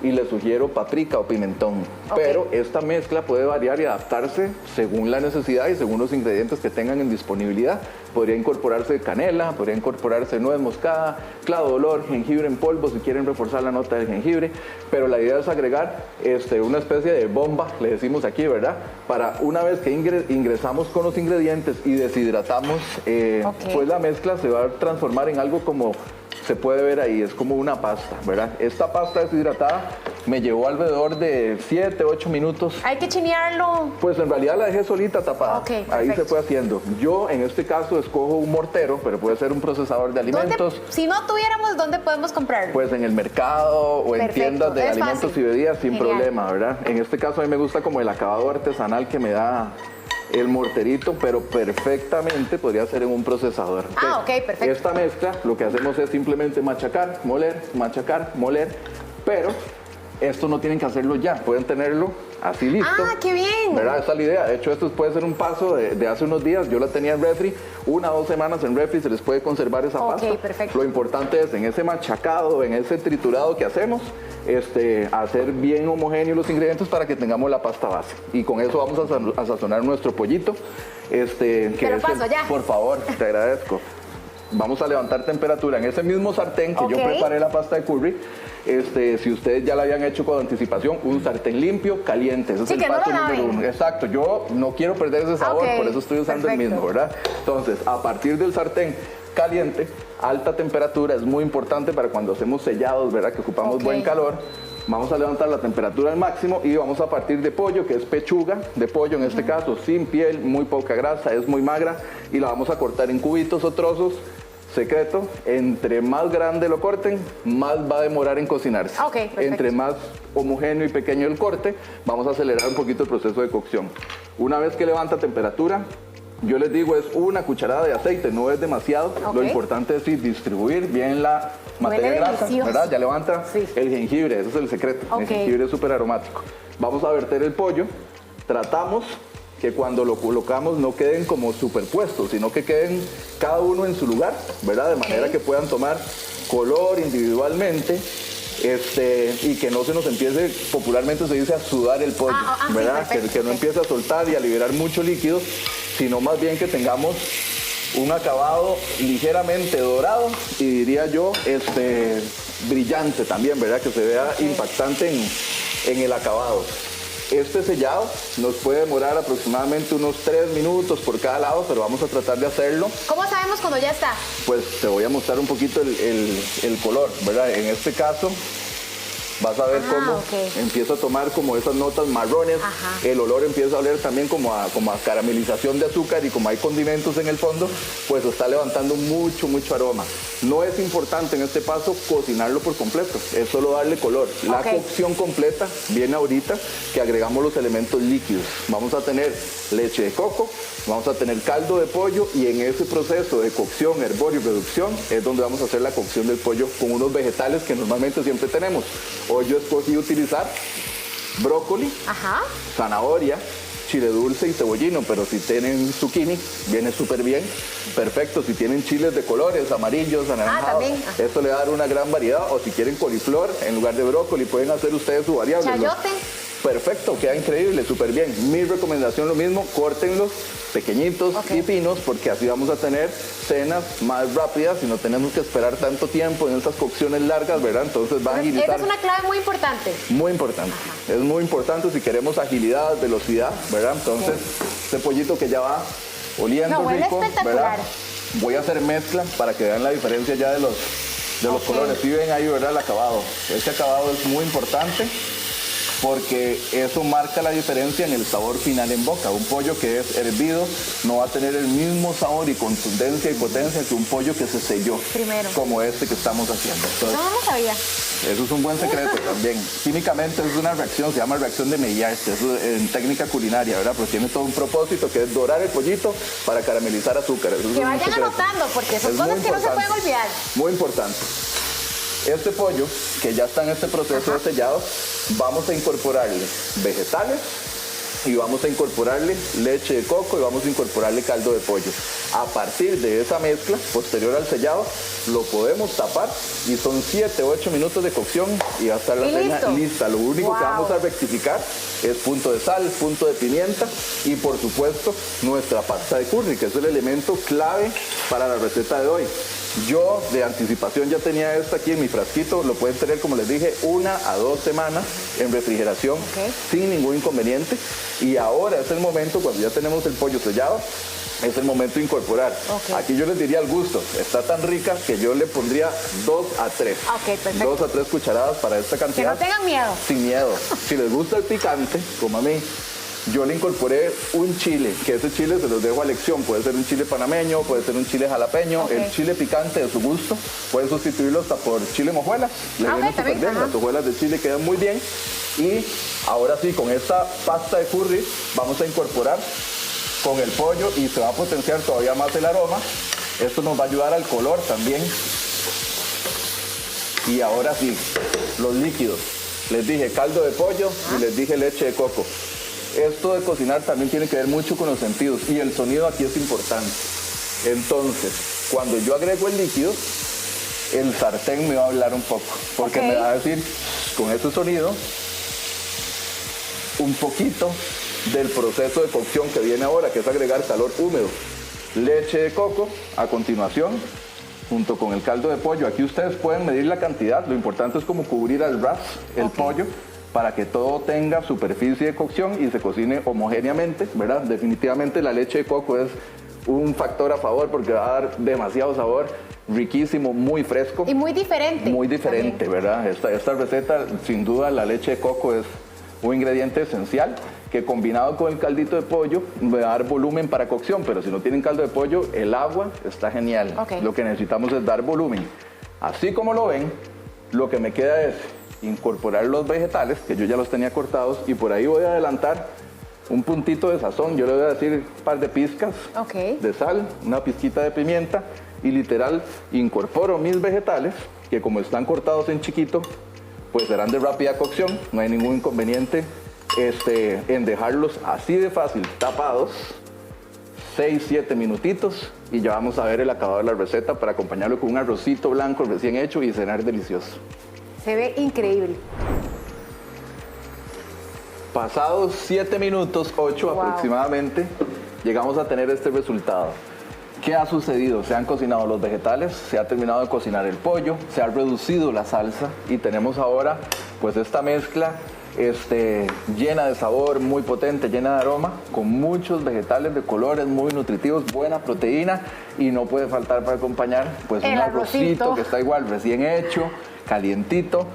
y les sugiero paprika o pimentón. Pero esta mezcla puede variar y adaptarse según la necesidad y según los ingredientes que tengan en disponibilidad. Podría incorporarse canela, podría incorporarse nuez moscada, clavo de olor, jengibre en polvo si quieren reforzar la nota del jengibre, pero la idea es agregar una especie de bomba, le decimos aquí, ¿verdad? Para una vez que ingresamos con los ingredientes y deshidratamos, pues la mezcla se va a transformar en algo como se puede ver ahí, es como una pasta, ¿verdad? Esta pasta deshidratada me llevó alrededor de 7, 8 minutos. Hay que chinearlo. Pues en realidad la dejé solita tapada. Okay, ahí se fue haciendo. Yo en este caso escojo un mortero, pero puede ser un procesador de alimentos. Si no tuviéramos, ¿dónde podemos comprarlo? Pues en el mercado o en tiendas de alimentos y bebidas sin problema, ¿verdad? En este caso a mí me gusta como el acabado artesanal que me da el morterito, pero perfectamente podría ser en un procesador. Ah, ok, perfecto. Esta mezcla lo que hacemos es simplemente machacar, moler, pero esto no tienen que hacerlo ya, pueden tenerlo así listo. ¡Ah, qué bien! ¿Verdad? Esa es la idea. De hecho, esto puede ser un paso de hace unos días. Yo la tenía en refri, 1 o 2 semanas en refri, se les puede conservar esa pasta. Perfecto. Lo importante es en ese machacado, en ese triturado que hacemos, hacer bien homogéneos los ingredientes para que tengamos la pasta base. Y con eso vamos a sazonar nuestro pollito. Pero paso ya. Por favor, te agradezco. Vamos a levantar temperatura en ese mismo sartén que yo preparé la pasta de curry. Si ustedes ya la habían hecho con anticipación, un sartén limpio, caliente. Ese es el paso número 1. Exacto, yo no quiero perder ese sabor, por eso estoy usando el mismo, ¿verdad? Entonces, a partir del sartén caliente, alta temperatura, es muy importante para cuando hacemos sellados, ¿verdad? Que ocupamos buen calor. Vamos a levantar la temperatura al máximo y vamos a partir de pollo, que es pechuga de pollo en este caso, sin piel, muy poca grasa, es muy magra, y la vamos a cortar en cubitos o trozos. Secreto, entre más grande lo corten, más va a demorar en cocinarse. Entre más homogéneo y pequeño el corte, vamos a acelerar un poquito el proceso de cocción. Una vez que levanta temperatura, yo les digo, es 1 cucharada de aceite, no es demasiado. Lo importante es distribuir bien la materia grasa, ¿verdad? Ya levanta el jengibre, ese es el secreto. El jengibre es súper aromático. Vamos a verter el pollo, tratamos que cuando lo colocamos no queden como superpuestos, sino que queden cada uno en su lugar, ¿verdad? De manera que puedan tomar color individualmente, y que no se nos empiece, popularmente se dice, a sudar el pollo, ¿verdad? Que no empiece a soltar y a liberar mucho líquido, sino más bien que tengamos un acabado ligeramente dorado y diría yo, brillante también, ¿verdad? Que se vea impactante en el acabado. Este sellado nos puede demorar aproximadamente unos 3 minutos por cada lado, pero vamos a tratar de hacerlo. ¿Cómo sabemos cuando ya está? Pues te voy a mostrar un poquito el color, ¿verdad? En este caso vas a ver cómo empieza a tomar como esas notas marrones, el olor empieza a oler también como a caramelización de azúcar, y como hay condimentos en el fondo, pues está levantando mucho aroma. No es importante en este paso cocinarlo por completo, es solo darle color. La cocción completa viene ahorita que agregamos los elementos líquidos. Vamos a tener leche de coco, vamos a tener caldo de pollo, y en ese proceso de cocción, hervor y reducción es donde vamos a hacer la cocción del pollo con unos vegetales que normalmente siempre tenemos. Hoy yo escogí utilizar brócoli, zanahoria, chile dulce y cebollino, pero si tienen zucchini, viene súper bien, perfecto. Si tienen chiles de colores, amarillos, anaranjados, esto le va a dar una gran variedad. O si quieren coliflor en lugar de brócoli, pueden hacer ustedes su variable. Chayote. Perfecto, queda increíble, súper bien. Mi recomendación lo mismo, córtenlos pequeñitos y finos, porque así vamos a tener cenas más rápidas y no tenemos que esperar tanto tiempo en estas cocciones largas, ¿verdad? Entonces va a agilizar. Esa es una clave muy importante. Muy importante. Es muy importante si queremos agilidad, velocidad, ¿verdad? Entonces, este pollito que ya va oliendo rico, ¿verdad? Voy a hacer mezcla para que vean la diferencia ya de los colores. Si ven ahí, ¿verdad? El acabado. Este acabado es muy importante, porque eso marca la diferencia en el sabor final en boca. Un pollo que es hervido no va a tener el mismo sabor y contundencia y potencia que un pollo que se selló primero, como este que estamos haciendo. Entonces, no sabía. Eso es un buen secreto también. Químicamente es una reacción, se llama reacción de Maillard, eso en técnica culinaria, ¿verdad? Pero tiene todo un propósito, que es dorar el pollito para caramelizar azúcar. Eso que vayan anotando, porque son cosas que no se pueden olvidar. Muy importante. Este pollo, que ya está en este proceso de sellado, vamos a incorporarle vegetales y vamos a incorporarle leche de coco y vamos a incorporarle caldo de pollo. A partir de esa mezcla, posterior al sellado, lo podemos tapar y son 7 o 8 minutos de cocción y va a estar la cena lista. Lo único que vamos a rectificar es punto de sal, punto de pimienta y por supuesto nuestra pasta de curry, que es el elemento clave para la receta de hoy. Yo de anticipación ya tenía esto aquí en mi frasquito, lo pueden tener, como les dije, 1 a 2 semanas en refrigeración sin ningún inconveniente. Y ahora es el momento, cuando ya tenemos el pollo sellado, es el momento de incorporar. Aquí yo les diría al gusto, está tan rica que yo le pondría 2 a 3. 2 a 3 cucharadas para esta cantidad. Que no tengan miedo. Sin miedo. Si les gusta el picante, como a mí, yo le incorporé un chile, que ese chile se los dejo a elección. Puede ser un chile panameño, puede ser un chile jalapeño. El chile picante de su gusto, pueden sustituirlo hasta por chile mojuelas. Le viene súper bien, las hojuelas de chile quedan muy bien. Y ahora sí, con esta pasta de curry vamos a incorporar con el pollo y se va a potenciar todavía más el aroma. Esto nos va a ayudar al color también. Y ahora sí, los líquidos. Les dije caldo de pollo y les dije leche de coco. Esto de cocinar también tiene que ver mucho con los sentidos y el sonido aquí es importante. Entonces, cuando yo agrego el líquido, el sartén me va a hablar un poco, porque me va a decir con ese sonido un poquito del proceso de cocción que viene ahora, que es agregar calor húmedo. Leche de coco a continuación, junto con el caldo de pollo. Aquí ustedes pueden medir la cantidad, lo importante es como cubrir al ras el pollo, para que todo tenga superficie de cocción y se cocine homogéneamente, ¿verdad? Definitivamente la leche de coco es un factor a favor porque va a dar demasiado sabor, riquísimo, muy fresco. Y muy diferente. Muy diferente, también. ¿Verdad? Esta receta, sin duda, la leche de coco es un ingrediente esencial que combinado con el caldito de pollo va a dar volumen para cocción, pero si no tienen caldo de pollo, el agua está genial. Lo que necesitamos es dar volumen. Así como lo ven, lo que me queda es incorporar los vegetales, que yo ya los tenía cortados, y por ahí voy a adelantar un puntito de sazón. Yo le voy a decir un par de pizcas de sal, una pizquita de pimienta, y literal incorporo mis vegetales, que como están cortados en chiquito, pues serán de rápida cocción. No hay ningún inconveniente en dejarlos así de fácil, tapados, 6-7 minutitos, y ya vamos a ver el acabado de la receta para acompañarlo con un arrocito blanco recién hecho y cenar delicioso. Se ve increíble. Pasados 7 minutos, 8 aproximadamente, llegamos a tener este resultado. ¿Qué ha sucedido? Se han cocinado los vegetales, se ha terminado de cocinar el pollo, se ha reducido la salsa y tenemos ahora pues esta mezcla llena de sabor, muy potente, llena de aroma, con muchos vegetales de colores muy nutritivos, buena proteína, y no puede faltar para acompañar pues un arrocito que está igual recién hecho, calientito.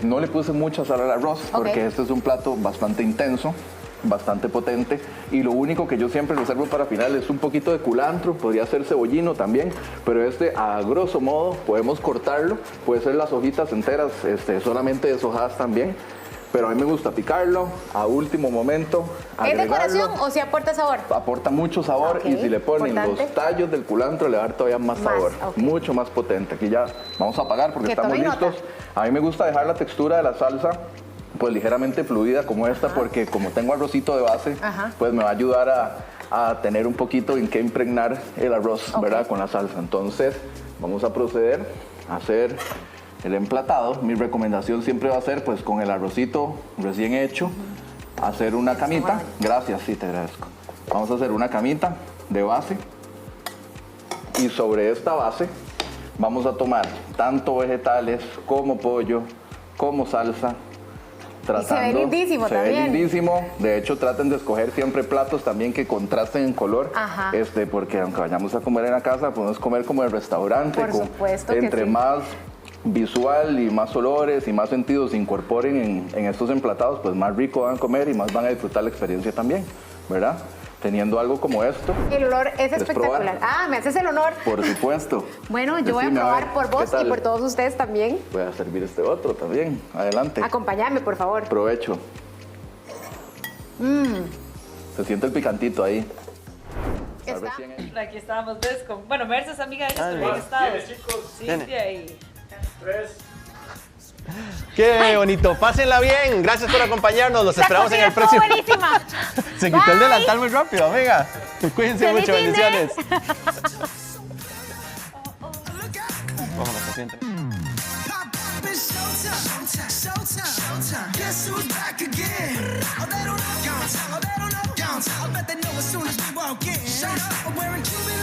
No le puse mucha sal al arroz porque este es un plato bastante intenso, bastante potente, y lo único que yo siempre reservo para final es un poquito de culantro, podría ser cebollino también, pero a grosso modo podemos cortarlo, puede ser las hojitas enteras, solamente deshojadas también, pero a mí me gusta picarlo a último momento, ¿Es decoración o si aporta sabor? Aporta mucho sabor, y si le ponen los tallos del culantro le va a dar todavía más sabor, mucho más potente. Aquí ya vamos a apagar porque estamos listos. A mí me gusta dejar la textura de la salsa pues ligeramente fluida como esta, porque como tengo arrocito de base, pues me va a ayudar a tener un poquito en qué impregnar el arroz, ¿verdad? Con la salsa. Entonces vamos a proceder a hacer el emplatado. Mi recomendación siempre va a ser pues con el arrocito recién hecho, hacer una camita. Gracias, sí, te agradezco. Vamos a hacer una camita de base, y sobre esta base vamos a tomar tanto vegetales como pollo, como salsa. Y se ve lindísimo también. Se ve lindísimo. De hecho, traten de escoger siempre platos también que contrasten en color. Porque aunque vayamos a comer en la casa, podemos comer como en el restaurante. Por supuesto que entre sí. más visual y más olores y más sentidos se incorporen en estos emplatados, pues más rico van a comer y más van a disfrutar la experiencia también, ¿verdad? Teniendo algo como esto. El olor es espectacular. ¿Me haces el honor? Por supuesto. Bueno, yo voy a probar por vos y por todos ustedes también. Voy a servir este otro también. Adelante. Acompáñame, por favor. Provecho. Se siente el picantito ahí. Aquí estábamos, ¿ves? Bueno, Mercedes, amiga de ellos, también estábamos. chicos. Cintia y Qué bonito. Pásenla bien. Gracias por acompañarnos. Los esperamos en el próximo. Buenísima. Se quitó el delantal muy rápido, amiga. Cuídense mucho. Feliz fin de- Bendiciones. Vámonos, paciente. Showtime. Guess who's back again? Oh, they don't know. I bet they know as soon as we walk in. Shut up, I'm wearing Cuban